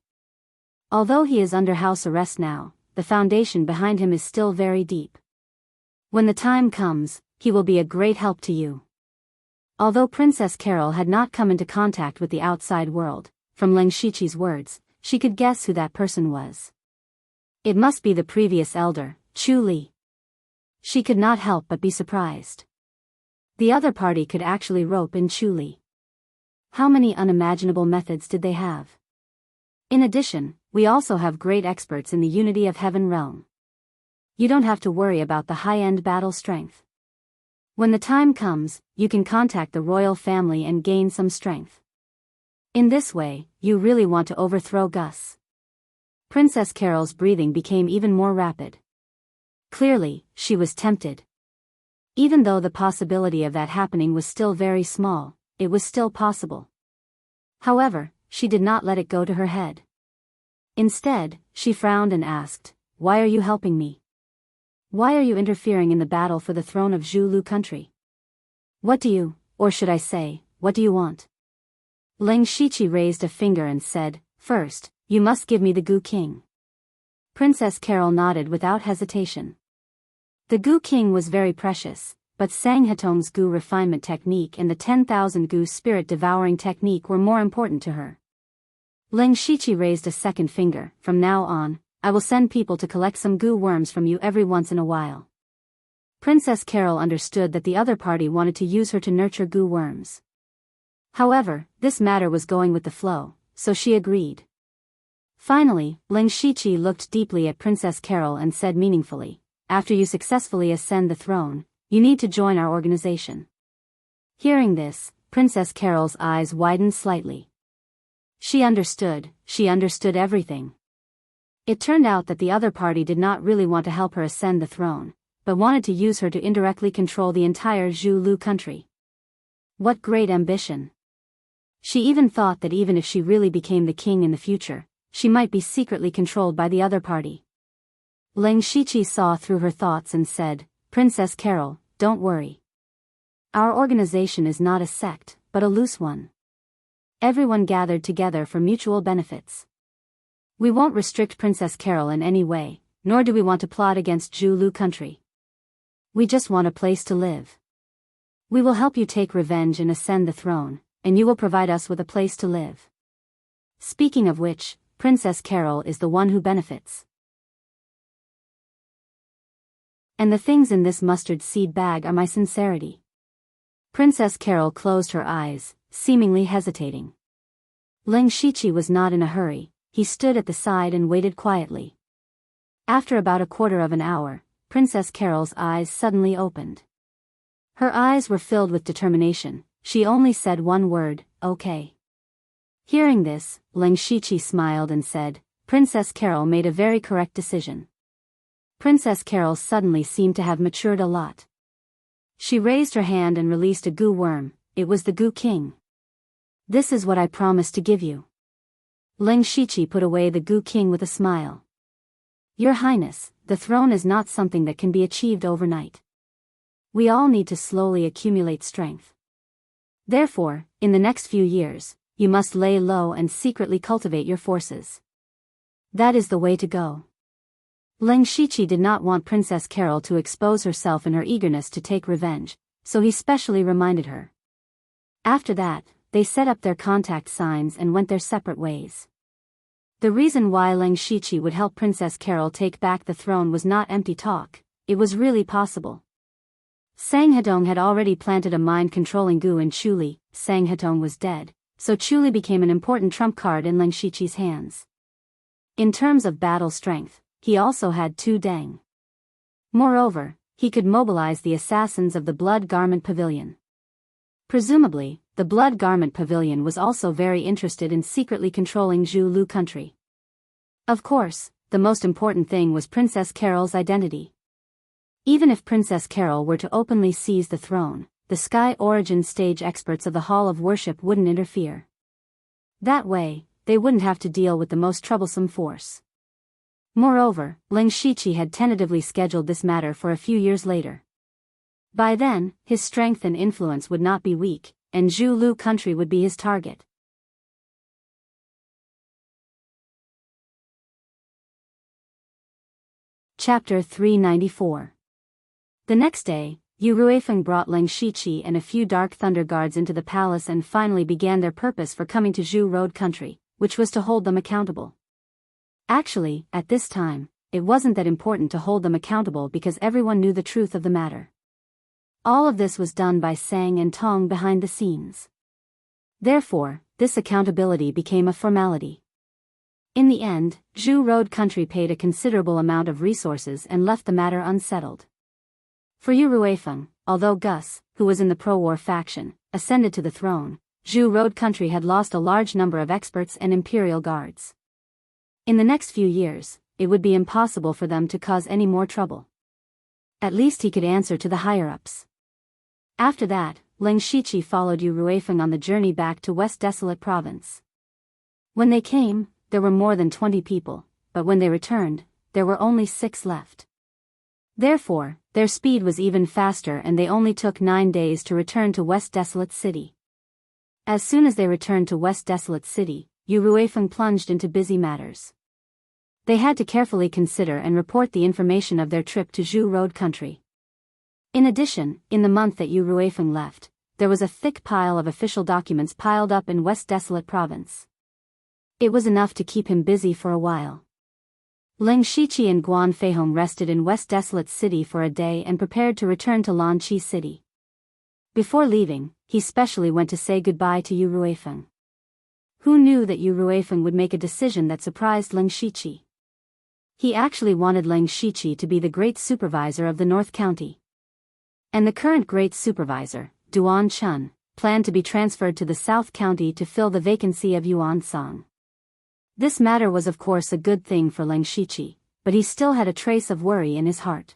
Although he is under house arrest now, the foundation behind him is still very deep. When the time comes, he will be a great help to you." Although Princess Carol had not come into contact with the outside world, from Leng Shiqi's words, she could guess who that person was. It must be the previous elder, Chu Li. She could not help but be surprised. The other party could actually rope in Chu Li. How many unimaginable methods did they have? In addition, we also have great experts in the Unity of Heaven realm. You don't have to worry about the high-end battle strength. When the time comes, you can contact the royal family and gain some strength. In this way, you really want to overthrow Gus. Princess Carol's breathing became even more rapid. Clearly, she was tempted. Even though the possibility of that happening was still very small, it was still possible. However, she did not let it go to her head. Instead, she frowned and asked, "Why are you helping me? Why are you interfering in the battle for the throne of Zhu Lu country? What do you, or should I say, what do you want?" Leng Shiqi raised a finger and said, "First, you must give me the Goo King." Princess Carol nodded without hesitation. The Goo King was very precious, but Sang Hetong's Goo refinement technique and the 10,000 Goo spirit devouring technique were more important to her. Leng Shiqi raised a second finger. "From now on, I will send people to collect some goo worms from you every once in a while." Princess Carol understood that the other party wanted to use her to nurture goo worms. However, this matter was going with the flow, so she agreed. Finally, Leng Shiqi looked deeply at Princess Carol and said meaningfully, "After you successfully ascend the throne, you need to join our organization." Hearing this, Princess Carol's eyes widened slightly. She understood everything. It turned out that the other party did not really want to help her ascend the throne, but wanted to use her to indirectly control the entire Zhu Lu country. What great ambition! She even thought that even if she really became the king in the future, she might be secretly controlled by the other party. Leng Shiqi saw through her thoughts and said, "Princess Carol, don't worry. Our organization is not a sect, but a loose one. Everyone gathered together for mutual benefits. We won't restrict Princess Carol in any way, nor do we want to plot against Zhu Lu country. We just want a place to live. We will help you take revenge and ascend the throne, and you will provide us with a place to live. Speaking of which, Princess Carol is the one who benefits. And the things in this mustard seed bag are my sincerity." Princess Carol closed her eyes, seemingly hesitating. Leng Shiqi was not in a hurry. He stood at the side and waited quietly. After about a quarter of an hour, Princess Carol's eyes suddenly opened. Her eyes were filled with determination. She only said one word, "Okay." Hearing this, Leng Shiqi smiled and said, "Princess Carol made a very correct decision." Princess Carol suddenly seemed to have matured a lot. She raised her hand and released a goo worm. It was the Goo King. "This is what I promised to give you." Ling Shiqi put away the Gu King with a smile. Your Highness, the throne is not something that can be achieved overnight. We all need to slowly accumulate strength. Therefore, in the next few years, you must lay low and secretly cultivate your forces. That is the way to go. Ling Shiqi did not want Princess Carol to expose herself in her eagerness to take revenge, so he specially reminded her. After that, they set up their contact signs and went their separate ways. The reason why Ling Shiqi would help Princess Carol take back the throne was not empty talk, it was really possible. Sang Hetong had already planted a mind controlling Gu in Chuli. Sang Hetong was dead, so Chuli became an important trump card in Ling Shiqi's hands. In terms of battle strength, he also had Tu Deng. Moreover, he could mobilize the assassins of the Blood Garment Pavilion. Presumably, the Blood Garment Pavilion was also very interested in secretly controlling Zhu Lu country. Of course, the most important thing was Princess Carol's identity. Even if Princess Carol were to openly seize the throne, the Sky Origin stage experts of the Hall of Worship wouldn't interfere. That way, they wouldn't have to deal with the most troublesome force. Moreover, Ling Shiqi had tentatively scheduled this matter for a few years later. By then, his strength and influence would not be weak, and Zhu Lu country would be his target. Chapter 394. The next day, Yu Ruifeng brought Ling Shiqi and a few Dark Thunder Guards into the palace and finally began their purpose for coming to Zhu Road country, which was to hold them accountable. Actually, at this time, it wasn't that important to hold them accountable because everyone knew the truth of the matter. All of this was done by Sang and Tong behind the scenes. Therefore, this accountability became a formality. In the end, Zhu Road country paid a considerable amount of resources and left the matter unsettled. For Yu Ruifeng, although Gus, who was in the pro-war faction, ascended to the throne, Zhu Road country had lost a large number of experts and imperial guards. In the next few years, it would be impossible for them to cause any more trouble. At least he could answer to the higher-ups. After that, Ling Shiqi followed Yu Ruifeng on the journey back to West Desolate Province. When they came, there were more than 20 people, but when they returned, there were only 6 left. Therefore, their speed was even faster and they only took 9 days to return to West Desolate City. As soon as they returned to West Desolate City, Yu Ruifeng plunged into busy matters. They had to carefully consider and report the information of their trip to Zhu Road country. In addition, in the month that Yu Ruifeng left, there was a thick pile of official documents piled up in West Desolate Province. It was enough to keep him busy for a while. Ling Shiqi and Guan Feihong rested in West Desolate City for a day and prepared to return to Lanqi City. Before leaving, he specially went to say goodbye to Yu Ruifeng. Who knew that Yu Ruifeng would make a decision that surprised Ling Shiqi? He actually wanted Ling Shiqi to be the great supervisor of the North County. And the current great supervisor, Duan Chun, planned to be transferred to the South County to fill the vacancy of Yuan Song. This matter was of course a good thing for Ling Shiqi, but he still had a trace of worry in his heart.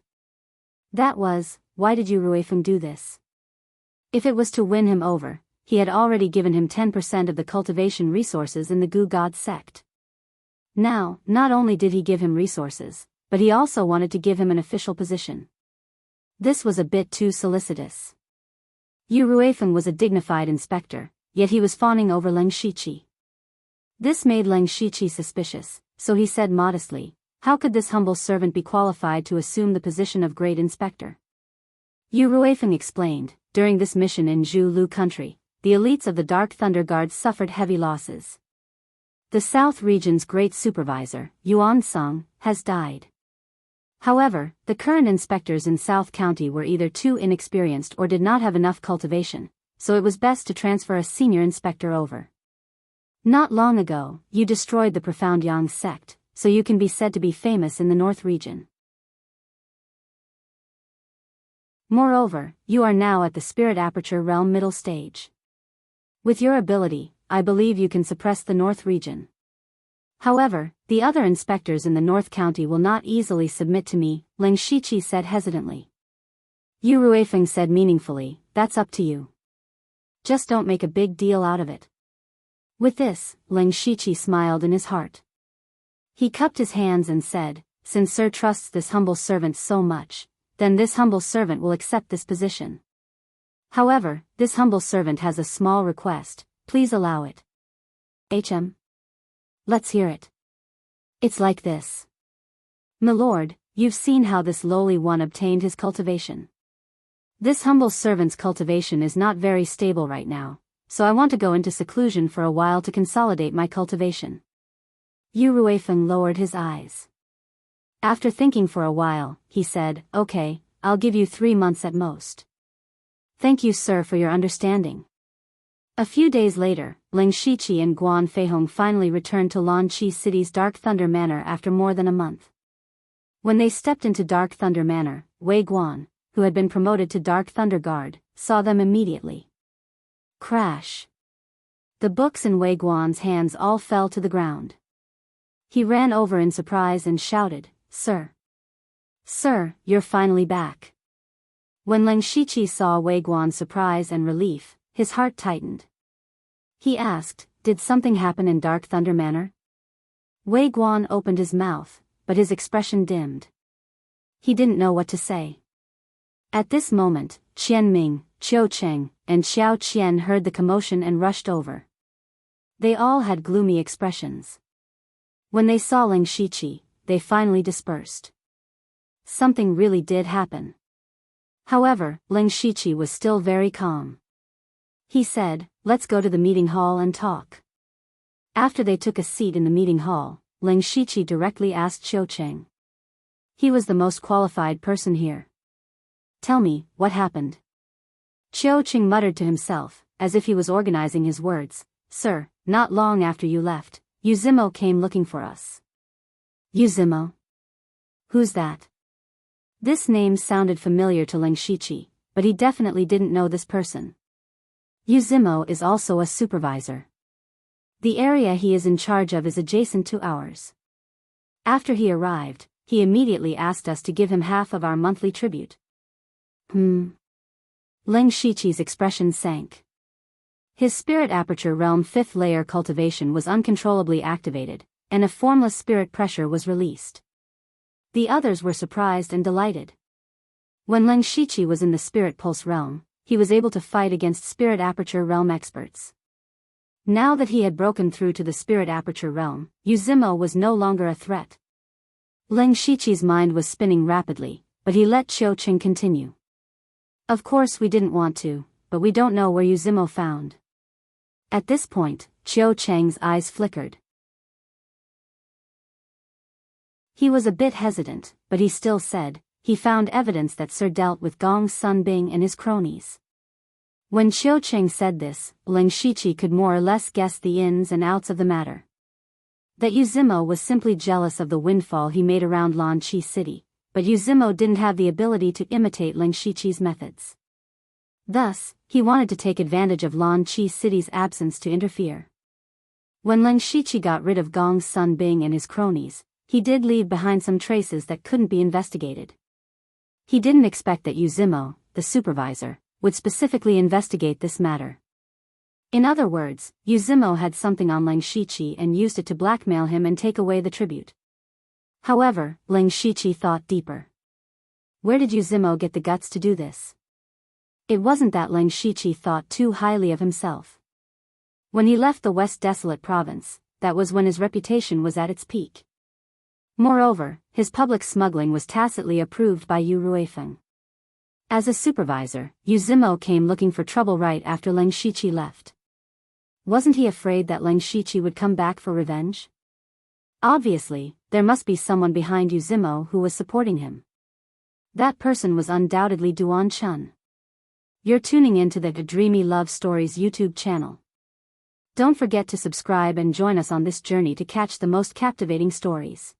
That was, why did Yu Ruifeng do this? If it was to win him over, he had already given him 10% of the cultivation resources in the Gu God sect. Now, not only did he give him resources, but he also wanted to give him an official position. This was a bit too solicitous. Yu Ruifeng was a dignified inspector, yet he was fawning over Ling Shiqi. This made Ling Shiqi suspicious, so he said modestly, how could this humble servant be qualified to assume the position of great inspector? Yu Ruifeng explained, during this mission in Zhu Lu country, the elites of the Dark Thunder Guards suffered heavy losses. The South region's great supervisor, Yuan Song, has died. However, the current inspectors in South County were either too inexperienced or did not have enough cultivation, so it was best to transfer a senior inspector over. Not long ago, you destroyed the Profound Yang sect, so you can be said to be famous in the North region. Moreover, you are now at the Spirit Aperture Realm middle stage. With your ability, I believe you can suppress the North region. However, the other inspectors in the North County will not easily submit to me, Ling Shiqi said hesitantly. Yu Ruifeng said meaningfully, that's up to you. Just don't make a big deal out of it. With this, Ling Shiqi smiled in his heart. He cupped his hands and said, "Since Sir trusts this humble servant so much, then this humble servant will accept this position. However, this humble servant has a small request, please allow it." "HM? Let's hear it." "It's like this. Milord, you've seen how this lowly one obtained his cultivation. This humble servant's cultivation is not very stable right now, so I want to go into seclusion for a while to consolidate my cultivation." Yu Ruifeng lowered his eyes. After thinking for a while, he said, "Okay, I'll give you 3 months at most." "Thank you, sir, for your understanding." A few days later, Ling Shiqi and Guan Feihong finally returned to Lanqi City's Dark Thunder Manor after more than a month. When they stepped into Dark Thunder Manor, Wei Guan, who had been promoted to Dark Thunder Guard, saw them immediately. Crash! The books in Wei Guan's hands all fell to the ground. He ran over in surprise and shouted, "Sir! Sir, you're finally back." When Ling Shiqi saw Wei Guan's surprise and relief, his heart tightened. He asked, "Did something happen in Dark Thunder Manor?" Wei Guan opened his mouth, but his expression dimmed. He didn't know what to say. At this moment, Qian Ming, Qiu Cheng, and Xiao Qian heard the commotion and rushed over. They all had gloomy expressions. When they saw Ling Shiqi, they finally dispersed. Something really did happen. However, Ling Shiqi was still very calm. He said, "Let's go to the meeting hall and talk." After they took a seat in the meeting hall, Ling Shiqi directly asked Qiu Cheng. He was the most qualified person here. "Tell me, what happened?" Qiu Cheng muttered to himself, as if he was organizing his words, "Sir, not long after you left, Yuzimo came looking for us." Yuzimo? Who's that? This name sounded familiar to Ling Shiqi, but he definitely didn't know this person. Yuzimo is also a supervisor. The area he is in charge of is adjacent to ours. After he arrived, he immediately asked us to give him half of our monthly tribute. Ling Shiqi's expression sank. His spirit aperture realm 5th layer cultivation was uncontrollably activated, and a formless spirit pressure was released. The others were surprised and delighted. When Ling Shiqi was in the spirit pulse realm, he was able to fight against spirit aperture realm experts. Now that he had broken through to the spirit aperture realm, Yuzimo was no longer a threat. Ling Shiqi's mind was spinning rapidly, but he let Qiu Cheng continue. "Of course we didn't want to, but we don't know where Yuzimo found." At this point, Qiu Cheng's eyes flickered. He was a bit hesitant, but he still said, "He found evidence that Sir dealt with Gong Sun Bing and his cronies." When Qiu Cheng said this, Ling Shiqi could more or less guess the ins and outs of the matter. That Yuzimo was simply jealous of the windfall he made around Lanqi City, but Yuzimo didn't have the ability to imitate Ling Shiqi's methods. Thus, he wanted to take advantage of Lanqi City's absence to interfere. When Ling Shiqi got rid of Gong Sun Bing and his cronies, he did leave behind some traces that couldn't be investigated. He didn't expect that Yuzimo, the supervisor, would specifically investigate this matter. In other words, Yuzimo had something on Ling Shiqi and used it to blackmail him and take away the tribute. However, Ling Shiqi thought deeper. Where did Yuzimo get the guts to do this? It wasn't that Ling Shiqi thought too highly of himself. When he left the West Desolate Province, that was when his reputation was at its peak. Moreover, his public smuggling was tacitly approved by Yu Ruifeng. As a supervisor, Yuzimo came looking for trouble right after Ling Shiqi left. Wasn't he afraid that Ling Shiqi would come back for revenge? Obviously, there must be someone behind Yuzimo who was supporting him. That person was undoubtedly Duan Chun. You're tuning into the Dreamy Love Stories YouTube channel. Don't forget to subscribe and join us on this journey to catch the most captivating stories.